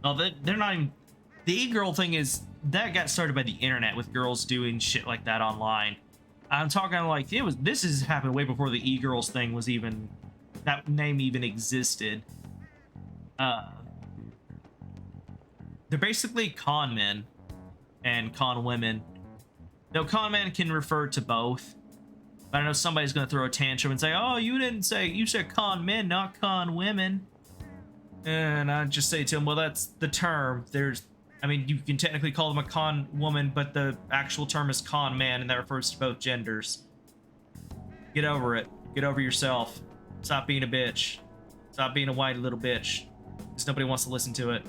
Oh, they're not even... The e-girl thing is... That got started by the internet with girls doing shit like that online. I'm talking like... This has happened way before the e-girls thing was even... That name even existed. They're basically con men and con women. Though con men can refer to both. But I know somebody's going to throw a tantrum and say, oh, you said con men, not con women. And I just say to them, well, that's the term. I mean, you can technically call them a con woman, but the actual term is con man, and that refers to both genders. Get over it. Get over yourself. Stop being a bitch. Stop being a whiny little bitch. Because nobody wants to listen to it.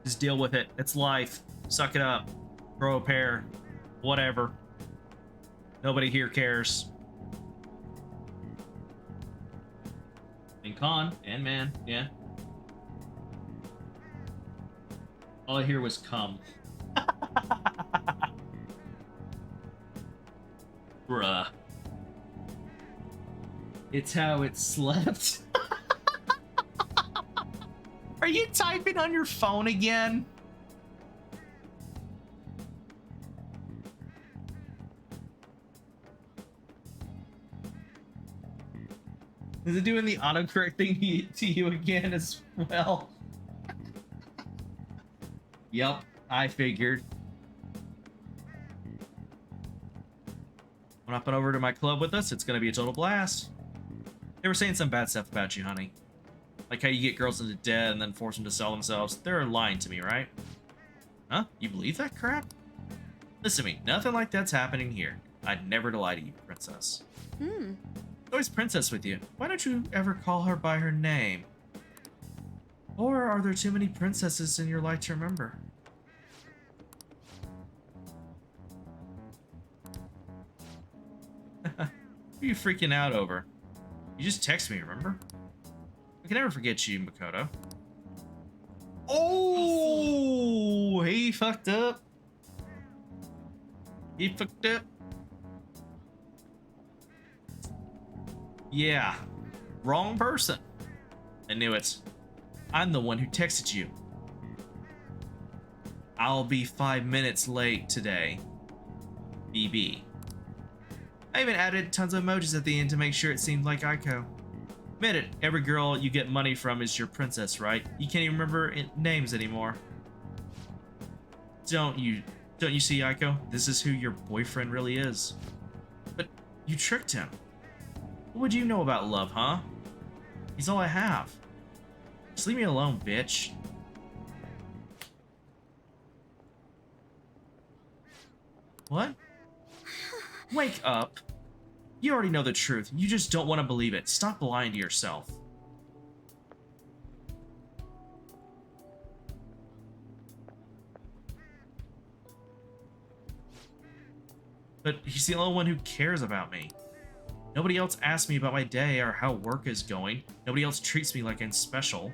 Just deal with it. It's life. Suck it up. Grow a pair. Whatever. Nobody here cares. And con and man, yeah. All I hear was come. Bruh. It's how it slept. Are you typing on your phone again? Is it doing the autocorrect thing to you again as well? Yep, I figured. When hopping over to my club with us, it's gonna be a total blast. They were saying some bad stuff about you, honey. Like how you get girls into debt and then force them to sell themselves. They're lying to me, right? Huh? You believe that crap? Listen to me, nothing like that's happening here. I'd never lie to you, princess. Always princess with you. Why don't you ever call her by her name? Or are there too many princesses in your life to remember? What are you freaking out over? You just text me, remember? I can never forget you, Makoto. Oh, he fucked up. He fucked up. Yeah, wrong person. I knew it. I'm the one who texted you. I'll be 5 minutes late today. BB. I even added tons of emojis at the end to make sure it seemed like Aiko. Admit it, every girl you get money from is your princess, right? You can't even remember names anymore. Don't you see, Aiko? This is who your boyfriend really is. But you tricked him. What would you know about love, huh? He's all I have. Just leave me alone, bitch. What? Wake up. You already know the truth. You just don't want to believe it. Stop lying to yourself. But he's the only one who cares about me. Nobody else asks me about my day or how work is going. Nobody else treats me like I'm special.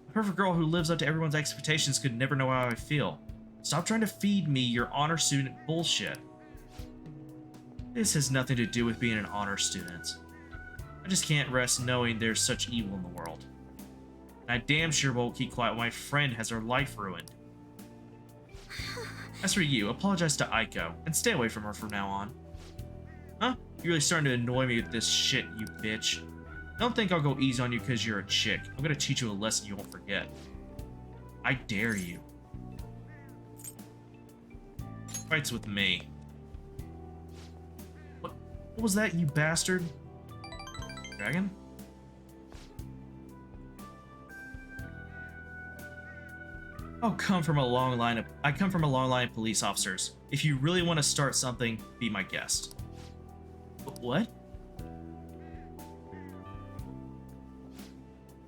A perfect girl who lives up to everyone's expectations could never know how I feel. Stop trying to feed me your honor student bullshit. This has nothing to do with being an honor student. I just can't rest knowing there's such evil in the world. And I damn sure won't keep quiet when my friend has her life ruined. As for you, apologize to Aiko, and stay away from her from now on. Huh? You're really starting to annoy me with this shit, you bitch. Don't think I'll go easy on you because you're a chick. I'm gonna teach you a lesson you won't forget. I dare you. Fights with me. What was that, you bastard? Dragon? I come from a long line of police officers. If you really want to start something, be my guest. What?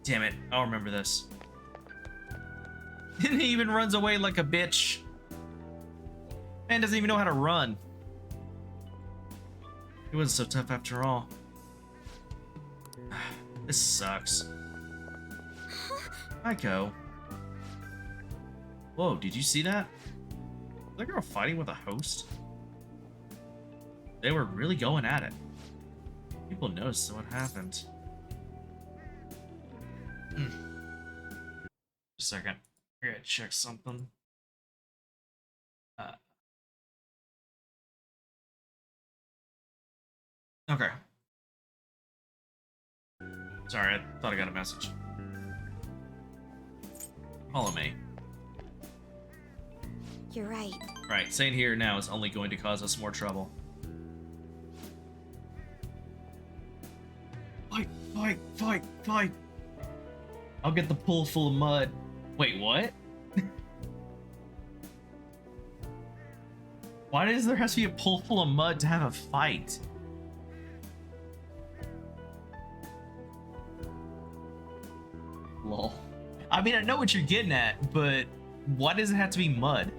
Damn it, I'll remember this. And he even runs away like a bitch. Man doesn't even know how to run. It wasn't so tough after all. This sucks. Aiko. Whoa, did you see that? Was that girl fighting with a host? They were really going at it. People noticed what happened. Just a second. I gotta check something. Okay. Sorry, I thought I got a message. Follow me. You're right. Right, staying here now is only going to cause us more trouble. Fight, fight, fight, fight. I'll get the pool full of mud. Wait, what? Why does there have to be a pool full of mud to have a fight? Lol. I mean, I know what you're getting at, but why does it have to be mud?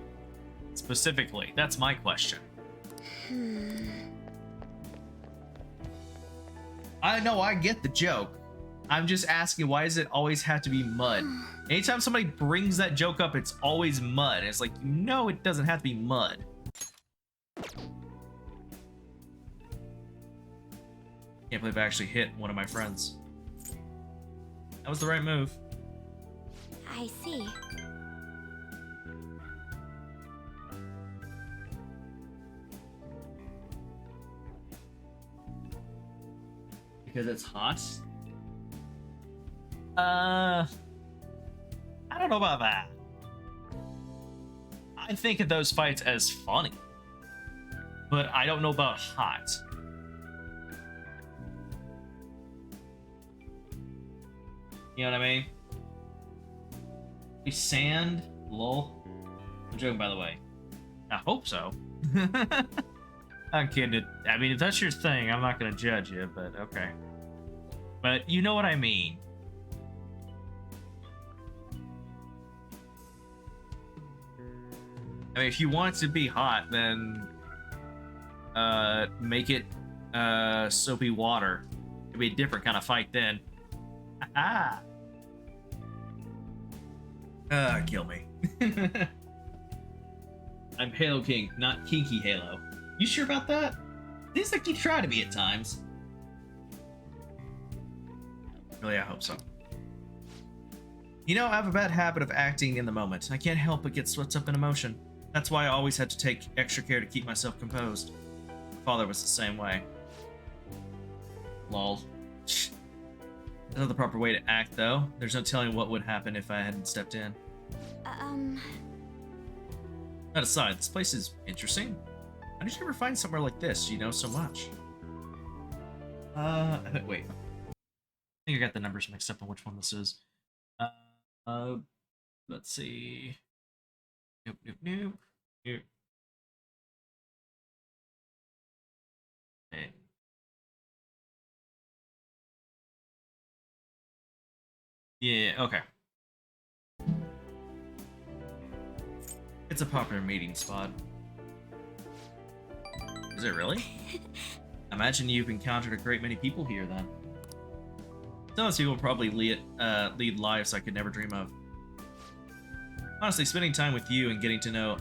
Specifically, that's my question. I know, I get the joke. I'm just asking, why does it always have to be mud? Anytime somebody brings that joke up, it's always mud. It's like, no, it doesn't have to be mud. Can't believe I actually hit one of my friends. That was the right move. I see. Because it's hot? I don't know about that. I think of those fights as funny. But I don't know about hot. You know what I mean? Sand, lol. I'm joking, by the way. I hope so. I'm kidding. I mean, if that's your thing, I'm not gonna judge you, but okay. But you know what I mean. I mean, if you want it to be hot, then make it soapy water. It'd be a different kind of fight then. Ah. Kill me. I'm Halo King, not Kinky Halo. You sure about that? Seems like you try to be at times. Really, I hope so. You know, I have a bad habit of acting in the moment. I can't help but get swept up in emotion. That's why I always had to take extra care to keep myself composed. My father was the same way. Lol. That's not the proper way to act, though. There's no telling what would happen if I hadn't stepped in. That aside, this place is interesting. How did you ever find somewhere like this? You know so much. Wait. I think I got the numbers mixed up on which one this is. Let's see. Nope. Here. Okay. Yeah, okay. It's a popular meeting spot. Is it really? Imagine you've encountered a great many people here then. Some of those people probably lead lives I could never dream of. Honestly, spending time with you and getting to know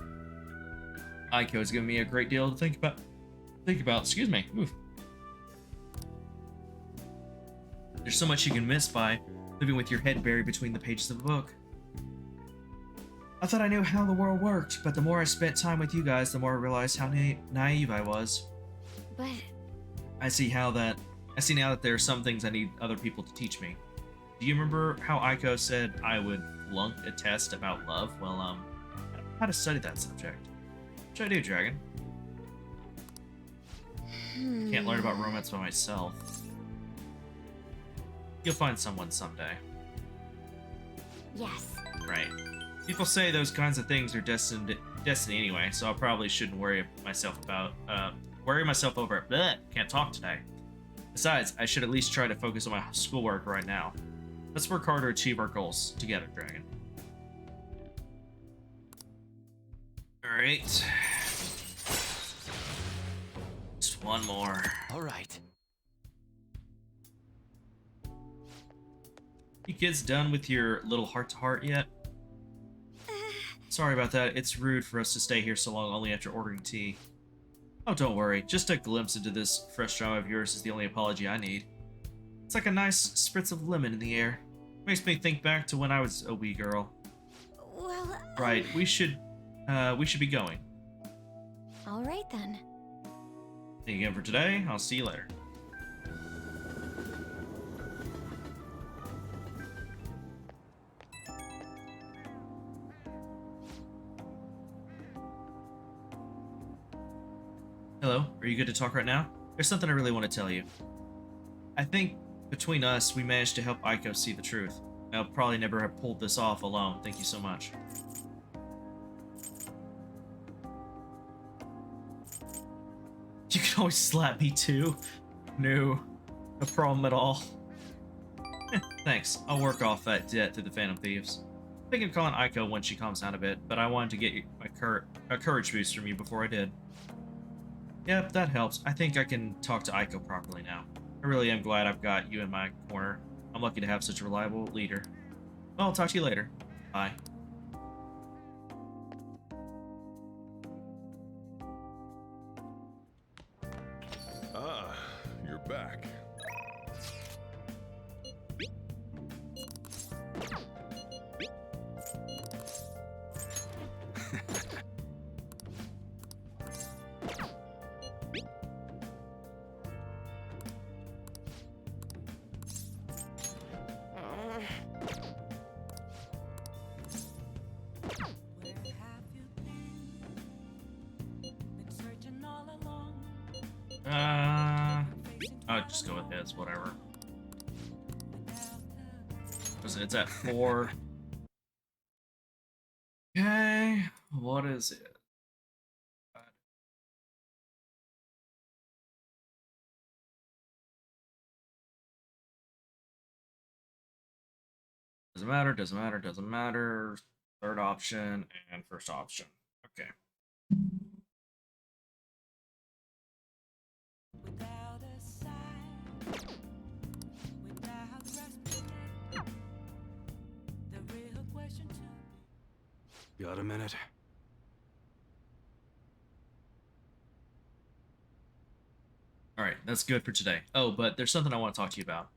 Aiko has given me a great deal to think about. Excuse me. Oof. There's so much you can miss by living with your head buried between the pages of a book. I thought I knew how the world worked, but the more I spent time with you guys, the more I realized how naive I was. But I see now that there are some things I need other people to teach me. Do you remember how Aiko said I would flunk a test about love? Well, I don't know how to study that subject. What should I do, Dragon? Can't learn about romance by myself. You'll find someone someday. yes. Right. People say those kinds of things are destiny anyway, so I probably shouldn't worry myself over it. Blech, can't talk today. Besides, I should at least try to focus on my schoolwork right now. Let's work hard to achieve our goals together, Dragon. Alright. Just one more. Alright. You kids done with your little heart-to-heart yet? Sorry about that. It's rude for us to stay here so long only after ordering tea. Oh, don't worry. Just a glimpse into this fresh drama of yours is the only apology I need. It's like a nice spritz of lemon in the air. Makes me think back to when I was a wee girl. Well, Right, we should be going. all right then. Thank you again for today. I'll see you later. Hello, are you good to talk right now? There's something I really want to tell you. I think between us, we managed to help Aiko see the truth. I'll probably never have pulled this off alone. Thank you so much. You can always slap me too. No problem at all. Thanks. I'll work off that debt to the Phantom Thieves. I'm thinking of calling Aiko when she calms down a bit, but I wanted to get a courage boost from you before I did. Yep, that helps. I think I can talk to Aiko properly now. I really am glad I've got you in my corner. I'm lucky to have such a reliable leader. Well, I'll talk to you later. Bye. Ah, you're back. I'll just go with his, whatever. It's at 4. Okay, what is it? Doesn't matter, doesn't matter, doesn't matter. Third option and first option. Okay. Got a minute? Alright, that's good for today. Oh, but there's something I want to talk to you about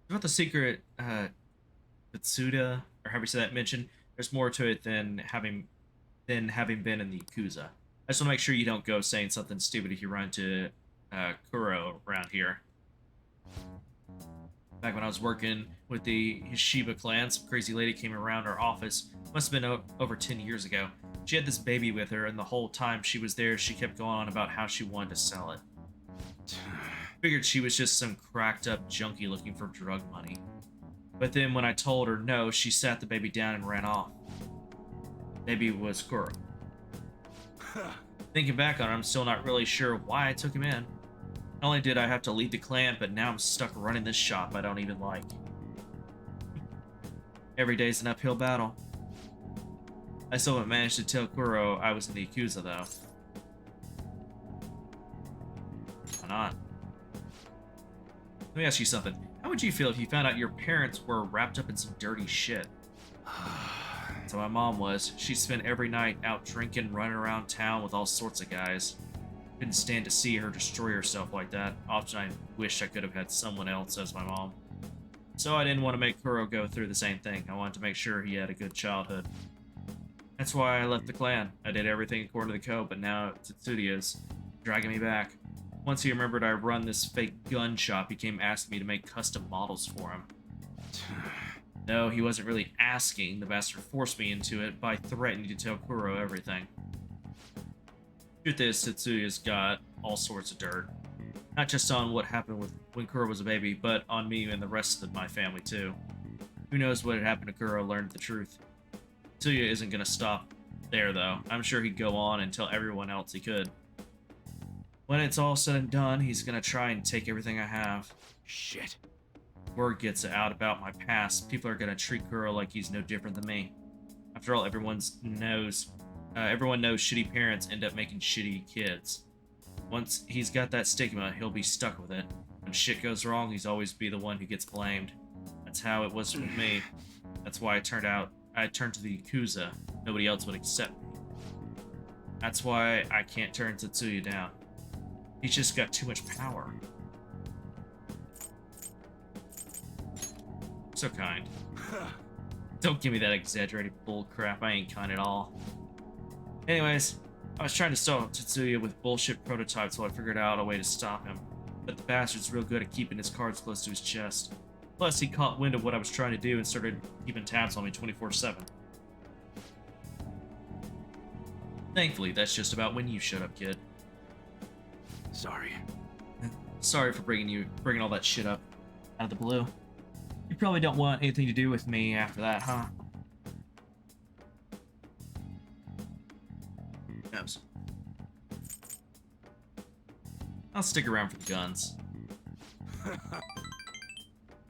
the secret Katsuda, or however you say that, mentioned. There's more to it than having been in the Yakuza. I just want to make sure you don't go saying something stupid if you run into Kuro around here. Back when I was working with the Hishiba clan, some crazy lady came around our office. Must have been over 10 years ago. She had this baby with her, and the whole time she was there, she kept going on about how she wanted to sell it. Figured she was just some cracked up junkie looking for drug money. But then when I told her no, she sat the baby down and ran off. Baby was Kuro. Thinking back on it, I'm still not really sure why I took him in. Not only did I have to lead the clan, but now I'm stuck running this shop I don't even like. Every day's an uphill battle. I still haven't managed to tell Kuro I was in the Yakuza, though. Why not? Let me ask you something. How would you feel if you found out your parents were wrapped up in some dirty shit? So my mom was. She spent every night out drinking, running around town with all sorts of guys. Couldn't stand to see her destroy herself like that. Often I wish I could have had someone else as my mom. So I didn't want to make Kuro go through the same thing. I wanted to make sure he had a good childhood. That's why I left the clan. I did everything according to the code, but now Tetsuya's dragging me back. Once he remembered I run this fake gun shop, he came asking me to make custom models for him. No, he wasn't really asking. The bastard forced me into it by threatening to tell Kuro everything. Truth is, Tetsuya's got all sorts of dirt. Not just on what happened when Kuro was a baby, but on me and the rest of my family too. Who knows what had happened to Kuro learned the truth. Tetsuya isn't gonna stop there though. I'm sure he'd go on and tell everyone else he could. When it's all said and done, he's gonna try and take everything I have. Shit. Word gets out about my past, people are gonna treat Kuro like he's no different than me. After all, everyone knows shitty parents end up making shitty kids. Once he's got that stigma, he'll be stuck with it. When shit goes wrong, he's always be the one who gets blamed. That's how it was with me. That's why I turned to the Yakuza. Nobody else would accept me. That's why I can't turn Tetsuya down. He's just got too much power. So kind. Don't give me that exaggerated bullcrap. I ain't kind at all. Anyways, I was trying to stop Tetsuya with bullshit prototypes while I figured out a way to stop him. But the bastard's real good at keeping his cards close to his chest. Plus, he caught wind of what I was trying to do and started keeping tabs on me 24/7. Thankfully, that's just about when you showed up, kid. Sorry. Sorry for bringing all that shit up out of the blue. You probably don't want anything to do with me after that, huh? Yes. I'll stick around for the guns.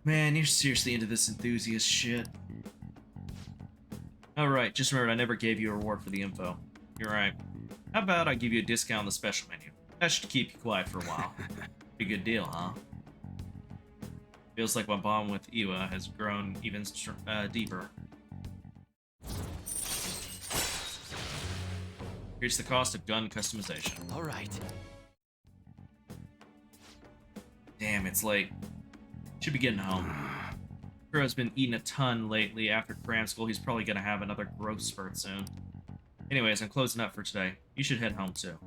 Man, you're seriously into this enthusiast shit. Alright, just remember I never gave you a reward for the info. You're right. How about I give you a discount on the special menu? That should keep you quiet for a while. Be a good deal, huh? Feels like my bond with Iwa has grown even deeper. Here's the cost of gun customization. Alright. Damn, it's late. Should be getting home. Kuro's been eating a ton lately. After cram school, he's probably gonna have another growth spurt soon. Anyways, I'm closing up for today. You should head home too.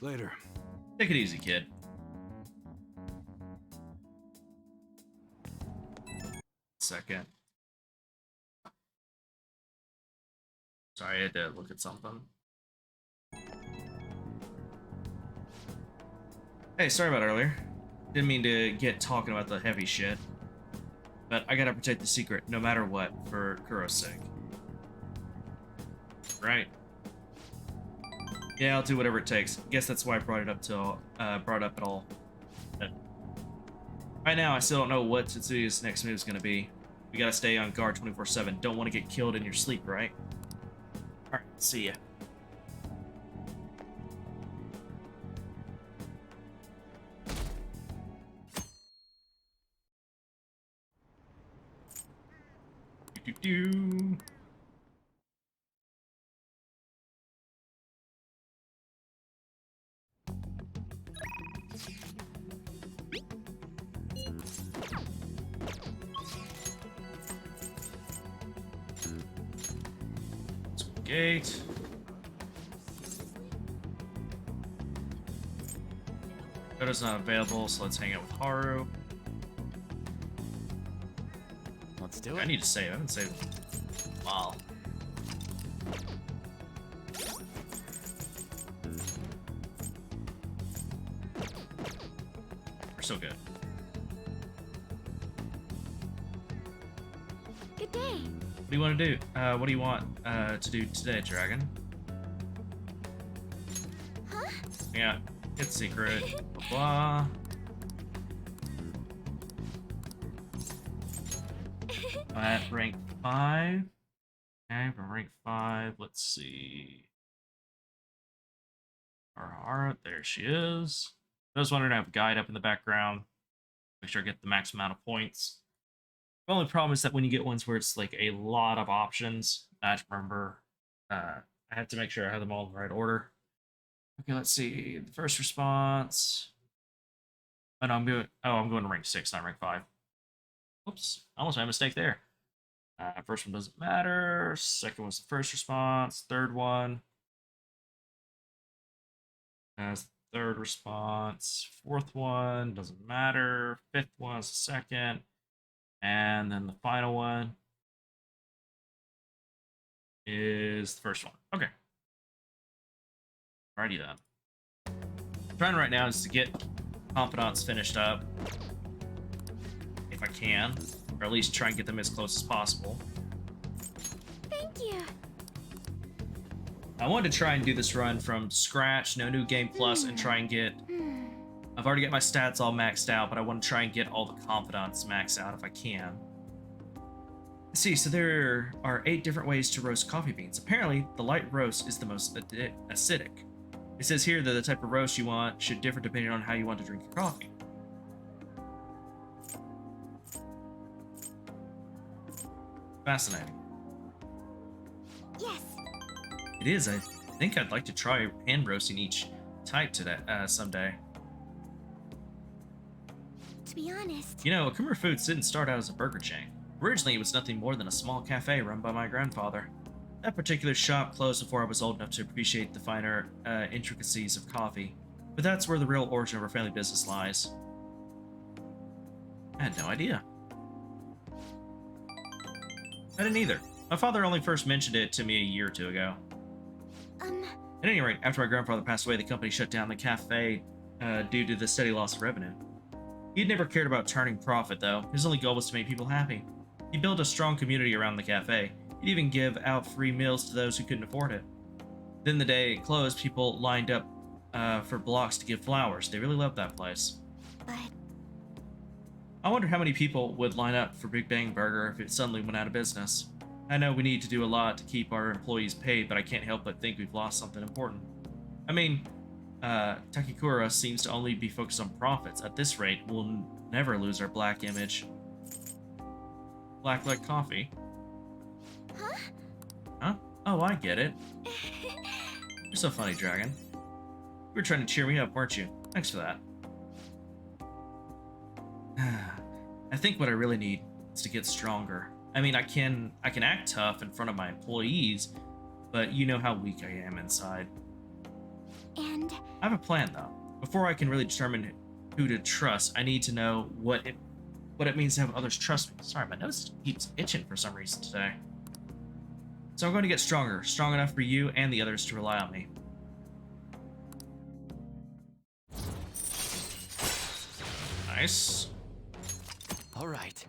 Later. Take it easy, kid. Second. Sorry, I had to look at something. Hey, sorry about earlier. Didn't mean to get talking about the heavy shit. But I gotta protect the secret, no matter what, for Kuro's sake. Right. Yeah, I'll do whatever it takes. Guess that's why I brought it up at all. But right now, I still don't know what Tetsuya's next move is gonna be. We gotta stay on guard 24/7. Don't want to get killed in your sleep, right? Alright, see ya. Do-do-do. Gate. Kodo's not available, so let's hang out with Haru. Let's do it. I need to save. I haven't saved. Wow. We're so good. Good day. What do you want to do? What do you want to do today, Dragon? Huh? Yeah, it's secret. Blah, blah. At rank 5. Okay, from rank 5, let's see. Ara, there she is. I was wondering, I have a guide up in the background. Make sure I get the max amount of points. The only problem is that when you get ones where it's like a lot of options, I have to remember, I have to make sure I have them all in the right order. Okay, let's see. The first response. Oh, no, I'm going to rank 6, not rank 5. Oops, almost made a mistake there. First one doesn't matter. Second was the first response. Third one as the third response. Fourth one doesn't matter. Fifth one is the second. And then the final one is the first one. Okay. Alrighty then. I'm trying right now is to get Confidants finished up. If I can. Or at least try and get them as close as possible. Thank you. I wanted to try and do this run from scratch, no new game plus, and try and get... I've already got my stats all maxed out, but I want to try and get all the confidants maxed out if I can. Let's see, so there are 8 different ways to roast coffee beans. Apparently, the light roast is the most acidic. It says here that the type of roast you want should differ depending on how you want to drink your coffee. Fascinating. Yes. It is. I think I'd like to try hand roasting each type today, someday. To be honest, You know, Akuma Foods didn't start out as a burger chain. Originally, it was nothing more than a small cafe run by my grandfather. That particular shop closed before I was old enough to appreciate the finer intricacies of coffee. But that's where the real origin of our family business lies. I had no idea. I didn't either. My father only first mentioned it to me a year or two ago. At any rate, after my grandfather passed away, the company shut down the cafe due to the steady loss of revenue. He'd never cared about turning profit, though. His only goal was to make people happy. He built a strong community around the cafe. He'd even give out free meals to those who couldn't afford it. Then the day it closed, people lined up for blocks to give flowers. They really loved that place. But I wonder how many people would line up for Big Bang Burger if it suddenly went out of business. I know we need to do a lot to keep our employees paid, but I can't help but think we've lost something important. I mean, Takikura seems to only be focused on profits. At this rate, we'll never lose our black image. Black like coffee. Huh? Huh? Oh, I get it. You're so funny, Dragon. You were trying to cheer me up, weren't you? Thanks for that. I think what I really need is to get stronger. I mean, I can act tough in front of my employees, but you know how weak I am inside. And I have a plan, though. Before I can really determine who to trust, I need to know what it means to have others trust me. Sorry, my nose keeps itching for some reason today. So I'm going to get stronger, strong enough for you and the others to rely on me. Nice. All right.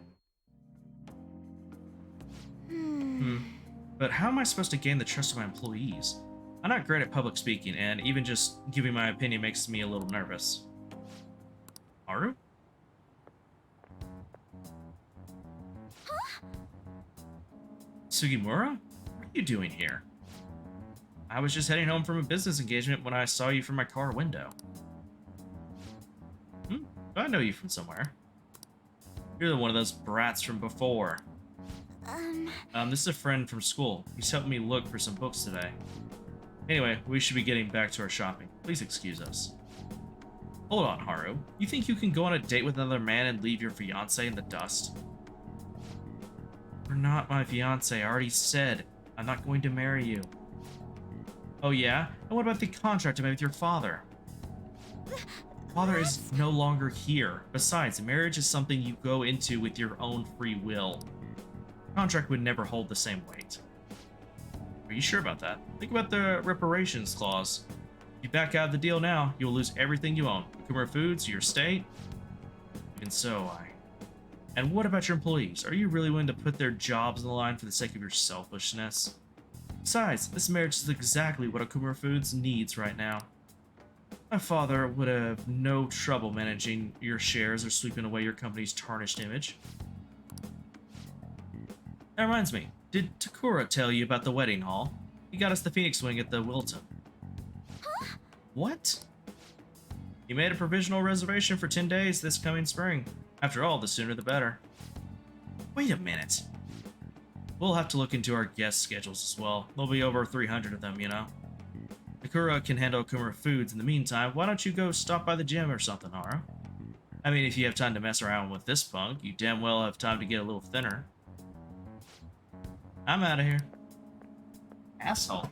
But how am I supposed to gain the trust of my employees? I'm not great at public speaking, and even just giving my opinion makes me a little nervous. Haru? Sugimura? What are you doing here? I was just heading home from a business engagement when I saw you from my car window. I know you from somewhere. You're the one of those brats from before. This is a friend from school. He's helped me look for some books today. Anyway, we should be getting back to our shopping. Please excuse us. Hold on, Haru. You think you can go on a date with another man and leave your fiancé in the dust? You're not my fiancé. I already said I'm not going to marry you. Oh yeah? And what about the contract I made with your father? Father is no longer here. Besides, marriage is something you go into with your own free will. Contract would never hold the same weight. Are you sure about that? Think about the reparations clause. If you back out of the deal now, you'll lose everything you own. Kumura Foods, your estate. Even so, And what about your employees? Are you really willing to put their jobs on the line for the sake of your selfishness? Besides, this marriage is exactly what Kumura Foods needs right now. My father would have no trouble managing your shares or sweeping away your company's tarnished image. That reminds me, did Takura tell you about the wedding hall? He got us the Phoenix Wing at the Wilton. Huh? What? He made a provisional reservation for 10 days this coming spring. After all, the sooner the better. Wait a minute. We'll have to look into our guest schedules as well. There'll be over 300 of them, you know. Takura can handle Kumura Foods in the meantime. Why don't you go stop by the gym or something, Haru? I mean, if you have time to mess around with this punk, you damn well have time to get a little thinner. I'm out of here. Asshole.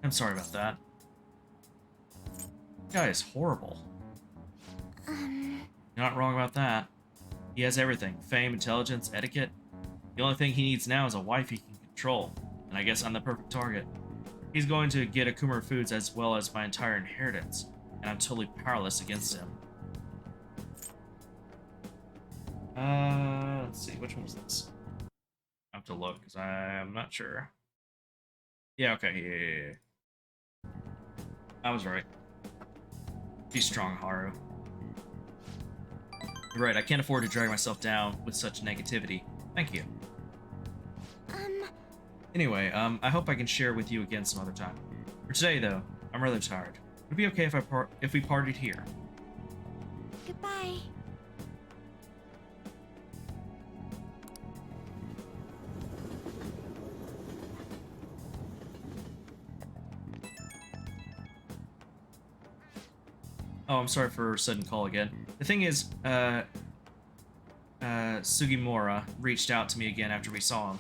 I'm sorry about that. This guy is horrible. You're not wrong about that. He has everything. Fame, intelligence, etiquette. The only thing he needs now is a wife he can control. And I guess I'm the perfect target. He's going to get Kumura Foods as well as my entire inheritance. And I'm totally powerless against him. Let's see. Which one was this? I have to look because I'm not sure. Yeah, okay. Yeah. I was right. Be strong, Haru. You're right, I can't afford to drag myself down with such negativity. Thank you. Anyway, I hope I can share with you again some other time. For today, though, I'm rather tired. Would it be okay if we partied here? Goodbye. Oh, I'm sorry for a sudden call again. The thing is, Sugimura reached out to me again after we saw him.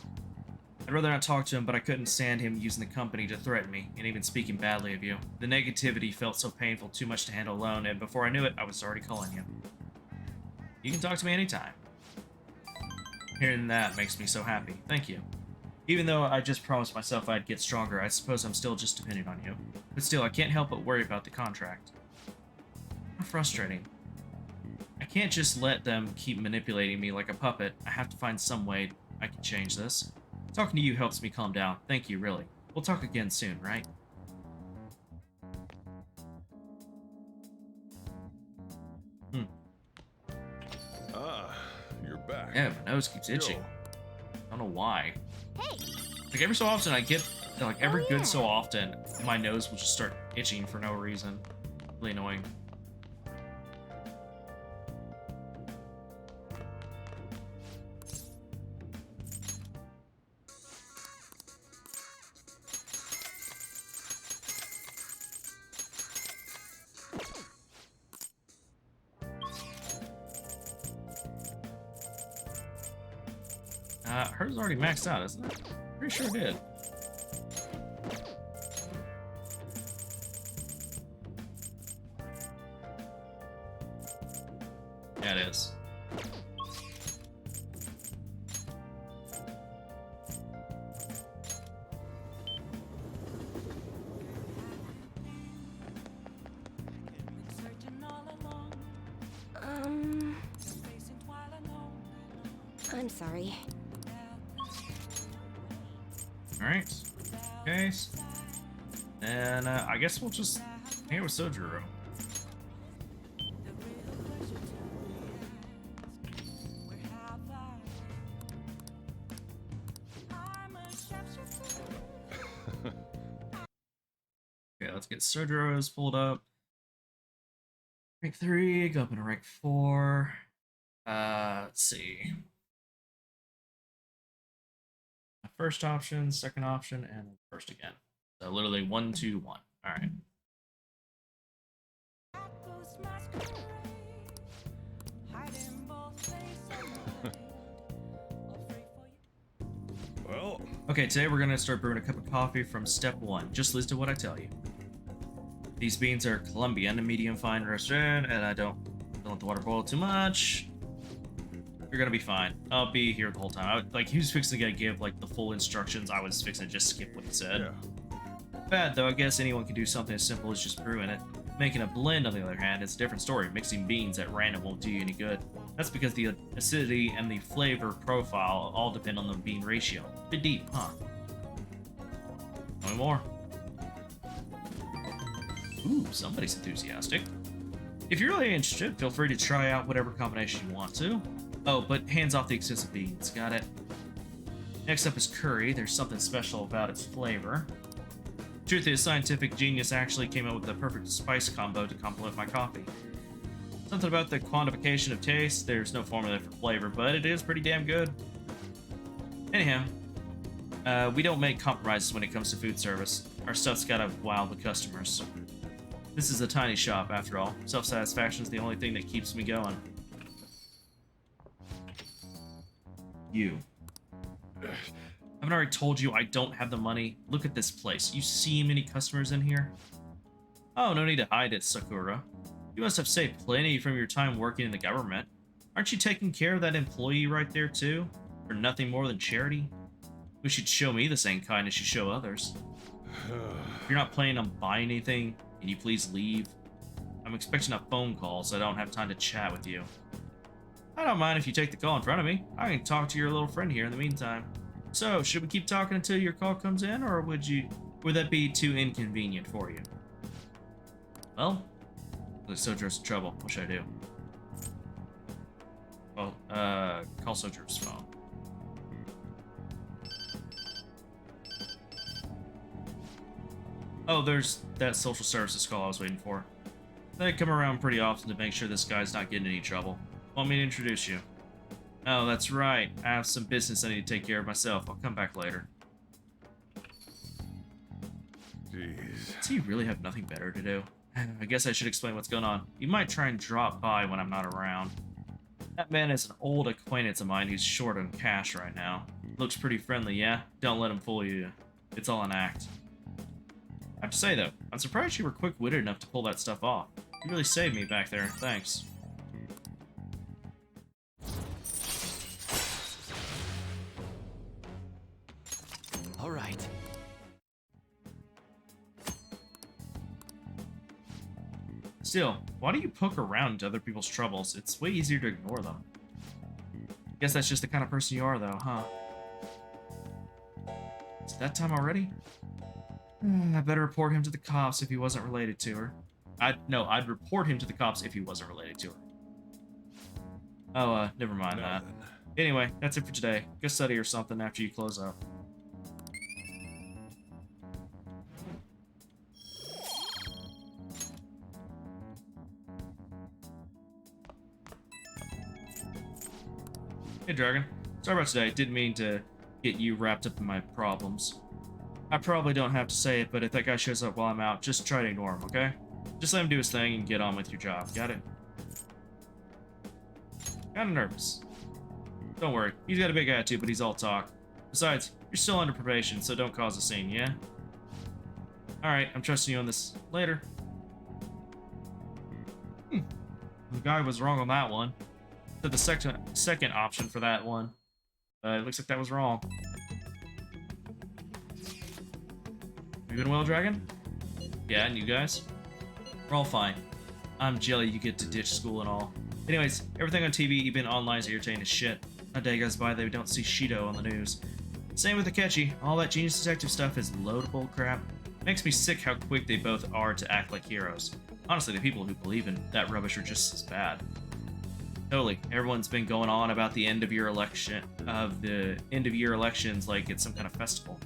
I'd rather not talk to him, but I couldn't stand him using the company to threaten me, and even speaking badly of you. The negativity felt so painful, too much to handle alone, and before I knew it, I was already calling you. You can talk to me anytime. Hearing that makes me so happy. Thank you. Even though I just promised myself I'd get stronger, I suppose I'm still just depending on you. But still, I can't help but worry about the contract. How frustrating. I can't just let them keep manipulating me like a puppet. I have to find some way I can change this. Talking to you helps me calm down. Thank you, really. We'll talk again soon, right? Ah, you're back. Yeah, my nose keeps itching. I don't know why. Hey! Like, every so often I get, like, every good so often, my nose will just start itching for no reason. Really annoying. Hers already maxed out, isn't it? Pretty sure it did. Yeah, it is. I'm sorry. Alright. Okay. And I guess we'll just hang out with Sojuro. Okay, let's get Sojuro's pulled up. Rank 3, go up into rank 4. Let's see. First option, second option, and then first again. So literally 1, 2, 1. All right. Well. Okay, today we're gonna start brewing a cup of coffee from step 1. Just listen to what I tell you. These beans are Colombian, a medium fine roasted, and I don't let the water boil too much. You're gonna be fine. I'll be here the whole time. Like, he was fixing to give like the full instructions. I was fixing to just skip what he said. Yeah. Bad though. I guess anyone can do something as simple as just brewing it. Making a blend, on the other hand, is a different story. Mixing beans at random won't do you any good. That's because the acidity and the flavor profile all depend on the bean ratio. Bit deep, huh? Tell me more. Ooh, somebody's enthusiastic. If you're really interested, feel free to try out whatever combination you want to. Oh, but hands off the excessive beans. Got it. Next up is curry. There's something special about its flavor. Truth is, scientific genius actually came up with the perfect spice combo to complement my coffee. Something about the quantification of taste. There's no formula for flavor, but it is pretty damn good. Anyhow, we don't make compromises when it comes to food service. Our stuff's gotta wow the customers. This is a tiny shop, after all. Self-satisfaction is the only thing that keeps me going. You. Haven't I already told you I don't have the money? Look at this place. You see many customers in here? Oh, no need to hide it, Sakura. You must have saved plenty from your time working in the government. Aren't you taking care of that employee right there, too? For nothing more than charity? Wish you'd show me the same kindness you show others. If you're not planning on buying anything, can you please leave? I'm expecting a phone call, so I don't have time to chat with you. I don't mind if you take the call in front of me. I can talk to your little friend here in the meantime. So, should we keep talking until your call comes in, or would that be too inconvenient for you? Well, Sojuro's in trouble. What should I do? Well, call Sojuro's phone. Oh, there's that social services call I was waiting for. They come around pretty often to make sure this guy's not getting in any trouble. Want me to introduce you? Oh, that's right. I have some business I need to take care of myself. I'll come back later. Jeez. Does he really have nothing better to do? I guess I should explain what's going on. You might try and drop by when I'm not around. That man is an old acquaintance of mine who's short on cash right now. Looks pretty friendly, yeah? Don't let him fool you. It's all an act. I have to say, though, I'm surprised you were quick-witted enough to pull that stuff off. You really saved me back there. Thanks. All right. Still, why do you poke around into other people's troubles? It's way easier to ignore them. Guess that's just the kind of person you are, though, huh? Is it that time already? I better report him to the cops if he wasn't related to her. I'd report him to the cops if he wasn't related to her. Oh, never mind that. Anyway, that's it for today. Go study or something after you close up. Hey, Dragon. Sorry about today. Didn't mean to get you wrapped up in my problems. I probably don't have to say it, but if that guy shows up while I'm out, just try to ignore him, okay? Just let him do his thing and get on with your job. Got it? Kinda nervous. Don't worry. He's got a big attitude, but he's all talk. Besides, you're still under probation, so don't cause a scene, yeah? Alright, I'm trusting you on this. Later. The guy was wrong on that one. So the second option for that one. It looks like that was wrong. You doing well, Dragon? Yeah, and you guys? We're all fine. I'm jelly you get to ditch school and all. Anyways, everything on TV, even online, is irritating as shit. A day goes by they don't see Shido on the news. Same with Akechi. All that genius detective stuff is load bull crap. Makes me sick how quick they both are to act like heroes. Honestly, the people who believe in that rubbish are just as bad. Totally. Everyone's been going on about the end of year elections like it's some kind of festival.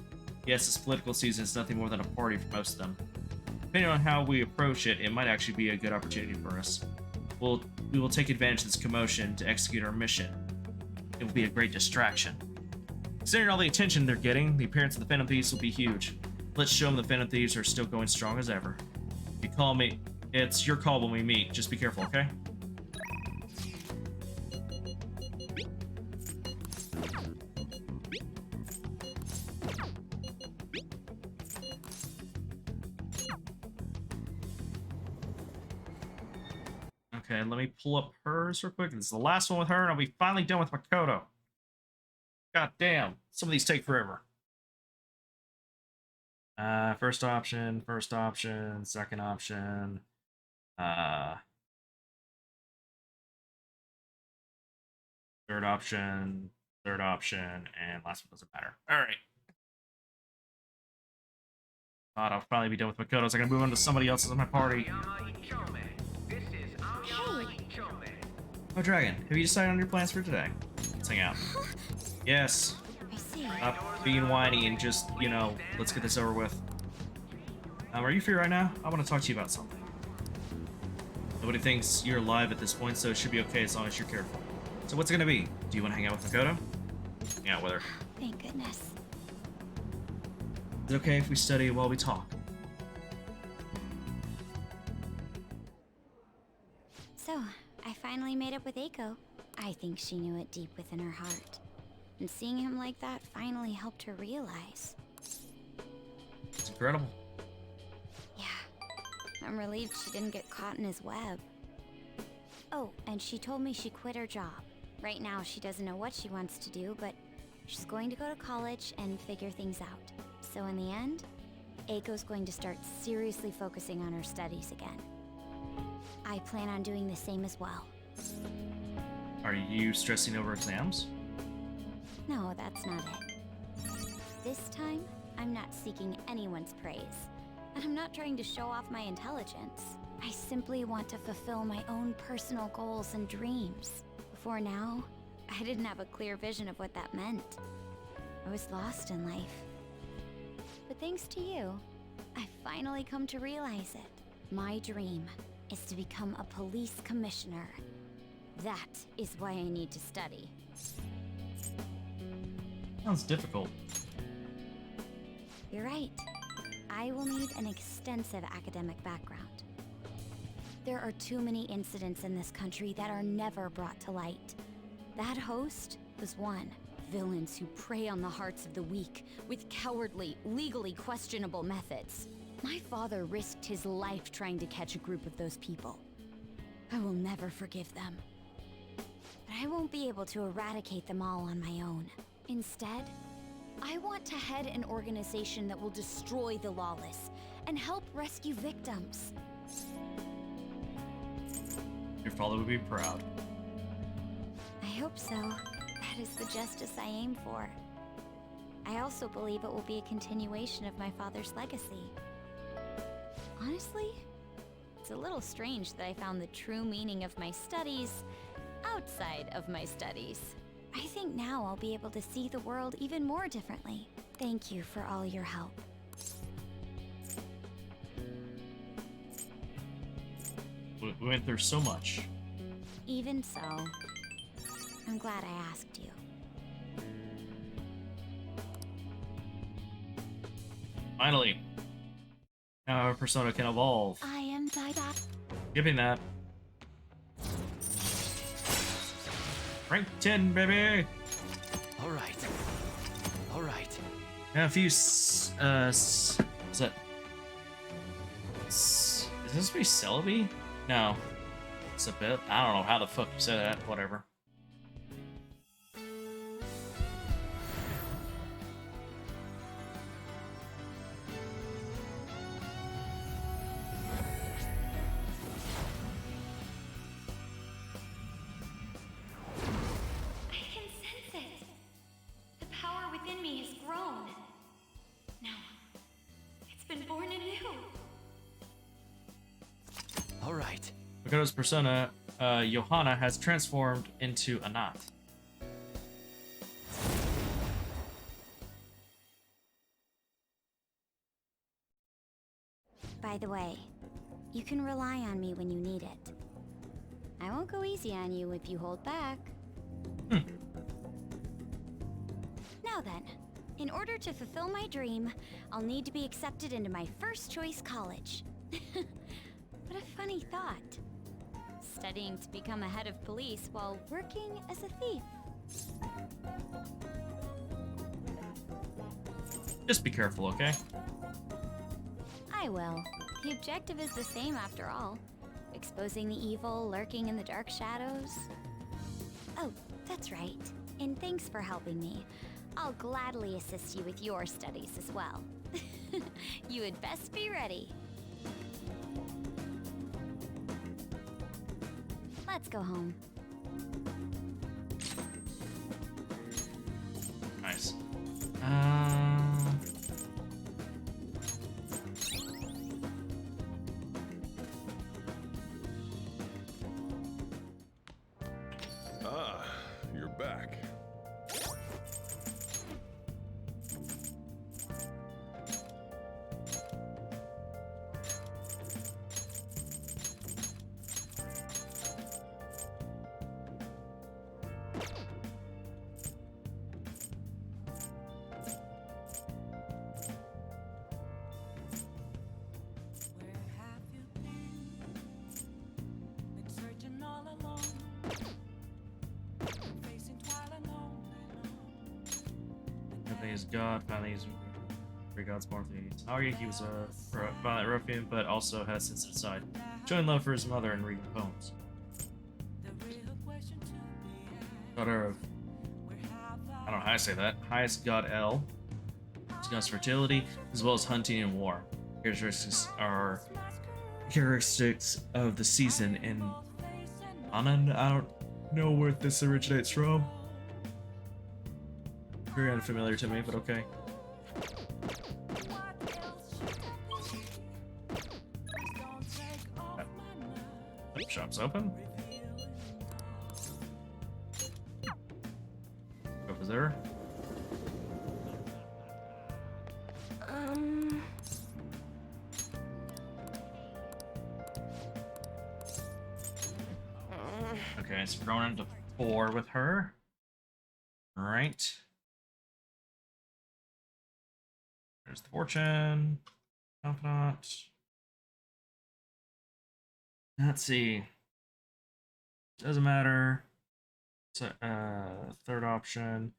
Yes, this political season is nothing more than a party for most of them. Depending on how we approach it, it might actually be a good opportunity for us. We will take advantage of this commotion to execute our mission. It will be a great distraction. Considering all the attention they're getting, the appearance of the Phantom Thieves will be huge. Let's show them the Phantom Thieves are still going strong as ever. If you call me, it's your call when we meet. Just be careful, okay? Okay, let me pull up hers real quick. This is the last one with her, and I'll be finally done with Makoto. God damn, some of these take forever. First option, second option. Third option, and last one doesn't matter. Alright. Thought I'll finally be done with Makoto, so I'm gonna move on to somebody else's in my party. Oh, Dragon, have you decided on your plans for today? Let's hang out. Yes. I see. Stop being whiny and just, you know, let's get this over with. Are you free right now? I want to talk to you about something. Nobody thinks you're alive at this point, so it should be okay as long as you're careful. So what's it gonna be? Do you want to hang out with Makoto? Hang out with her. Thank goodness. Is it okay if we study while we talk? So, I finally made up with Eiko. I think she knew it deep within her heart. And seeing him like that finally helped her realize. It's incredible. Yeah. I'm relieved she didn't get caught in his web. Oh, and she told me she quit her job. Right now, she doesn't know what she wants to do, but she's going to go to college and figure things out. So in the end, Eiko's going to start seriously focusing on her studies again. I plan on doing the same as well. Are you stressing over exams? No, that's not it. This time, I'm not seeking anyone's praise. And I'm not trying to show off my intelligence. I simply want to fulfill my own personal goals and dreams. Before now, I didn't have a clear vision of what that meant. I was lost in life. But thanks to you, I finally come to realize it. My dream is to become a police commissioner. That is why I need to study. Sounds difficult. You're right. I will need an extensive academic background. There are too many incidents in this country that are never brought to light. That host was one. Villains who prey on the hearts of the weak with cowardly, legally questionable methods. My father risked his life trying to catch a group of those people. I will never forgive them. But I won't be able to eradicate them all on my own. Instead, I want to head an organization that will destroy the lawless and help rescue victims. Your father would be proud. I hope so. That is the justice I aim for. I also believe it will be a continuation of my father's legacy. Honestly, it's a little strange that I found the true meaning of my studies outside of my studies. I think now I'll be able to see the world even more differently. Thank you for all your help. We went through so much. Even so, I'm glad I asked you. Finally. Now our persona can evolve. I am Dida. Skipping that. Rank 10, baby! Alright. Alright. Now a few, is that... Is this supposed to be Celebi? No. It's a bit... I don't know how the fuck you say that, whatever. Makoto's persona, Johanna, has transformed into a knot. By the way, you can rely on me when you need it. I won't go easy on you if you hold back. Now then, in order to fulfill my dream, I'll need to be accepted into my first choice college. What a funny thought. Studying to become a head of police while working as a thief. Just be careful, okay? I will. The objective is the same after all. Exposing the evil lurking in the dark shadows. Oh, that's right. And thanks for helping me. I'll gladly assist you with your studies as well. You had best be ready. Let's go home. Nice. Ah, you're back. Is God, finally he's three gods born for these. He was a violent ruffian, but also had a sensitive side, showing love for his mother and reading poems. Daughter of, I don't know how to say that, highest god El, gods fertility, as well as hunting and war. Characteristics are characteristics of the season in Anand. I don't know where this originates from. Very unfamiliar to me, but okay. Shop's open. Over there. Okay, so we're going into 4 with her. All right. There's the fortune. Confidant. Let's see. Doesn't matter. So, third option.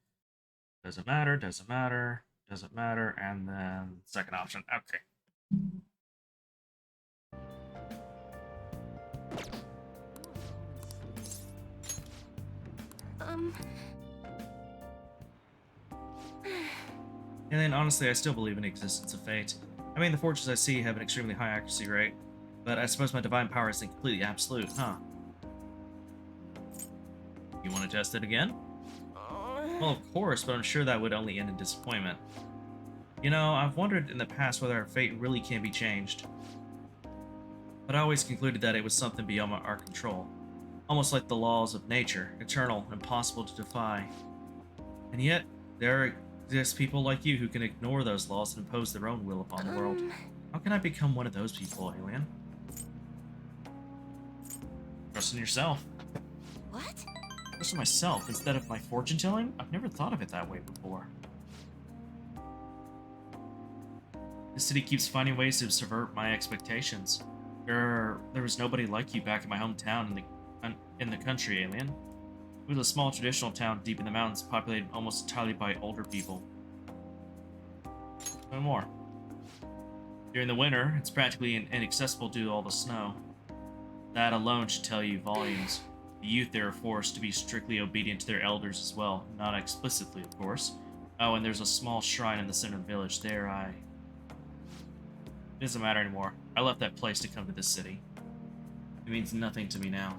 Doesn't matter, doesn't matter, doesn't matter, and then second option. Okay. And then, honestly, I still believe in the existence of fate. I mean, the fortunes I see have an extremely high accuracy rate, but I suppose my divine power isn't completely absolute, huh? You want to test it again? Well, of course, but I'm sure that would only end in disappointment. You know, I've wondered in the past whether our fate really can be changed. But I always concluded that it was something beyond our control. Almost like the laws of nature, eternal, impossible to defy. And yet, there exist people like you who can ignore those laws and impose their own will upon the world. How can I become one of those people, alien? Trust in yourself. What? Trust in myself instead of my fortune telling? I've never thought of it that way before. The city keeps finding ways to subvert my expectations. There was nobody like you back in my hometown in the country, alien. It was a small traditional town deep in the mountains, populated almost entirely by older people. No more. During the winter, it's practically inaccessible due to all the snow. That alone should tell you volumes. The youth there are forced to be strictly obedient to their elders as well, not explicitly, of course. Oh, and there's a small shrine in the center of the village. It doesn't matter anymore. I left that place to come to this city. It means nothing to me now.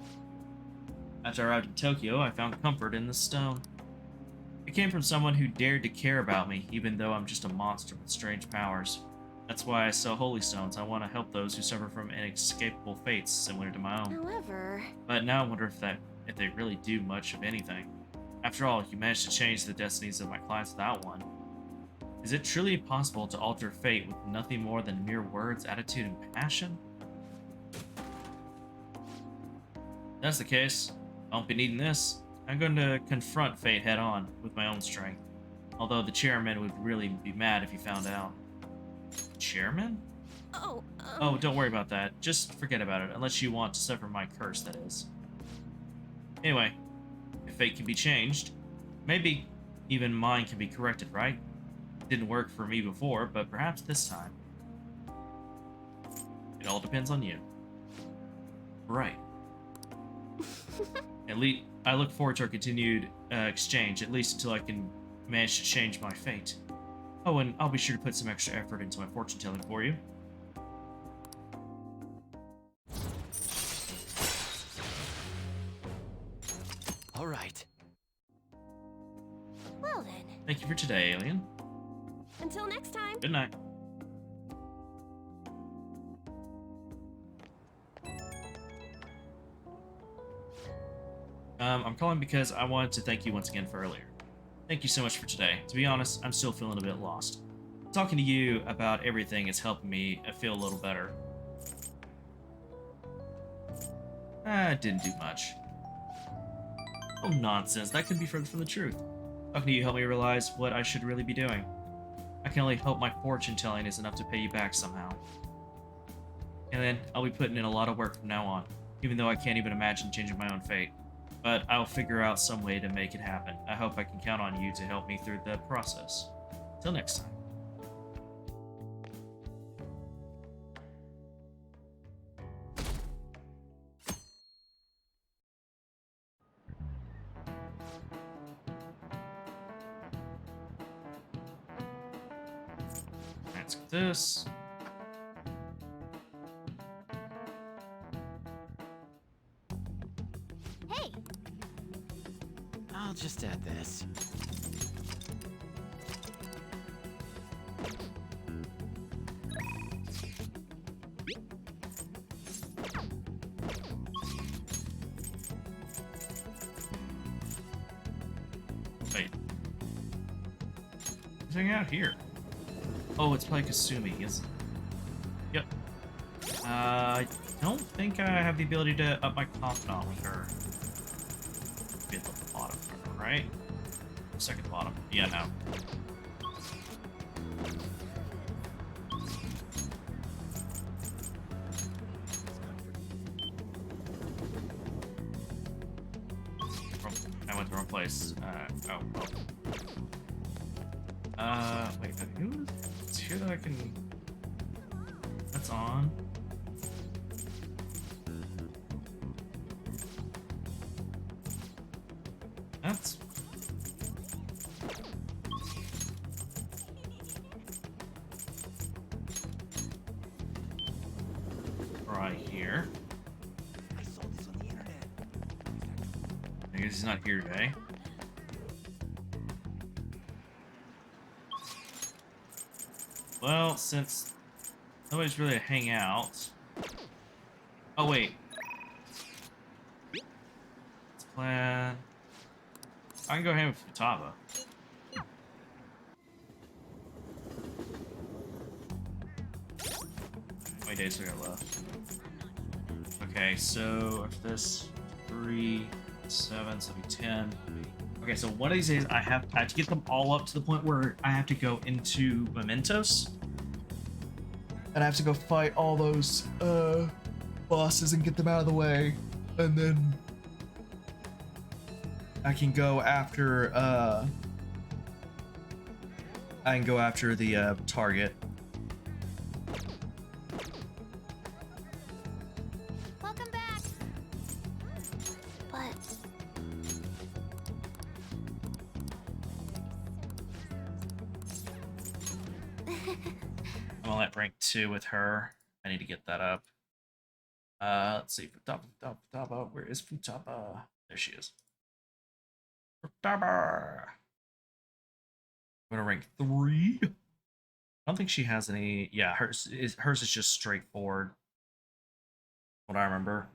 After I arrived in Tokyo, I found comfort in the stone. It came from someone who dared to care about me, even though I'm just a monster with strange powers. That's why I sell holy stones. I want to help those who suffer from inescapable fates similar to my own. However... But now I wonder if they really do much of anything. After all, you managed to change the destinies of my clients without one. Is it truly possible to alter fate with nothing more than mere words, attitude, and passion? If that's the case, I won't be needing this. I'm going to confront fate head-on with my own strength. Although the chairman would really be mad if he found out. Chairman? Oh, don't worry about that. Just forget about it, unless you want to suffer my curse, that is. Anyway, if fate can be changed, maybe even mine can be corrected, right? It didn't work for me before, but perhaps this time. It all depends on you. Right. At least, I look forward to our continued exchange, at least until I can manage to change my fate. Oh, and I'll be sure to put some extra effort into my fortune telling for you. All right. Well then. Thank you for today, alien. Until next time. Good night. I'm calling because I wanted to thank you once again for earlier. Thank you so much for today. To be honest, I'm still feeling a bit lost. Talking to you about everything is helping me feel a little better. It didn't do much. Oh, nonsense. That could be further from the truth. Talking to you helped me realize what I should really be doing. I can only hope my fortune telling is enough to pay you back somehow. And then I'll be putting in a lot of work from now on, even though I can't even imagine changing my own fate. But I'll figure out some way to make it happen. I hope I can count on you to help me through the process. Till next time. Let's get this. Hey! I'll just add this. Wait. Who's hanging out here? Oh, it's probably Kasumi, isn't it? Yep. I don't think I have the ability to up my confidant with her. Be at the bottom, right? Second bottom. Yeah, no. I went the wrong place. Oh, well. Wait, who is here that I can... That's on. That's... right here. I guess he's not here today. Well, since nobody's really to hang out... Oh, wait. Let's plan... I can go hang with Futaba. How many days do we got left? Okay, so after this, 3, 7, so it'll be 10. Okay, so one of these days I have to get them all up to the point where I have to go into Mementos. And I have to go fight all those bosses and get them out of the way. And then I can go after the target. Welcome back. But I'm gonna let rank 2 with her. I need to get that up. Let's see. Futaba. Where is Futaba? There she is. Futaba. I'm gonna rank 3. I don't think she has any. Yeah, hers is just straightforward. What I remember.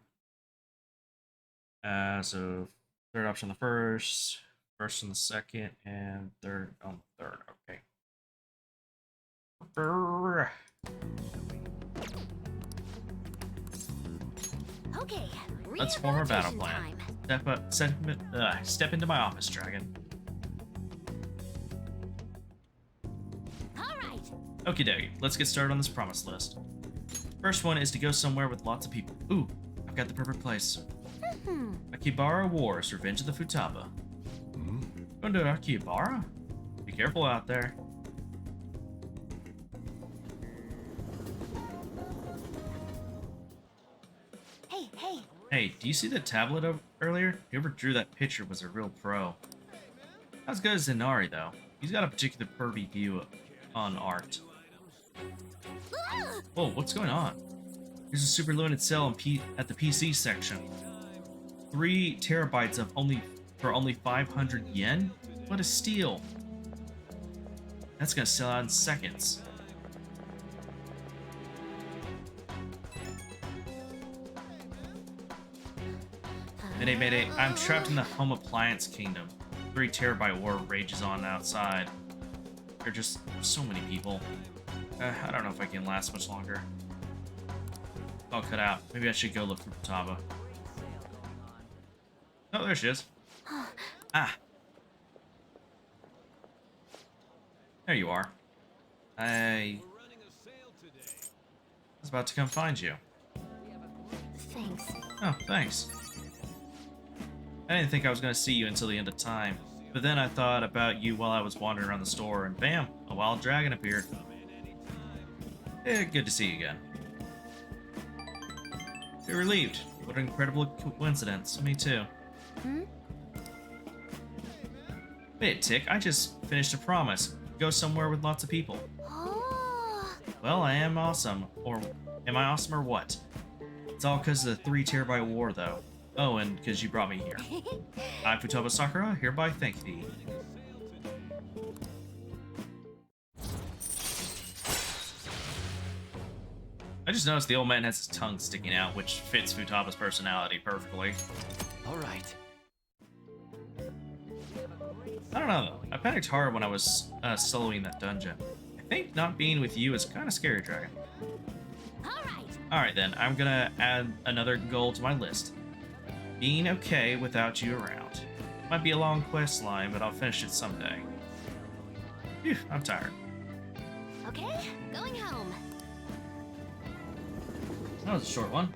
So third option on the first, first on the second, and third on the third. Okay. Brr. Okay, Let's form our battle rehabilitation plan. time. Step into my office, Dragon. All right. Okie dokie, let's get started on this promise list. First one is to go somewhere with lots of people. Ooh, I've got the perfect place. Akibara Wars, Revenge of the Futaba. Going to Akibara? Be careful out there. Hey. Hey, do you see the tablet earlier? Whoever drew that picture was a real pro. Not as good as Zenari, though. He's got a particular pervy view on art. Whoa, what's going on? There's a super limited sale at the PC section. 3 terabytes for only 500 yen? What a steal! That's gonna sell out in seconds. Mayday, I'm trapped in the home appliance kingdom. 3 terabyte war rages on outside. There are just so many people. I don't know if I can last much longer. I'll cut out. Maybe I should go look for Futaba. Oh, there she is. Ah. There you are. I was about to come find you. Thanks. Oh, thanks. I didn't think I was going to see you until the end of time. But then I thought about you while I was wandering around the store, and bam, a wild dragon appeared. Good to see you again. You're relieved. What an incredible coincidence. Me too. Wait a tick, I just finished a promise. Go somewhere with lots of people. Well, I am awesome. Or am I awesome or what? It's all because of the 3 terabyte war, though. Oh, and because you brought me here. I, Futaba Sakura, hereby thank thee. I just noticed the old man has his tongue sticking out, which fits Futaba's personality perfectly. Alright. I don't know, though. I panicked hard when I was soloing that dungeon. I think not being with you is kind of scary, Dragon. Alright then, I'm gonna add another goal to my list. Being okay without you around. Might be a long quest line, but I'll finish it someday. Phew, I'm tired. Okay, going home. That was a short one.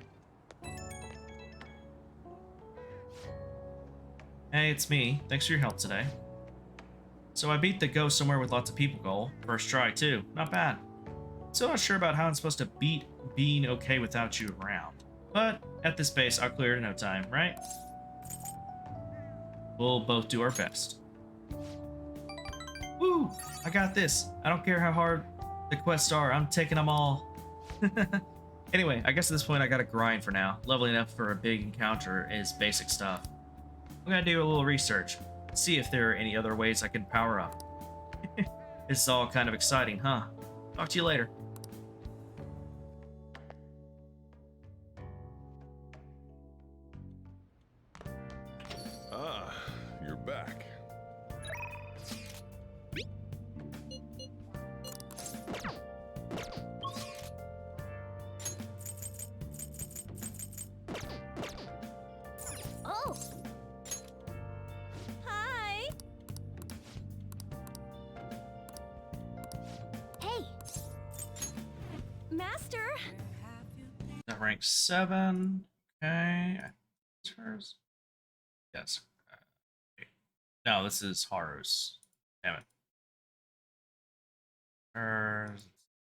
Hey, it's me. Thanks for your help today. So I beat the go somewhere with lots of people goal. First try, too. Not bad. Still not sure about how I'm supposed to beat being okay without you around. But at this pace, I'll clear it in no time, right? We'll both do our best. Woo! I got this. I don't care how hard the quests are. I'm taking them all. Anyway, I guess at this point I gotta grind for now. Leveling up for a big encounter is basic stuff. I'm gonna do a little research. See if there are any other ways I can power up. This is all kind of exciting, huh? Talk to you later. Ah, you're back. Oh! Hi! Hey! Master! That rank 7. Okay. Hers. Yes. Wait. No, this is Haru's. Damn it. Hers.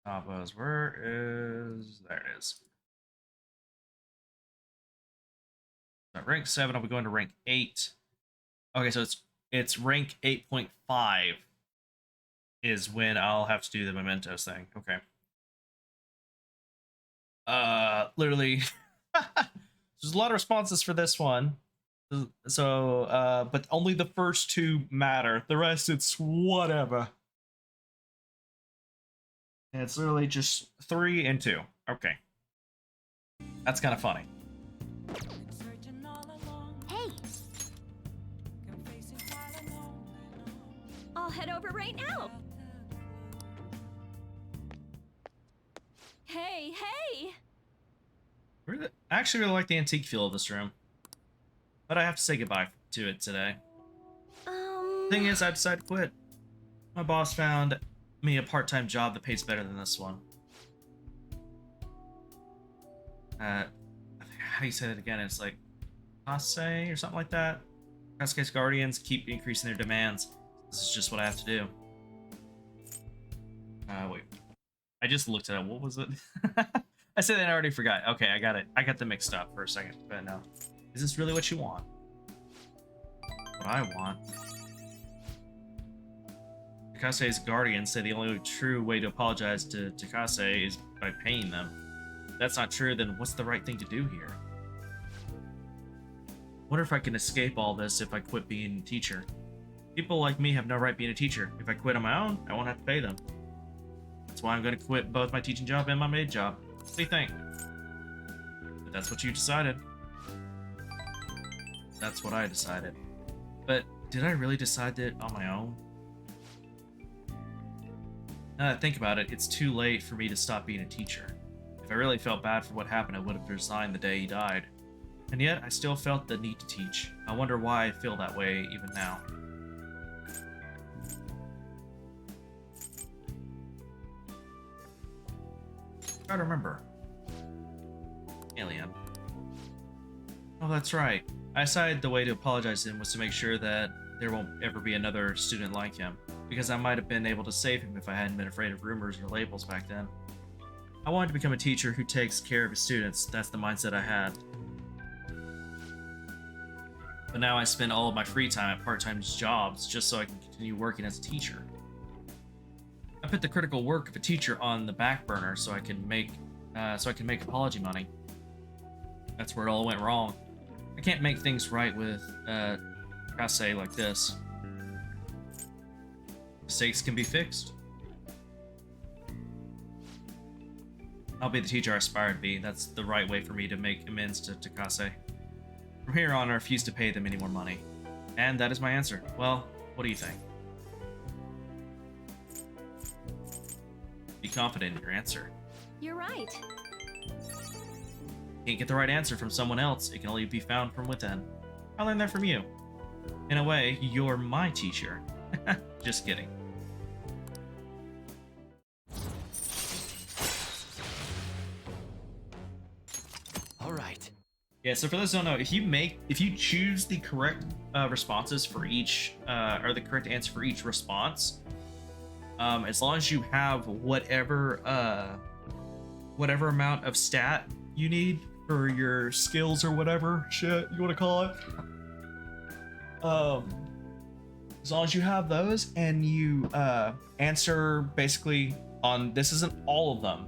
Taba's. Where is... There it is. So rank 7, I'll be going to rank 8. Okay, so it's rank 8.5 is when I'll have to do the mementos thing. Okay. Literally there's a lot of responses for this one. So but only the first 2 matter. The rest it's whatever. And it's literally just 3 and 2. Okay. That's kind of funny. Hey! I'll head over right now. Hey, hey! I actually really like the antique feel of this room. But I have to say goodbye to it today. Thing is, I decided to quit. My boss found me a part-time job that pays better than this one. How do you say that again? It's like Kase or something like that. Kase's guardians keep increasing their demands. This is just what I have to do. Wait. I just looked at it. What was it? I said that I already forgot. Okay, I got it. I got them mixed up for a second. But no. Is this really what you want? What I want? Takase's guardians say the only true way to apologize to Takase is by paying them. If that's not true, then what's the right thing to do here? Wonder if I can escape all this if I quit being a teacher. People like me have no right being a teacher. If I quit on my own, I won't have to pay them. That's why I'm going to quit both my teaching job and my maid job. What do you think? But that's what you decided. That's what I decided. But did I really decide that on my own? Now that I think about it, it's too late for me to stop being a teacher. If I really felt bad for what happened, I would have resigned the day he died. And yet, I still felt the need to teach. I wonder why I feel that way even now. Try to remember. Alien. Oh, that's right. I decided the way to apologize to him was to make sure that there won't ever be another student like him, because I might have been able to save him if I hadn't been afraid of rumors or labels back then. I wanted to become a teacher who takes care of his students. That's the mindset I had. But now I spend all of my free time at part-time jobs just so I can continue working as a teacher. I put the critical work of a teacher on the back burner so I can make apology money. That's where it all went wrong. I can't make things right with Kase like this. Mistakes can be fixed. I'll be the teacher I aspire to be. That's the right way for me to make amends to Kase. From here on, I refuse to pay them any more money. And that is my answer. Well, what do you think? Be confident in your answer. You're right. Can't get the right answer from someone else. It can only be found from within. I learned that from you. In a way, you're my teacher. Just kidding. All right. Yeah, so for those who don't know, if you choose the correct responses for each, or the correct answer for each response, as long as you have whatever amount of stat you need for your skills or whatever shit you want to call it, as long as you have those and you answer basically on, this isn't all of them,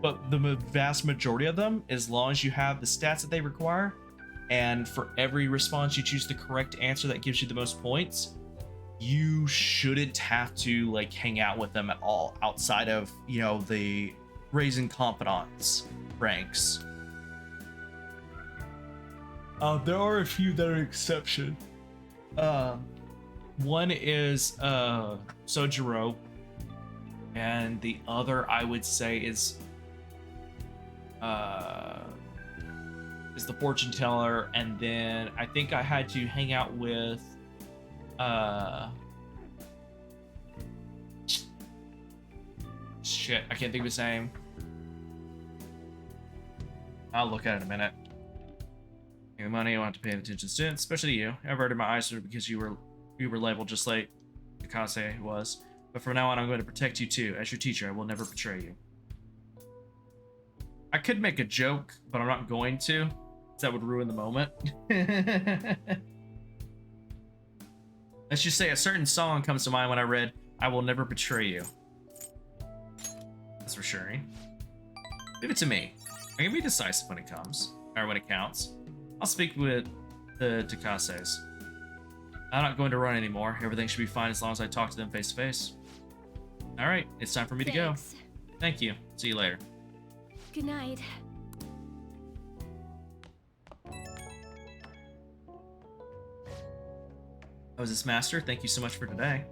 but the vast majority of them, as long as you have the stats that they require, and for every response you choose the correct answer that gives you the most points, you shouldn't have to like hang out with them at all outside of, you know, the raising confidants ranks. There are a few that are exception. One is Sojiro, and the other I would say is the fortune teller, and then I think I had to hang out with shit, I can't think of his name. I'll look at it in a minute. The money, I want to pay attention to students, especially you. I averted my eyes because you were labeled just like Kase was. But from now on, I'm going to protect you too. As your teacher, I will never betray you. I could make a joke, but I'm not going to, because that would ruin the moment. Let's just say a certain song comes to mind when I read, I will never betray you. That's for sure. Leave it to me. I can be decisive when it comes, or when it counts. I'll speak with the Takases. I'm not going to run anymore. Everything should be fine as long as I talk to them face to face. Alright, it's time for me to go. Thank you. See you later. Good night. Oh, is this Master? Thank you so much for today.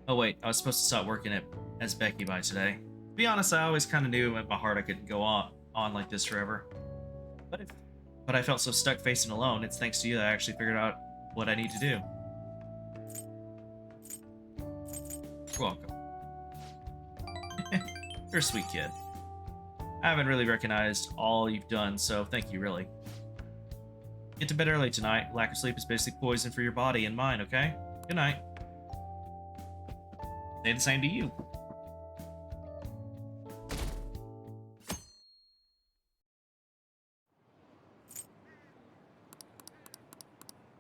Oh wait, I was supposed to stop working as Becky by today. To be honest, I always kind of knew in my heart I couldn't go on like this forever. But I felt so stuck facing alone. It's thanks to you that I actually figured out what I need to do. You're welcome. You're a sweet kid. I haven't really recognized all you've done, so thank you, really. Get to bed early tonight. Lack of sleep is basically poison for your body and mind, okay? Good night. Say the same to you.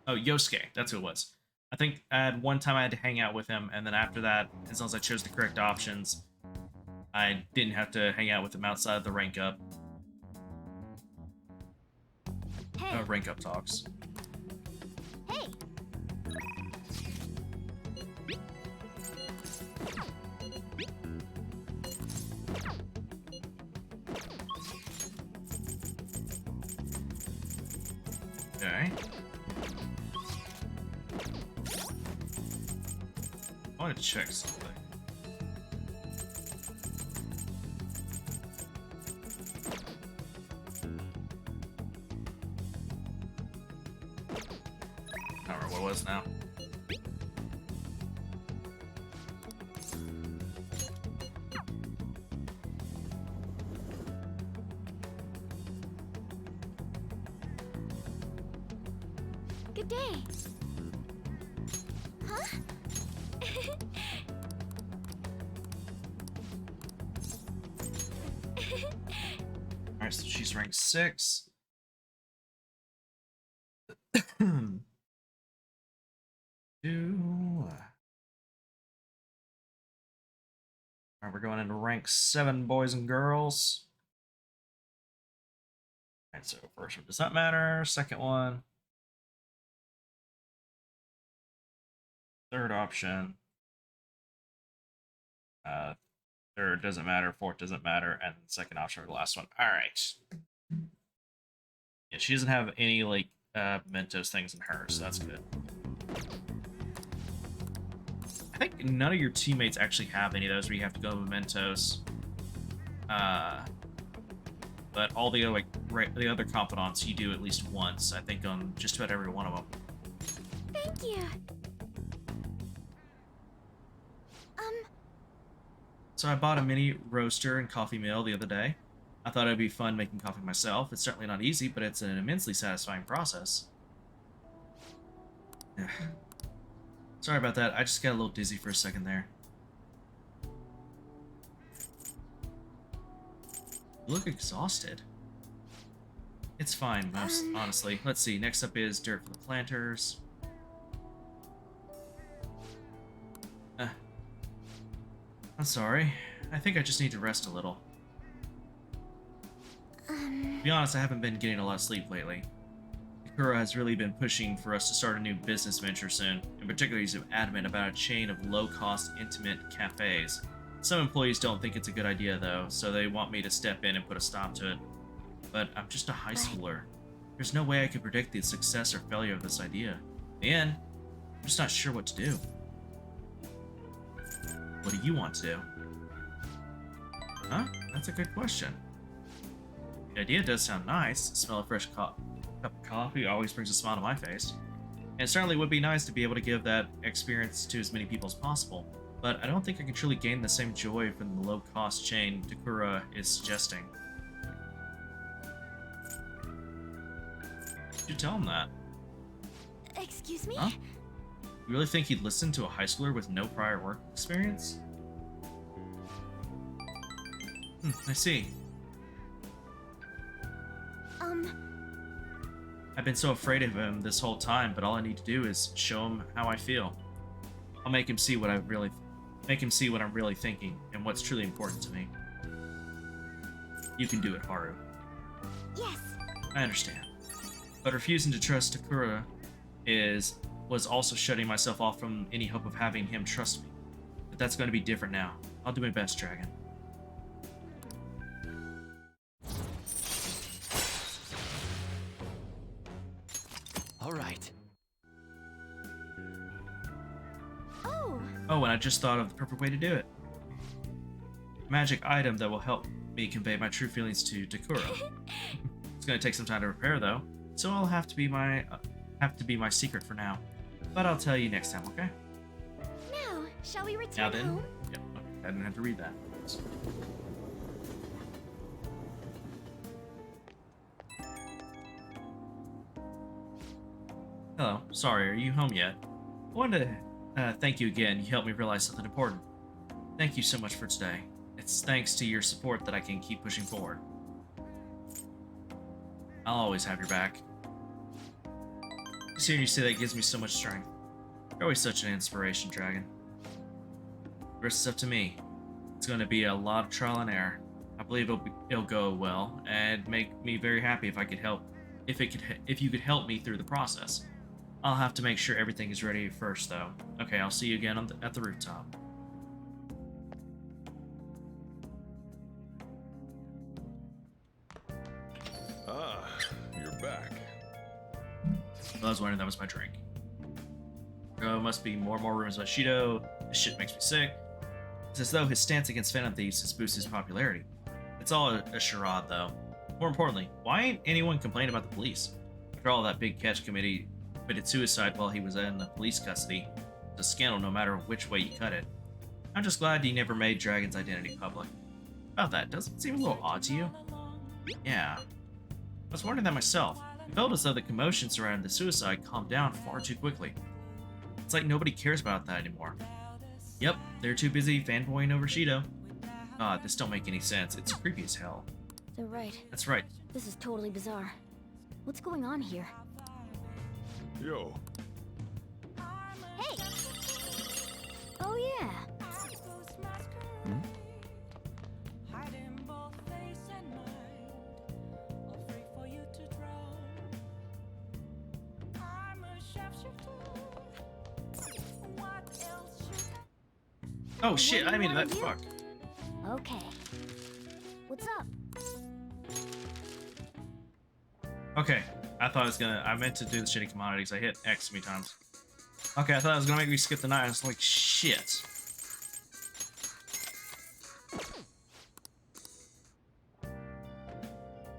Oh, Yosuke. That's who it was. I think I had one time I had to hang out with him, and then after that, as long as I chose the correct options, I didn't have to hang out with him outside of the rank up. Hey. Rank up talks. Hey. Okay. I want to check something. I don't remember what it was now. Good day. Huh? Alright, so she's ranked 6. Alright, we're going into rank 7, boys and girls. Alright, so first one does not matter. Second one. Third option. Third doesn't matter. Fourth doesn't matter. And second option for the last one. Alright. Yeah, she doesn't have any, like, Mentos things in her, so that's good. I think none of your teammates actually have any of those where you have to go to Mentos. But all the other, the other confidants you do at least once, I think, on just about every one of them. Thank you. So I bought a mini roaster and coffee mill the other day. I thought it'd be fun making coffee myself. It's certainly not easy, but it's an immensely satisfying process. Sorry about that. I just got a little dizzy for a second there. You look exhausted. It's fine, honestly. Let's see. Next up is dirt for the planters. I'm sorry. I think I just need to rest a little. To be honest, I haven't been getting a lot of sleep lately. Sakura has really been pushing for us to start a new business venture soon. In particular, he's adamant about a chain of low-cost, intimate cafes. Some employees don't think it's a good idea, though, so they want me to step in and put a stop to it. But I'm just a high schooler. There's no way I could predict the success or failure of this idea. In the end, I'm just not sure what to do. What do you want to do? Huh? That's a good question. The idea does sound nice. The smell of fresh cup of coffee always brings a smile to my face. And it certainly would be nice to be able to give that experience to as many people as possible. But I don't think I can truly gain the same joy from the low-cost chain Takura is suggesting. You tell him that. Excuse me? Huh? You really think he'd listen to a high schooler with no prior work experience? I see. I've been so afraid of him this whole time, but all I need to do is show him how I feel. I'll make him see what I'm really thinking and what's truly important to me. You can do it, Haru. Yes. I understand. But refusing to trust Takura was also shutting myself off from any hope of having him trust me. But that's going to be different now. I'll do my best, Dragon. right. Oh, Oh, and I just thought of the perfect way to do it. Magic item that will help me convey my true feelings to Takuro. It's gonna take some time to prepare though, so I'll have to be my secret for now. But I'll tell you next time, okay? now, shall we Now return then, home? yep, I didn't have to read that. Hello, sorry, are you home yet? I wanted to thank you again. You helped me realize something important. Thank you so much for today. It's thanks to your support that I can keep pushing forward. I'll always have your back. Just hearing you say that gives me so much strength. You're always such an inspiration, Dragon. The rest is up to me. It's going to be a lot of trial and error. I believe it'll go well and make me very happy if I could help. If you could help me through the process. I'll have to make sure everything is ready first, though. Okay, I'll see you again at the rooftop. Ah, you're back. I was wondering that was my drink. There must be more and more rumors about Shido. This shit makes me sick. It's as though his stance against Phantom Thieves has boosted his popularity. It's all a charade, though. More importantly, why ain't anyone complaining about the police? After all, that big catch committee committed suicide while he was in the police custody. It's a scandal no matter which way you cut it. I'm just glad he never made Dragon's identity public. About that, doesn't it seem a little odd to you? Yeah. I was wondering that myself. It felt as though the commotion surrounding the suicide calmed down far too quickly. It's like nobody cares about that anymore. Yep, they're too busy fanboying over Shido. God, this don't make any sense. It's creepy as hell. They're right. That's right. This is totally bizarre. What's going on here? Yo. Hey! Oh yeah! Oh shit, I mean that. Fuck. Okay. What's up? Okay, I thought I was gonna. I meant to do the shitty commodities. I hit X many times. Okay, I thought it was gonna make me skip the night. I was like, shit.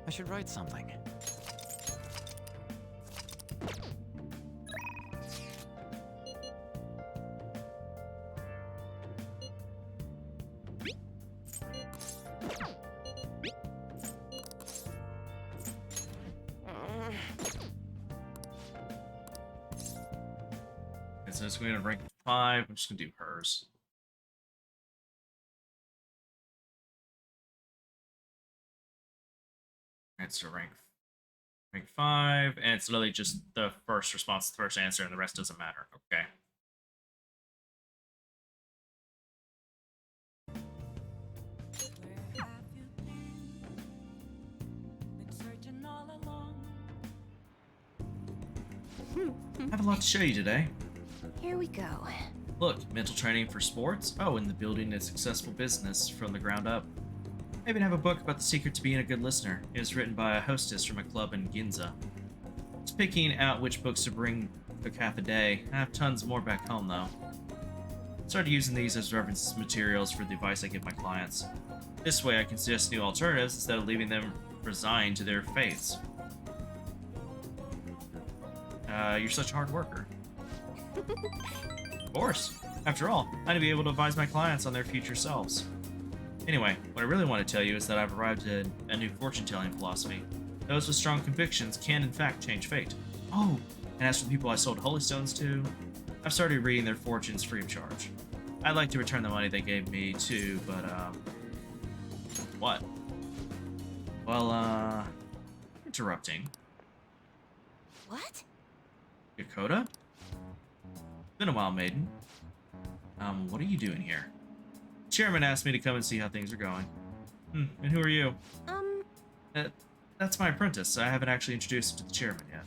I should write something. So it's going to rank 5. I'm just gonna do hers. It's to rank 5, and it's literally just the first response, the first answer, and the rest doesn't matter. Okay. I have a lot to show you today. Here we go. Look, mental training for sports? Oh, and the building a successful business from the ground up. I even have a book about the secret to being a good listener. It was written by a hostess from a club in Ginza. Just picking out which books to bring took half a day. I have tons more back home, though. I started using these as reference materials for the advice I give my clients. This way I can suggest new alternatives instead of leaving them resigned to their fates. You're such a hard worker. Of course. After all, I need to be able to advise my clients on their future selves. Anyway, what I really want to tell you is that I've arrived at a new fortune-telling philosophy. Those with strong convictions can, in fact, change fate. Oh, and as for the people I sold holy stones to, I've started reading their fortunes free of charge. I'd like to return the money they gave me, too, but, what? Well, interrupting. What? Dakota? Been a while, maiden. What are you doing here? Chairman asked me to come and see how things are going. And who are you? That's my apprentice. I haven't actually introduced him to the chairman yet.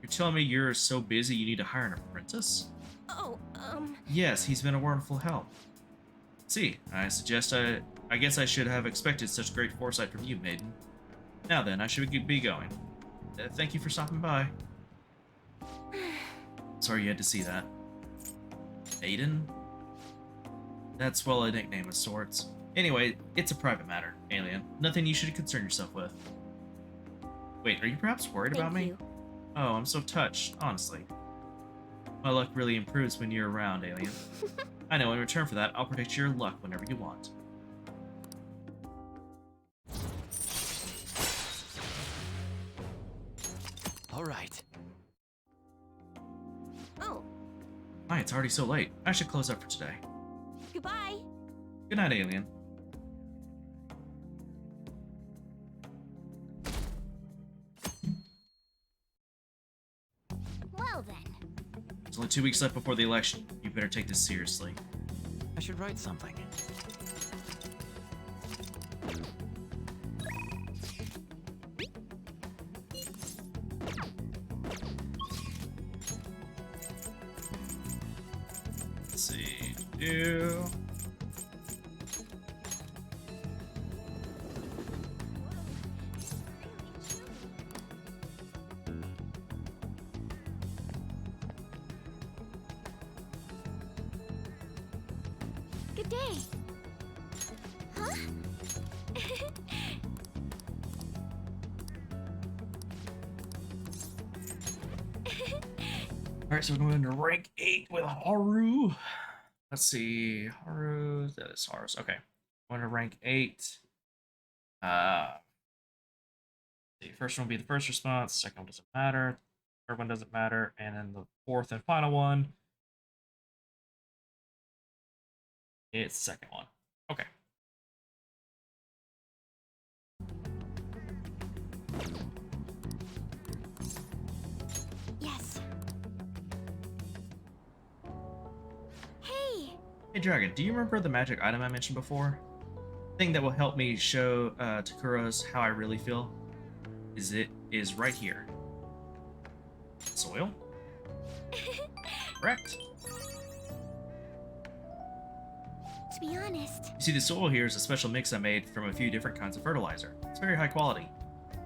You're telling me you're so busy you need to hire an apprentice? Oh, Yes, he's been a wonderful help. See, I guess I should have expected such great foresight from you, maiden. Now then, I should be going. Thank you for stopping by. Sorry you had to see that. Aiden? That's, well, a nickname of sorts. Anyway, it's a private matter, alien. Nothing you should concern yourself with. Wait, are you perhaps worried about me? you. Oh, I'm so touched, honestly. My luck really improves when you're around, alien. I know, in return for that, I'll predict your luck whenever you want. All right. Oh, Hi, it's already so late. I should close up for today. goodbye. Good night, alien. Well then. There's only 2 weeks left before the election. You better take this seriously. I should write something. Let's see. Do. Good day. Huh? Alright, so we're going to rank 8 with Haru. Let's see. Haru. That is Haru's. Okay. I'm going to rank 8. The first one will be the first response. Second one doesn't matter. Third one doesn't matter. And then the fourth and final one. It's the second one. Okay. Yes. Hey! Hey Dragon, do you remember the magic item I mentioned before? Thing that will help me show Takura's how I really feel? Is right here. Soil? Correct. To be honest, You see, the soil here is a special mix I made from a few different kinds of fertilizer. It's very high quality.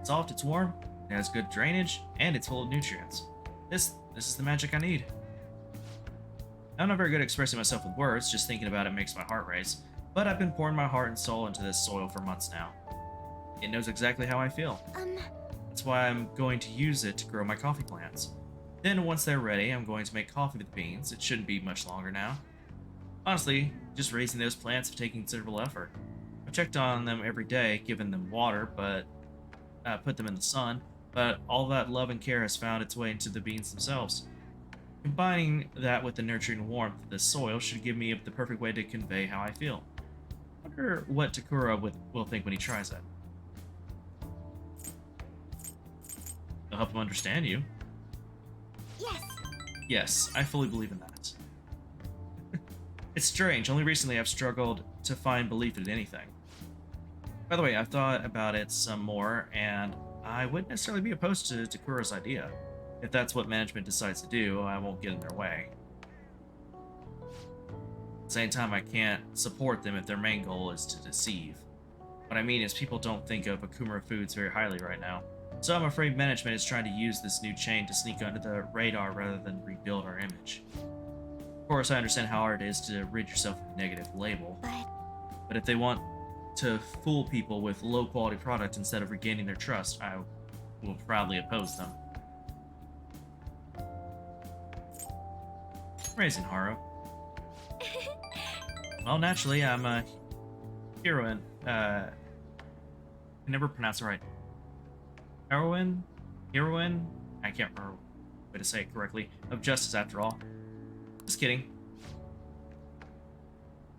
It's soft, it's warm, it has good drainage, and it's full of nutrients. This is the magic I need. I'm not very good at expressing myself with words, just thinking about it makes my heart race, but I've been pouring my heart and soul into this soil for months now. It knows exactly how I feel. That's why I'm going to use it to grow my coffee plants. Then once they're ready, I'm going to make coffee with the beans. It shouldn't be much longer now. Honestly, just raising those plants have taken considerable effort. I've checked on them every day, given them water, but put them in the sun, but all that love and care has found its way into the beans themselves. Combining that with the nurturing warmth of this soil should give me the perfect way to convey how I feel. I wonder what Takura will think when he tries it. It'll help him understand you. yes. Yes, I fully believe in that. It's strange, only recently I've struggled to find belief in anything. By the way, I've thought about it some more, and I wouldn't necessarily be opposed to Takura's idea. If that's what management decides to do, I won't get in their way. At the same time, I can't support them if their main goal is to deceive. What I mean is people don't think of Akuma Foods very highly right now. So I'm afraid management is trying to use this new chain to sneak under the radar rather than rebuild our image. Of course, I understand how hard it is to rid yourself of a negative label. But if they want to fool people with low-quality product instead of regaining their trust, I will proudly oppose them. Raising Haru. Well, naturally, I'm a heroine. I never pronounce it right. Heroine? I can't remember way to say it correctly. Of justice, after all. Just kidding.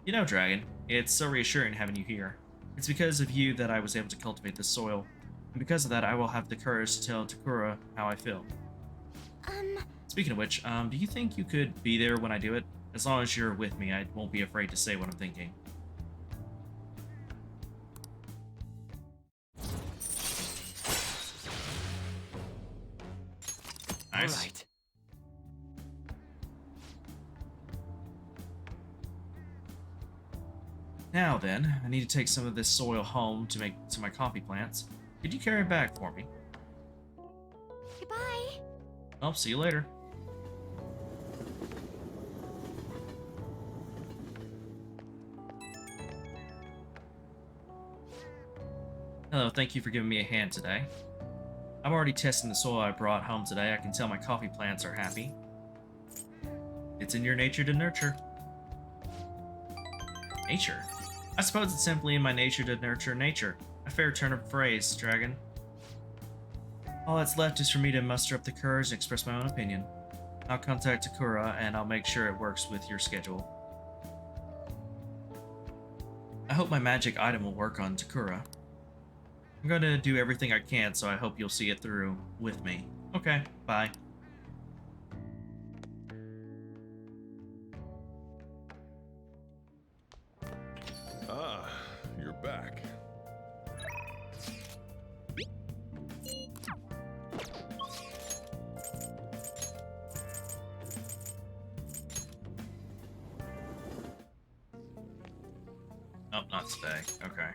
You know, Dragon, it's so reassuring having you here. It's because of you that I was able to cultivate this soil. And because of that, I will have the courage to tell Takura how I feel. Speaking of which, do you think you could be there when I do it? As long as you're with me, I won't be afraid to say what I'm thinking. Nice. All right. Now then, I need to take some of this soil home to make my coffee plants. Could you carry it back for me? Goodbye. I'll see you later. Hello, thank you for giving me a hand today. I'm already testing the soil I brought home today. I can tell my coffee plants are happy. It's in your nature to nurture. Nature? I suppose it's simply in my nature to nurture nature. A fair turn of phrase, Dragon. All that's left is for me to muster up the courage and express my own opinion. I'll contact Takura, and I'll make sure it works with your schedule. I hope my magic item will work on Takura. I'm going to do everything I can, so I hope you'll see it through with me. Okay, bye. Ah, you're back. Oh, not today. Okay.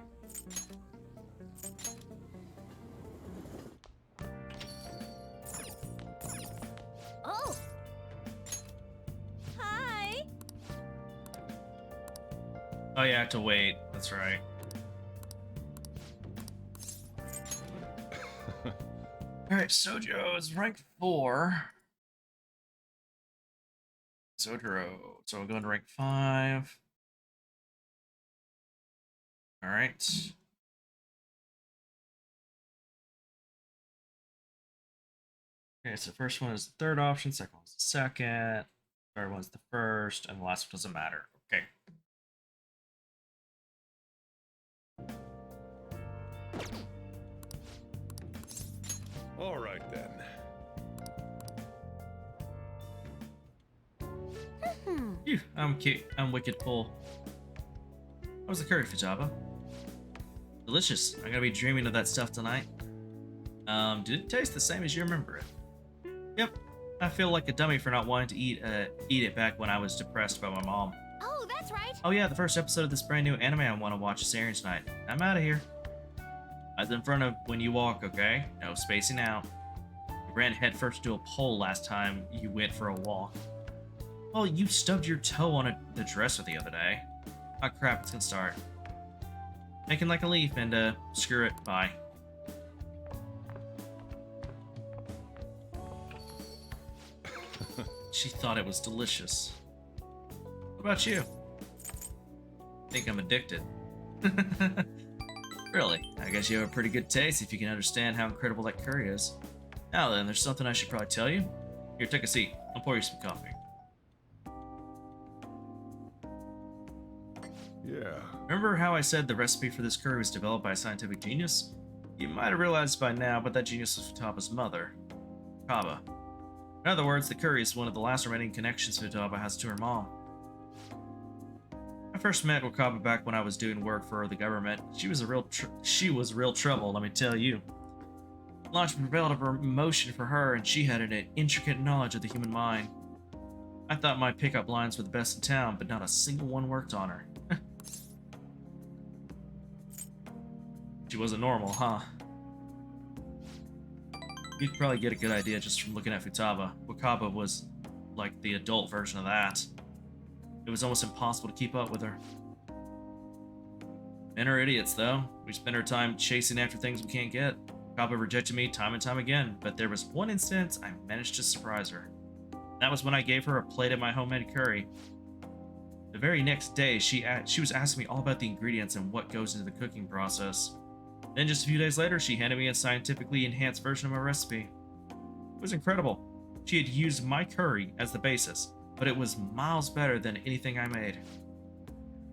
Oh! Hi! Oh yeah, I have to wait. That's right. Alright, Sojo is rank 4. Sojiro. So we're going to rank 5. Alright. Okay, so the first one is the third option, second one's the second, third one's the first, and the last one doesn't matter. Okay. All right then. Phew, I'm cute. I'm wicked full. How was the curry, Futaba? Delicious. I'm gonna be dreaming of that stuff tonight. Did it taste the same as you remember it? Yep. I feel like a dummy for not wanting to eat it back when I was depressed by my mom. Oh, that's right. Oh yeah, the first episode of this brand new anime I want to watch is airing tonight. I'm out of here. Eyes in front of when you walk, okay? No spacing out. You ran headfirst into a pole last time you went for a walk. Well, you stubbed your toe on the dresser the other day. Oh crap, it's gonna start. Making like a leaf and screw it, bye. She thought it was delicious. What about you? Think I'm addicted. Really? I guess you have a pretty good taste if you can understand how incredible that curry is. Now then, there's something I should probably tell you. Here, take a seat. I'll pour you some coffee. Yeah. Remember how I said the recipe for this curry was developed by a scientific genius? You might have realized by now, but that genius was Futaba's mother, Kaba. In other words, the curry is one of the last remaining connections Futaba has to her mom. I first met Wakaba back when I was doing work for the government. She was real trouble, let me tell you. Launched prevailed of emotion for her, and she had an intricate knowledge of the human mind. I thought my pickup lines were the best in town, but not a single one worked on her. She wasn't normal, huh? You could probably get a good idea just from looking at Futaba. Wakaba was like the adult version of that. It was almost impossible to keep up with her. Men are idiots, though. We spend our time chasing after things we can't get. Wakaba rejected me time and time again, but there was one instance I managed to surprise her. That was when I gave her a plate of my homemade curry. The very next day, she was asking me all about the ingredients and what goes into the cooking process. Then just a few days later, she handed me a scientifically enhanced version of my recipe. It was incredible. She had used my curry as the basis, but it was miles better than anything I made.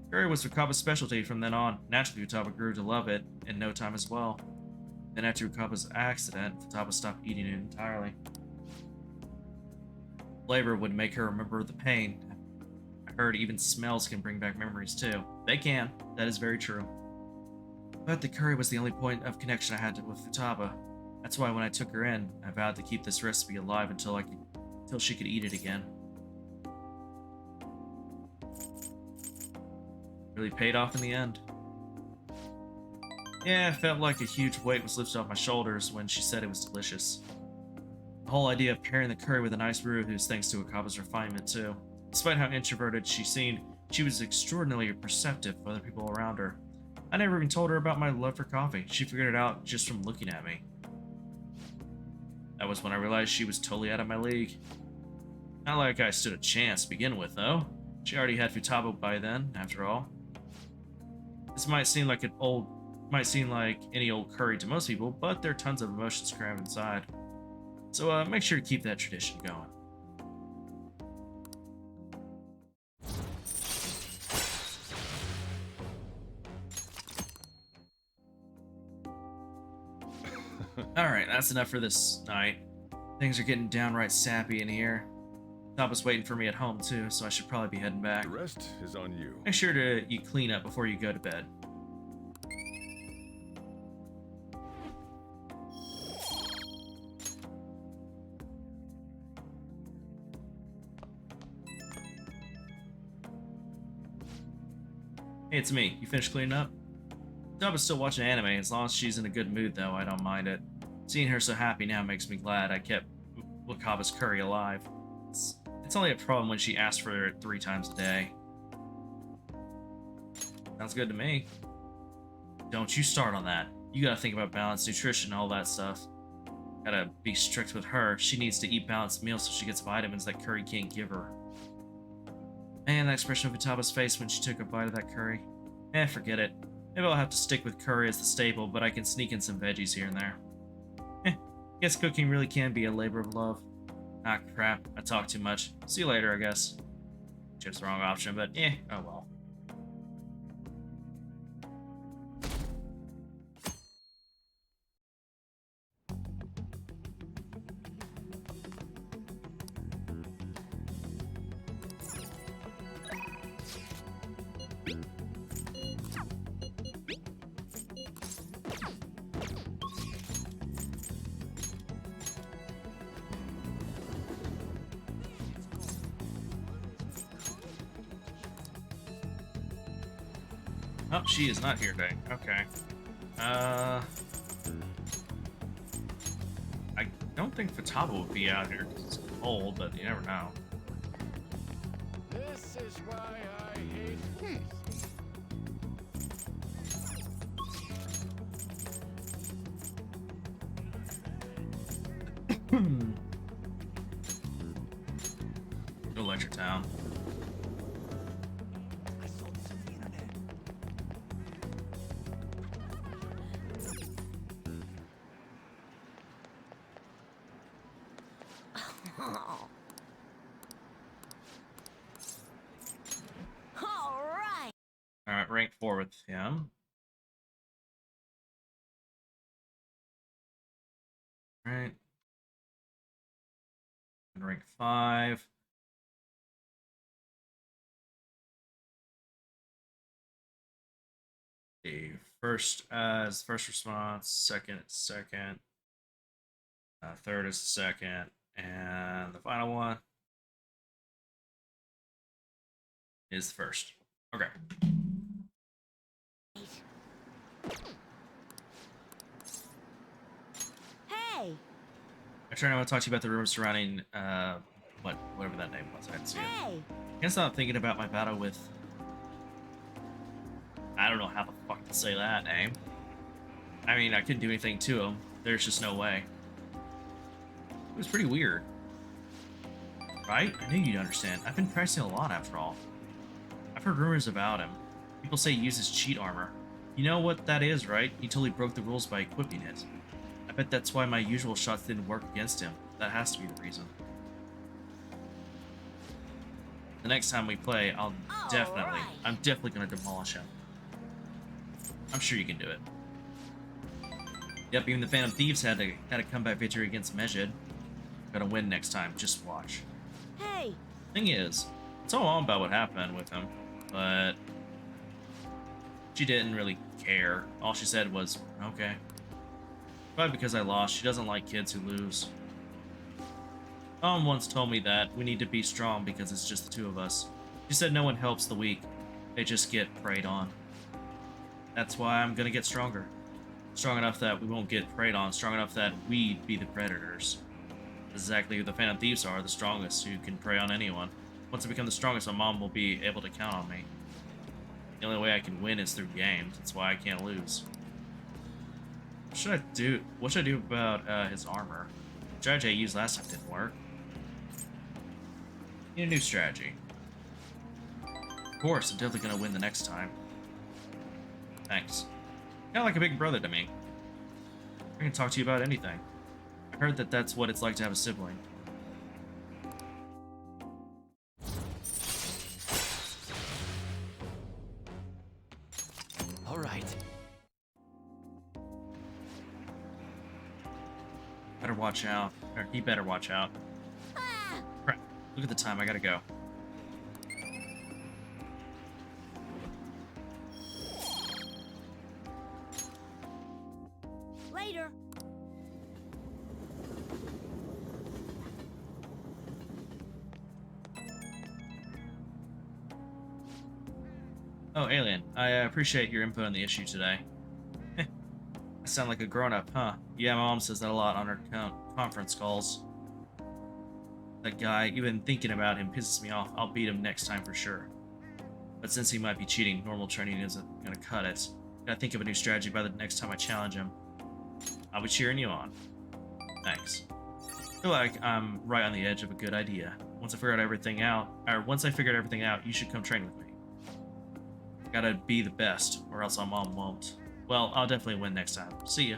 Curry was Futaba's specialty from then on. Naturally, Futaba grew to love it in no time as well. Then after Fukaba's accident, Futaba stopped eating it entirely. Flavor would make her remember the pain. I heard even smells can bring back memories too. They can. That is very true. But the curry was the only point of connection I had with Futaba. That's why when I took her in, I vowed to keep this recipe alive until she could eat it again. Really paid off in the end. Yeah, it felt like a huge weight was lifted off my shoulders when she said it was delicious. The whole idea of pairing the curry with a nice brew who's thanks to Akaba's refinement too. Despite how introverted she seemed, she was extraordinarily perceptive of other people around her. I never even told her about my love for coffee. She figured it out just from looking at me. That was when I realized she was totally out of my league. Not like I stood a chance to begin with, though. She already had Futaba by then, after all. This might seem like any old curry to most people, but there are tons of emotions crammed inside. So make sure to keep that tradition going. Alright, that's enough for this night. Things are getting downright sappy in here. Taba's waiting for me at home too, so I should probably be heading back. The rest is on you. Make sure you clean up before you go to bed. Hey, it's me. You finished cleaning up? Taba's still watching anime. As long as she's in a good mood, though, I don't mind it. Seeing her so happy now makes me glad I kept Wakaba's curry alive. It's only a problem when she asks for it 3 times a day. Sounds good to me. Don't you start on that. You gotta think about balanced nutrition and all that stuff. Gotta be strict with her. She needs to eat balanced meals so she gets vitamins that curry can't give her. Man, that expression of Utaba's face when she took a bite of that curry. Forget it. Maybe I'll have to stick with curry as the staple, but I can sneak in some veggies here and there. Guess cooking really can be a labor of love. Ah, crap. I talk too much. See you later, I guess. Chose the wrong option, but oh well. Oh, she is not here today. Okay. I don't think Futaba would be out here because it's cold, but you never know. This is why I hate peace. Electric Town. Alright, rank 4 with him. Alright. And rank 5. The first as first response, second, third is second, and the final one is the first. Okay. Hey! Actually, I want to talk to you about the rumors surrounding, whatever that name was. I didn't see it. I can't stop thinking about my battle with... I don't know how the fuck to say that name. I mean, I couldn't do anything to him. There's just no way. It was pretty weird. Right? I knew you'd understand. I've been practicing a lot, after all. I've heard rumors about him. People say he uses cheat armor. You know what that is, right? He totally broke the rules by equipping it. I bet that's why my usual shots didn't work against him. That has to be the reason. The next time we play, I'm definitely gonna demolish him. I'm sure you can do it. Yep, even the Phantom Thieves had a comeback victory against Mejid. Gonna win next time, just watch. Hey! Thing is, it's all on about what happened with him, but she didn't really care. All she said was, okay. Probably because I lost. She doesn't like kids who lose. Mom once told me that we need to be strong because it's just the two of us. She said no one helps the weak. They just get preyed on. That's why I'm gonna get stronger. Strong enough that we won't get preyed on. Strong enough that we'd be the predators. Exactly who the Phantom Thieves are, the strongest, who can prey on anyone. Once I become the strongest, my mom will be able to count on me. The only way I can win is through games. That's why I can't lose. What should I do? What should I do about his armor? The strategy I used last time didn't work. Need a new strategy. Of course, I'm definitely gonna win the next time. Thanks. Kinda like a big brother to me. I can talk to you about anything. I heard that that's what it's like to have a sibling. All right. Better watch out. Or he better watch out. Crap. Look at the time. I gotta go. Later. Oh, Alien. I appreciate your input on the issue today. I sound like a grown-up, huh? Yeah, my mom says that a lot on her conference calls. That guy, even thinking about him pisses me off. I'll beat him next time for sure. But since he might be cheating, normal training isn't gonna cut it. Gotta think of a new strategy by the next time I challenge him. I'll be cheering you on. Thanks. I feel like I'm right on the edge of a good idea. Once I figured everything out, you should come train with me. Gotta be the best, or else my mom won't. Well, I'll definitely win next time. See ya.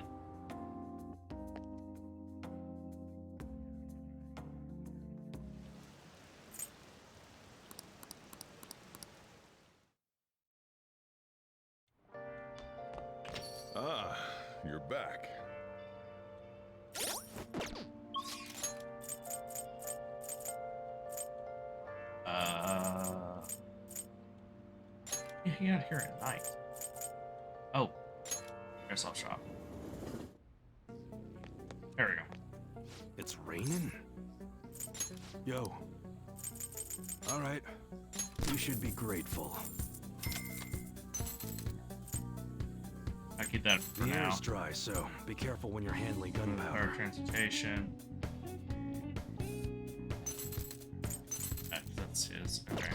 Ah, you're back. Hang out here at night. Oh, airsoft shop. There we go. It's raining? Yo. Alright. You should be grateful. I keep that for the now. air's dry, so be careful when you're handling Power gunpowder. transportation. That's his. Okay.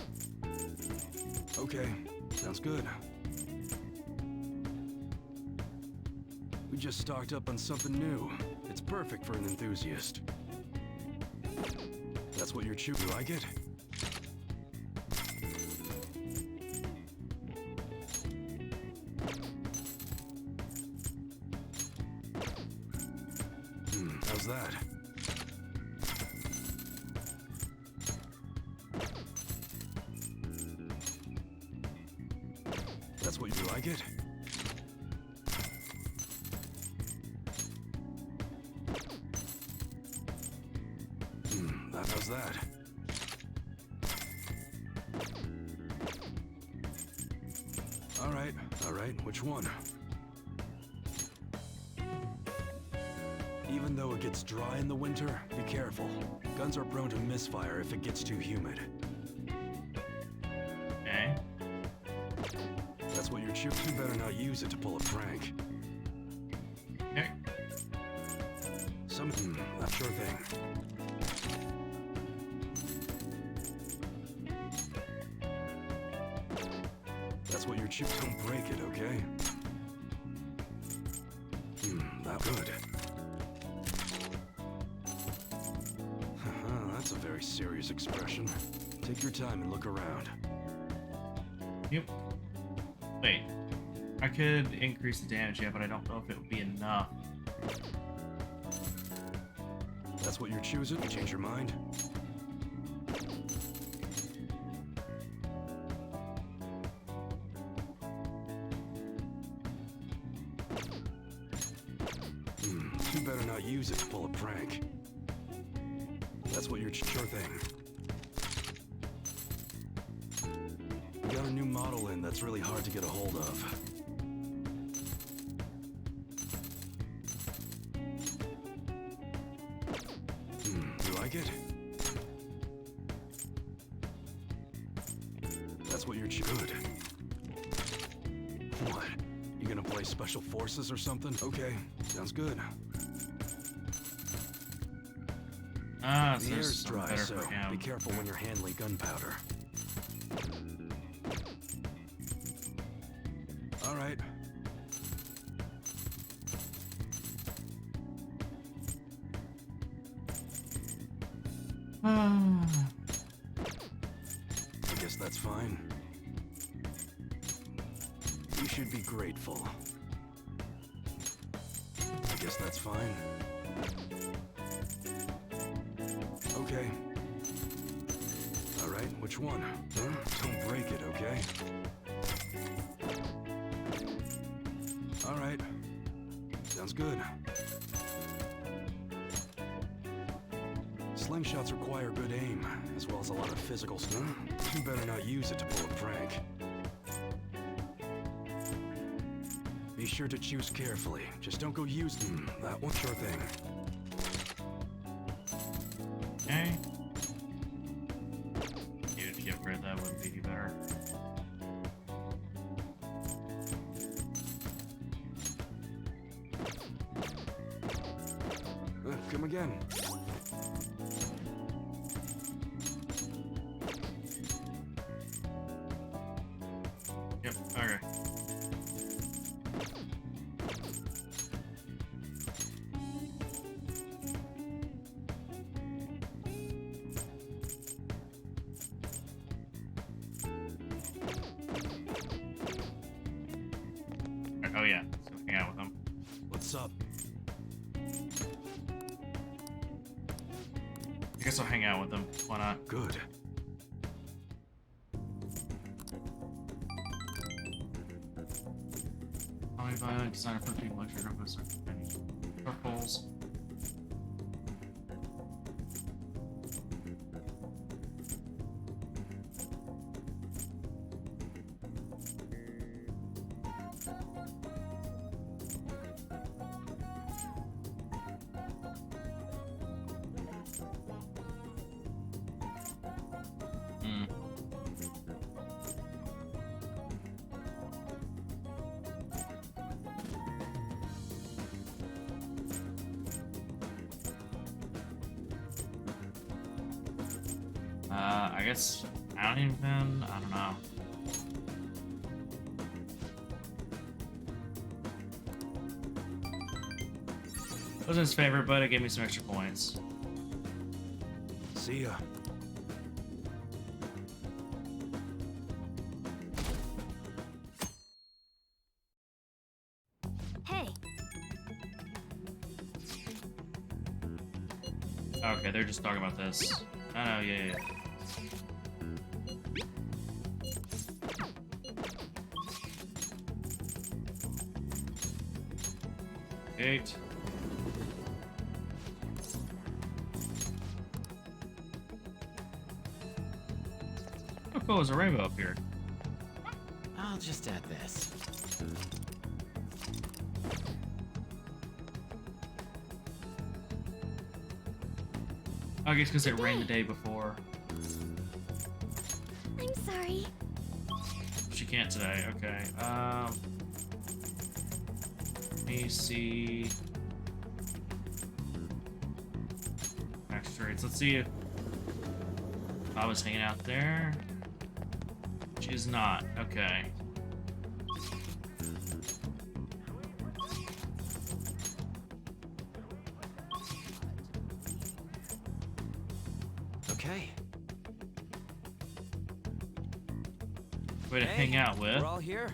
Okay, sounds good. We just stocked up on something new. It's perfect for an enthusiast. That's what you're chewing. You like it? How's that? That's what you like it? How's that? All right, which one? Even though it gets dry in the winter, be careful. Guns are prone to misfire if it gets too humid. Okay. That's what your chips. You better not use it to pull a prank. Okay. That sure thing. That's what your chips don't break it, okay? That good. That's a very serious expression. Take your time and look around. Yep. Wait. I could increase the damage, yeah, but I don't know if it would be enough. That's what you're choosing? You change your mind? You better not use it to pull a prank. That's what you're sure thing. We got a new model in that's really hard to get a hold of. You like it? That's what you're good. What? You gonna play Special Forces or something? Okay, sounds good. Ah, so The there's air's some dry, better so for him. be careful when you're handling gunpowder. All right. I guess that's fine. You should be grateful. I guess that's fine. Okay. All right, which one? Huh? Don't break it, okay? All right. Sounds good. Slingshots require good aim, as well as a lot of physical stuff. You better not use it to pull a prank. Be sure to choose carefully. Just don't go use them. That one, sure thing. Okay. Needed to get rid of that wouldn't be any better. Come again. Yep, okay. Oh yeah, so hang out with them. What's up? I guess I'll hang out with them. Why not? Good. Only violent designer for people like sugar purples. I guess I don't know. Wasn't his favorite, but it gave me some extra points. See ya. Hey. Okay, they're just talking about this. Oh, yeah. Gate. How cool is a rainbow up here? I'll just add this. I guess because it rained the day before. I'm sorry. She can't today. Okay. Let me see. Max traits. Let's see if I was hanging out there. She's not. Okay. Okay. Way to hang out with. We're all here.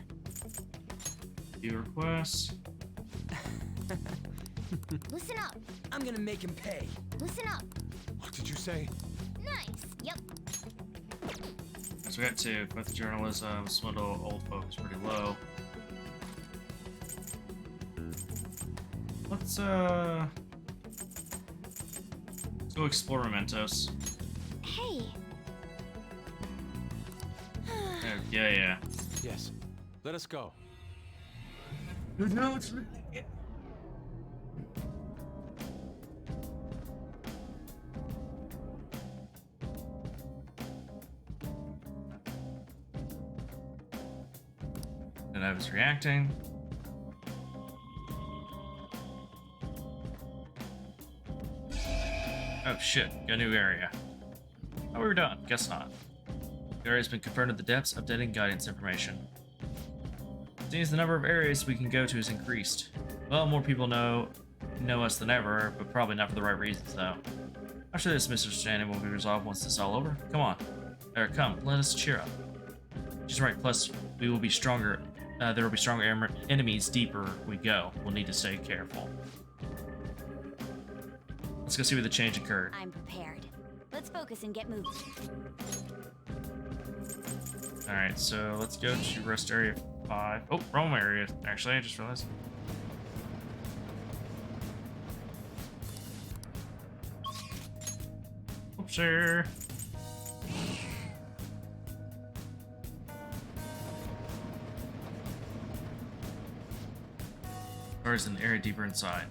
View requests. Listen up. I'm gonna make him pay. Listen up. What did you say? Nice. Yep. So we got two. Both journalism, swindle old folks pretty low. Let's go explore Mementos. Hey. Yeah. Yes. Let us go. No, it's... And I was reacting. Oh shit, got a new area. Oh, we were done. Guess not. The area has been confirmed at the depths, updating guidance information. Seems the number of areas we can go to has increased. Well, more people know us than ever, but probably not for the right reasons, though. I'm sure this misunderstanding will be resolved once this is all over. Come on. Come, let us cheer up. She's right, plus we will be stronger. There will be stronger enemies deeper we go. We'll need to stay careful. Let's go see where the change occurred. I'm prepared. Let's focus and get moving. Alright, so let's go to rest area 5. Oh, wrong area. Actually, I just realized. Oopsie. Or is an area deeper inside?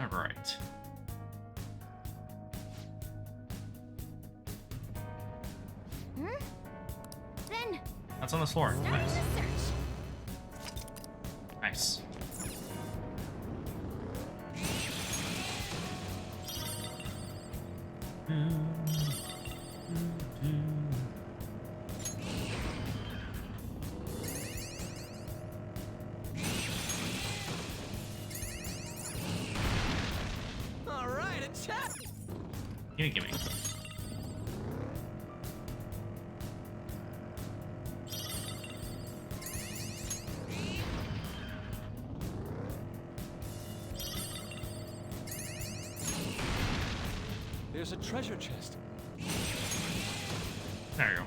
Alright. Then That's on the floor. start Nice. the search. Nice. All right, attack! Gimme. There's a treasure chest. There you go.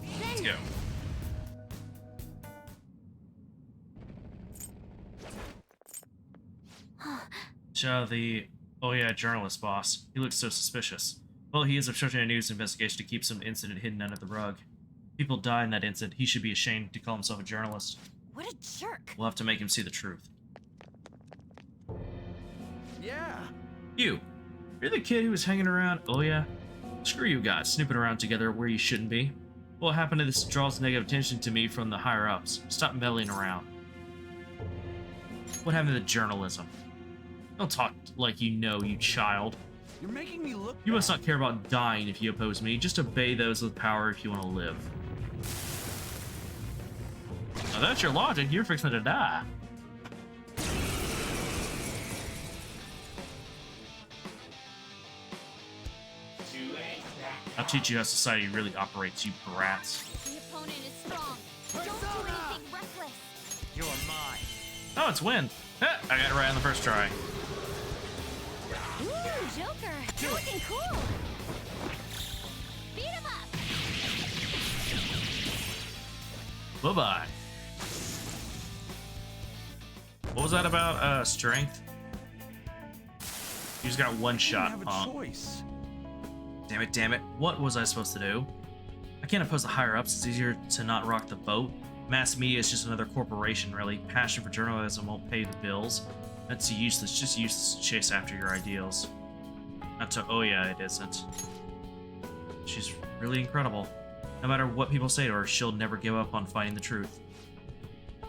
Let's go. So journalist boss. He looks so suspicious. Well, he is obstructing a news investigation to keep some incident hidden under the rug. People died in that incident. He should be ashamed to call himself a journalist. What a jerk! We'll have to make him see the truth. Yeah. You're the kid who was hanging around. Oh yeah? Screw you guys, snooping around together where you shouldn't be. What happened to this draws negative attention to me from the higher-ups. Stop meddling around. What happened to the journalism? Don't talk like you know, you child. You're making me look. You must not care about dying if you oppose me. Just obey those with power if you want to live. Now that's your logic. You're fixing to die. I'll teach you how society really operates, you brats. The opponent is strong. Don't do anything reckless. You are mine. Oh, it's wind. Ah, I got it right on the first try. Ooh, Joker! You're looking cool! Beat him up! Bye-bye. What was that about, strength? You just got one shot, have a huh? choice. Damn it. What was I supposed to do? I can't oppose the higher-ups. It's easier to not rock the boat. Mass media is just another corporation, really. Passion for journalism won't pay the bills. That's useless. Just useless to chase after your ideals. Not to... Oh yeah, it isn't. She's really incredible. No matter what people say to her, she'll never give up on finding the truth.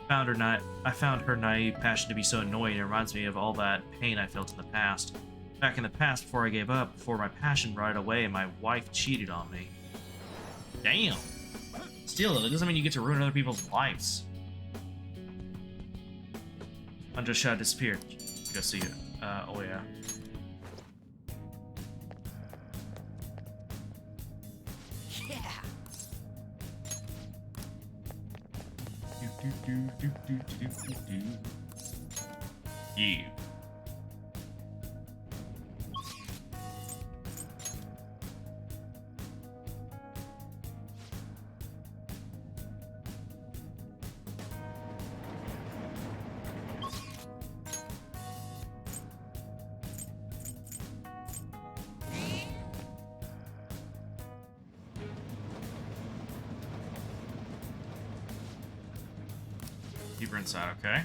I found her naive passion to be so annoying. It reminds me of all that pain I felt in the past. Back in the past, before I gave up, before my passion right away, my wife cheated on me. Damn! Still, though, it doesn't mean you get to ruin other people's lives. Unjust disappeared. Go see it. Oh yeah. Yeah. Deeper inside, okay.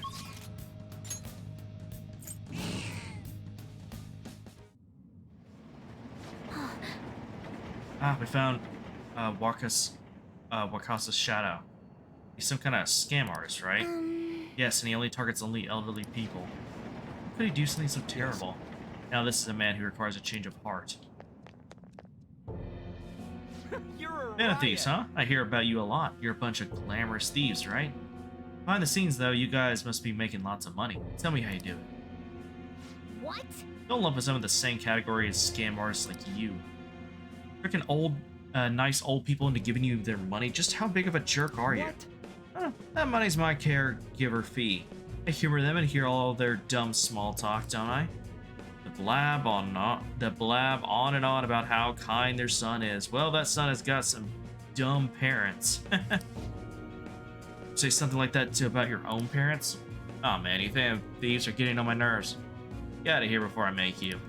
Ah, we found Wakasa's shadow. He's some kind of scam artist, right? Yes, and he only targets only elderly people. How could he do something so terrible? Now this is a man who requires a change of heart. You're a Man of thieves, riot. huh? I hear about you a lot. You're a bunch of glamorous thieves, right? Behind the scenes, though, you guys must be making lots of money. Tell me how you do it. What? Don't lump some of the same category as scam artists like you. Freaking old, nice old people into giving you their money. Just how big of a jerk are you? That money's my caregiver fee. I humor them and hear all their dumb small talk, don't I? The blab on and on about how kind their son is. Well, that son has got some dumb parents. Say something like that about your own parents? Oh man, you think thieves are getting on my nerves? Get out of here before I make you.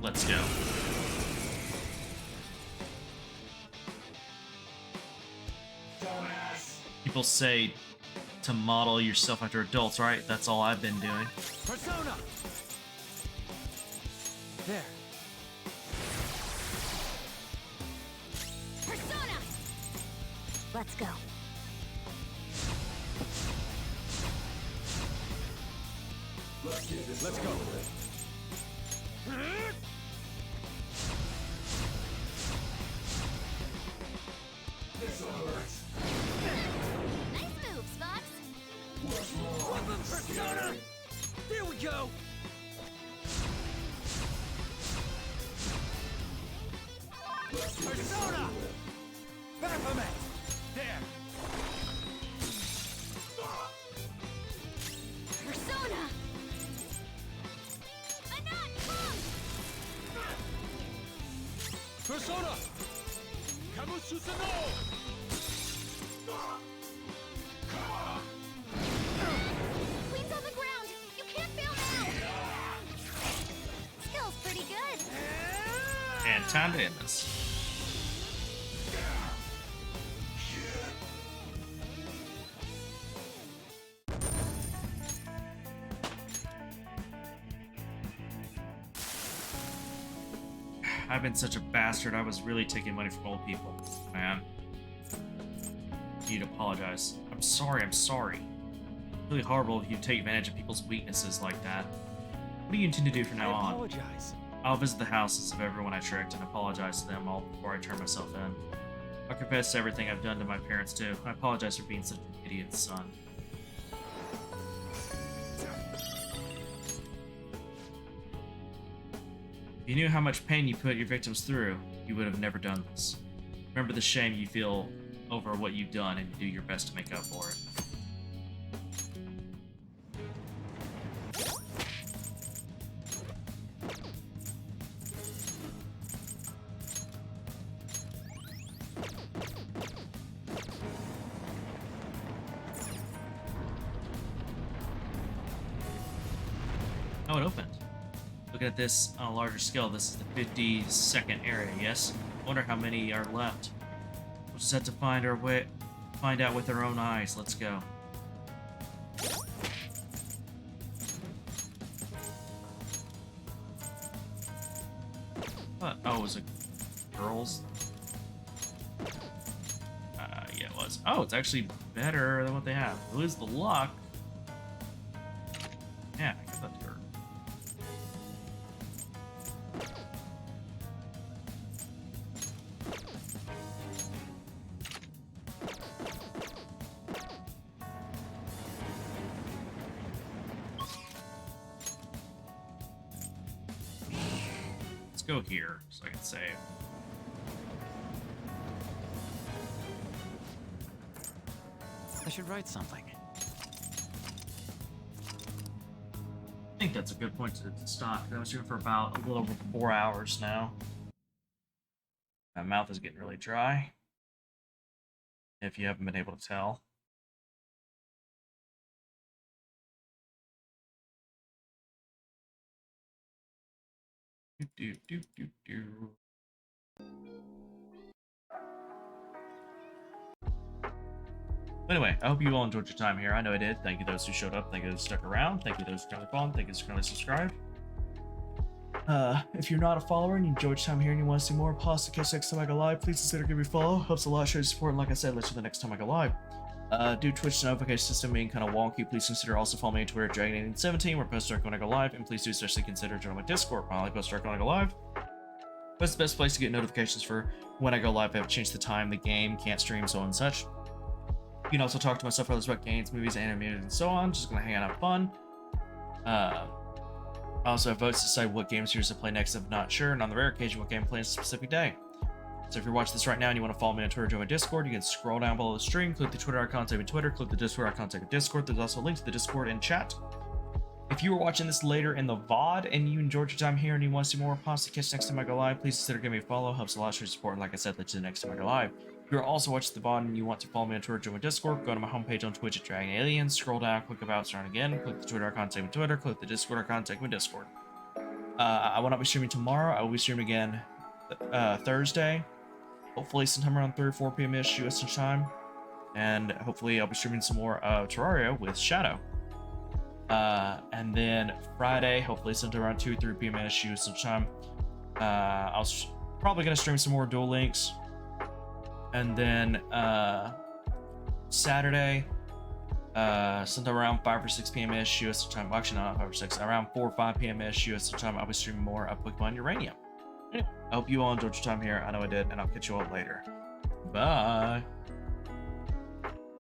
Let's go. People say to model yourself after adults, right? That's all I've been doing. Persona! There. Persona! Let's go. Let's go. This hurts. Nice moves, Fox. Weapon Persona! There we go! Persona! Baphomet! There! Persona! Persona! Kamususano! Queen's on the ground! You can't fail now! Skill's pretty good. And time to end this. I've been such a bastard. I was really taking money from old people, man. You'd apologize. I'm sorry, I'm sorry. It's really horrible if you take advantage of people's weaknesses like that. What do you intend to do from now I on? apologize. I'll visit the houses of everyone I tricked and apologize to them all before I turn myself in. I'll confess to everything I've done to my parents too. I apologize for being such an idiot son. If you knew how much pain you put your victims through, you would have never done this. Remember the shame you feel over what you've done and do your best to make up for it. Oh, it opened. Looking at this on a larger scale, this is the 52nd area, yes? Wonder how many are left. We'll just have to find out with our own eyes. Let's go. What? Oh, was it girls? Yeah, it was. Oh, it's actually better than what they have. Lose the luck. Yeah, I give that to her. Let's go here so I can save. I should write something. I think that's a good point to stop. I was here for about a little over 4 hours now. My mouth is getting really dry, if you haven't been able to tell. Do, do, do, do, do. Anyway, I hope you all enjoyed your time here. I know I did. Thank you those who showed up. Thank you those who stuck around. Thank you those who turned on. Thank you those who currently subscribed. If you're not a follower and you enjoyed your time here and you want to see more, pause to catch next time I go live. Please consider giving me a follow. Helps a lot, show your support, and like I said, let's see the next time I go live. Due to Twitch notification system being kind of wonky, please consider also following me on Twitter, Dragon1817, where I post directly when I go live, and please do especially consider joining my Discord, where I only post directly when I go live. That's the best place to get notifications for when I go live. I've changed the time, the game, can't stream, so on and such. You can also talk to myself others about games, movies, animes, and so on. Just gonna hang out and have fun. I also have votes to decide what game series to play next if I'm not sure, and on the rare occasion what game to play on a specific day. So if you're watching this right now and you want to follow me on Twitter, join my Discord, you can scroll down below the stream, click the Twitter icon, type in Twitter, click the Discord icon, type in Discord. There's also a link to the Discord in chat. If you were watching this later in the VOD and you enjoyed your time here and you want to see more, pause to catch next time I go live, please consider giving me a follow. Helps a lot, show your support, and like I said, let's see the next time I go live. If you're also watching the VOD and you want to follow me on Twitter, join my Discord, go to my homepage on Twitch at Dragon Aliens, scroll down, click about, start again, click the Twitter icon, type in Twitter, click the Discord icon, type in Discord. I will not be streaming tomorrow. I will be streaming again Thursday. Hopefully sometime around 3 or 4 p.m.-ish US time. And hopefully I'll be streaming some more Terraria with Shadow. And then Friday, hopefully sometime around 2 or 3 p.m.-ish US time. I was probably going to stream some more Duel Links. And then Saturday, sometime around 5 or 6 p.m.-ish US time. Well, actually, not 5 or 6. Around 4 or 5 p.m.-ish US time, I'll be streaming more of Pokemon Uranium. Anyway, I hope you all enjoyed your time here. I know I did, and I'll catch you all later. Bye.